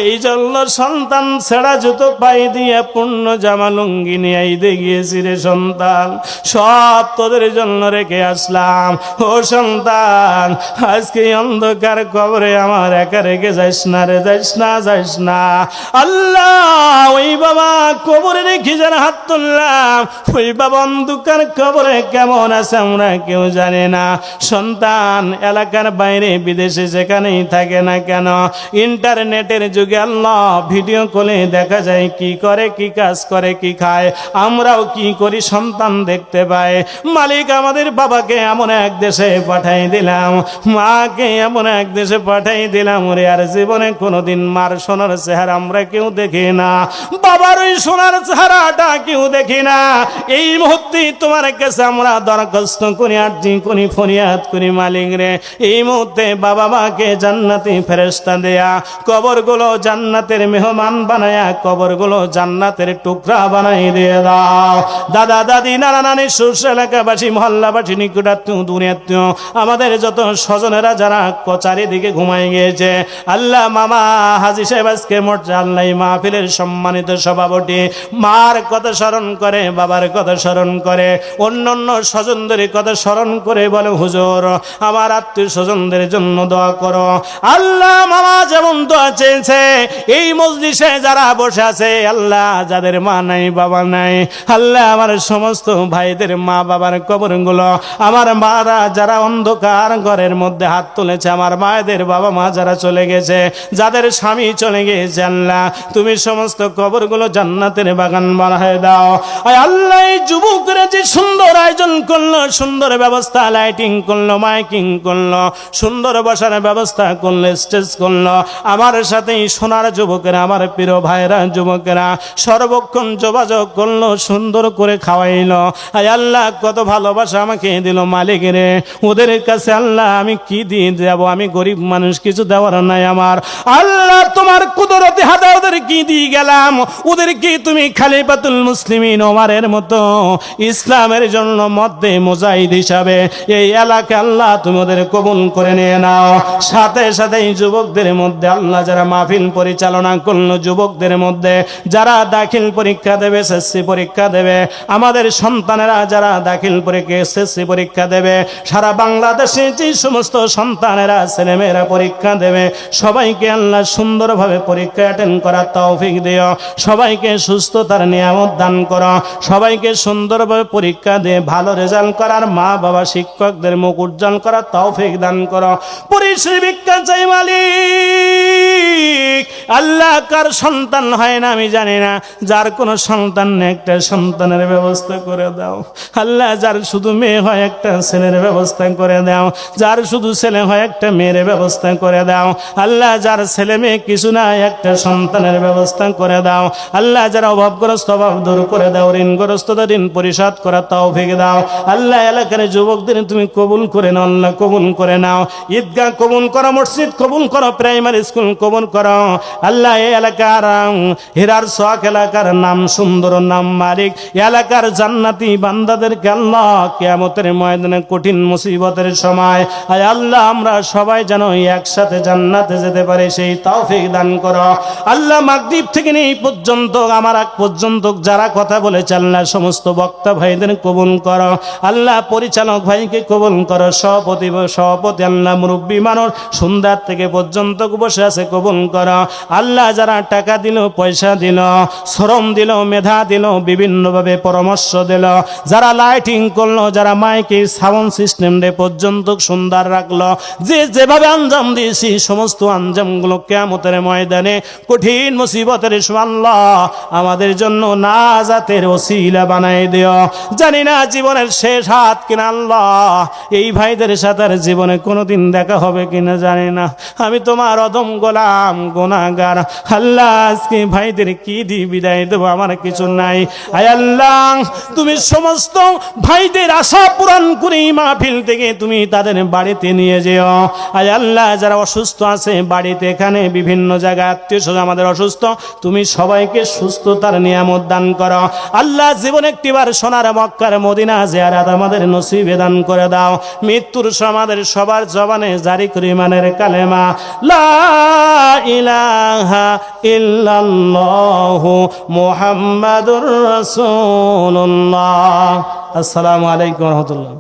এই জন্য সন্তান ছেঁড়া জুতো পাই দিয়ে পূর্ণ জামা লুঙ্গি নিয়ে ঈদে গিয়েছি রে সন্তান, সব তোদের জন্য রেখে আসলাম। ও সন্তান, আজকে অন্ধকার কবরে আমার একা রেখে যাইস না রে, যাইস না, যাইস না। আল্লাহ, ওই বাবা কবরে রেখে যারা হাত তুললাম, ওই বাবা অন্ধকার কবরে কেমন আছে আমরা কেউ জানে না। সন্তান এলাকার বাইরে বিদেশে যেখানেই থাকে না কেন, ইন্টারনেটের যুগে আল্লাহ ভিডিও কলে দেখা যায় কি করে, কি কাজ করে, কি খায়, আমরাও কি করি সন্তান দেখতে পায়। মালিক আমাদের বাবাকে এমন এক দেশে পাঠাই দিলাম, মাকে এমন এক দেশে পাঠাই দিলাম রে, আর জীবনে কোনোদিন মার সোনার চেহারা আমরা কেউ দেখি না, বাবার ওই সোনার চেহারাটা কেউ দেখি না। এই মুহূর্তে তোমার কাছে আমরা দরখাস্ত করি, আরজি করি, ফরিয়াদ করি মালিক রে, এই মুহূর্তে বাবা মাকে জান্নাতি ফেরেশতা দেয়া, কবরগুলো জান্নাতের মেহমান বানায়া, কবরগুলো জান্নাতের টুকরা বানাই দিয়ে দাও। দাদা দাদি নানা নানি শ্বশুর এলাকাবাসী মহল্লাবাসী নিকটাত্মীয় দূরাত্মীয় আমাদের যত স্বজনেরা যারা চারিদিকে ঘুমাই গিয়েছে, আল্লাহ মামা হাজী সাহেব আজকে মোর্চা আল্লাহ মাহফিলের সম্মানিত সভাপতি, মার কথা স্মরণ করে, বাবার কথা স্মরণ করে, অন্যান্য স্বজনদের কথা স্মরণ করে বলে হুজুর আমার আত্মীয় স্বজনদের জন্য দোয়া করো। আল্লাহ মামা যেমন দোয়া চেয়েছে, এই মজলিসে যারা বসে আছে আল্লাহ যাদের মা নাই বাবা নাই, আল্লাহ আমার সমস্ত ভাইদের মা বাবার কবরগুলো, আমার মারা যারা অন্ধকার ঘরের মধ্যে হাত তুলেছে, আমার মায়েদের বাবা মা যারা চলে গেছে, যাদের স্বামী চলে গেছে, আল্লাহ তুমি সমস্ত কবরগুলো জান্নাতের বাগান বানায় দাও। আল্লাহ এই যুবকরা যে সুন্দর আয়োজন করলো, সুন্দর ব্যবস্থা, লাইটিং করলো, মাইকিং করলো, সুন্দর বসার ব্যবস্থা করলো, স্টেজ করলো, আমার সাথে সোনার যুবকেরা, আমার প্রিয় ভাইরা যুবকেরা সর্বক্ষণ যোগাযোগ করলো, সুন্দর করে খাওয়াইলো। আল্লাহ কত ভালোবাসা আমাকে দিল মালিক রে, ওদের কাছে আল্লাহ আমি কি দিয়ে যাব, আমি গরিব মানুষ, কিছু দেওয়ার নাই আমার। আল্লাহ তোমার কুদরতে হাতে ওদের কি দিয়ে গেলাম, ওদের কি তুমি খলিফাতুল মুসলিমিন ওমরের মতো ইসলামের জন্য মধ্যে মুজাহিদ হিসাবে এই এলাকা আল্লাহ তুমি ওদের কবুল করে নিয়ে নাও। সাথে সাথে এই যুবকদের মধ্যে আল্লাহ যারা মাহফিল পরিচালনা করলো, যুবকদের মধ্যে যারা দাখিল পরীক্ষা দেবে, এসএসসি পরীক্ষা দেবে, আমাদের সন্তানেরা যারা দাখিল পরীক্ষা এসএসসি পরীক্ষা দেবে, সারা বাংলাদেশে যে সমস্ত সন্তানেরা ছেলেমেয়েরা পরীক্ষা দেবে, সবাইকে আল্লাহ সুন্দরভাবে পরীক্ষা অ্যাটেন্ড করার তৌফিক দিও, সবাইকে সুস্থতার নিয়ামত দান করো, সবাইকে সুন্দরভাবে পরীক্ষা দিয়ে ভালো রেজাল্ট করার, মা বাবা শিক্ষকদের মুখ উজ্জ্বল করার তৌফিক দান করো। পরিশ্রী ভিক্ষা চাই মালিক, আল্লাহ কার সন্তান হয় না আমি জানি না, যার কোনো সন্তান নেই একটা সন্তানের ব্যবস্থা করে দাও আল্লাহ, যার শুধু মেয়ে হয় একটা ছেলের ব্যবস্থা করে দাও, যার শুধু ছেলে হয় একটা মেয়ের ব্যবস্থা করে দাও আল্লাহ, যার ছেলে মেয়ে কিছু নাই একটা সন্তানের ব্যবস্থা করে দাও আল্লাহ, যারা অভাবগ্রস্ত অভাব দূর করে দাও, ঋণগ্রস্তদের ঋণ পরিশোধ করার তৌফিক দাও আল্লাহ। এলাকার যুবকদের তুমি কবুল করে নাও আল্লাহ, কবুল করে নাও। ঈদগাহ কবুল করো, মসজিদ কবুল করো, প্রাইমারি স্কুল কবুল করো আল্লাহ। এই এলাকার হীরার সোহাগ এলাকার নাম সুন্দর নাম মালিক, এলাকার জান্নাতি বান্দাদেরকে আল্লাহ কিয়ামতের ময়দানে কঠিন মুসিবতের সময় আয় আল্লাহ আমরা সবাই যেন একসাথে জান্নাতে যেতে পারে সেই তৌফিক দান করো আল্লাহ। মাগরিব থেকে এই পর্যন্ত আমার আগ পর্যন্ত যারা কথা বলেছে আল্লাহ সমস্ত বক্তা ভাইদের কবুল করো আল্লাহ, পরিচালক ভাইকে কবুল করো, সভাপতি আল্লাহ, মুরব্বী মানুষ সন্ধ্যা থেকে পর্যন্ত বসে আছে কবুল করো আল্লাহ। যারা টাকা দিল, পয়সা দিল, শ্রম দিল, মেধা দিল, বিভিন্নভাবে পরামর্শ দিল, যারা লাইটিং করলো, যারা মাইকে সাউন্ড সিস্টেম রে পর্যন্ত সুন্দর রাখলো, যে যেভাবে আঞ্জাম দিয়েছি সমস্ত আঞ্জামগুলো কিয়ামতের ময়দানে কঠিন মুসিবতের আল্লাহ আমাদের জন্য নাজাতের ওসিলা বানাই দিও। জানি না জীবনের শেষ হাত কিনা আল্লাহ, এই ভাইদের সাথে আর জীবনে কোনোদিন দেখা হবে কিনা জানি না, আমি তোমার অদম গোলাম গুনাহগার আল্লাহ। আজকে ভাইদের কি দিয়ে বিদায় দেবো, আমার কিছু নাই। আয় আল্লাহ তুমি সমস্ত ভাইদের আশা পূরণ করে মাহফিল থেকে তুমি তাদের বাড়িতে নিয়ে যেও। আয় আল্লাহ যারা অসুস্থ আছে বাড়িতে, এখানে বিভিন্ন জায়গায় আত্মীয় স্বজন আমাদের অসুস্থ, তুমি সবাইকে সুস্থতার নিয়ামত দান করো আল্লাহ। জীবনে একটিবার সোনার মক্কার মদিনা জিয়ারত আমাদের নসিবে দান করে দাও। মৃত্যুর সময় আমাদের সবার জবানে জারি করি ইমানের কালেমা লা ইলাহা ইল্লাল্লাহু মুহাম্মাদুর রাসূলুল্লাহ। আসসালামু আলাইকুম ওয়া রাহমাতুল্লাহ।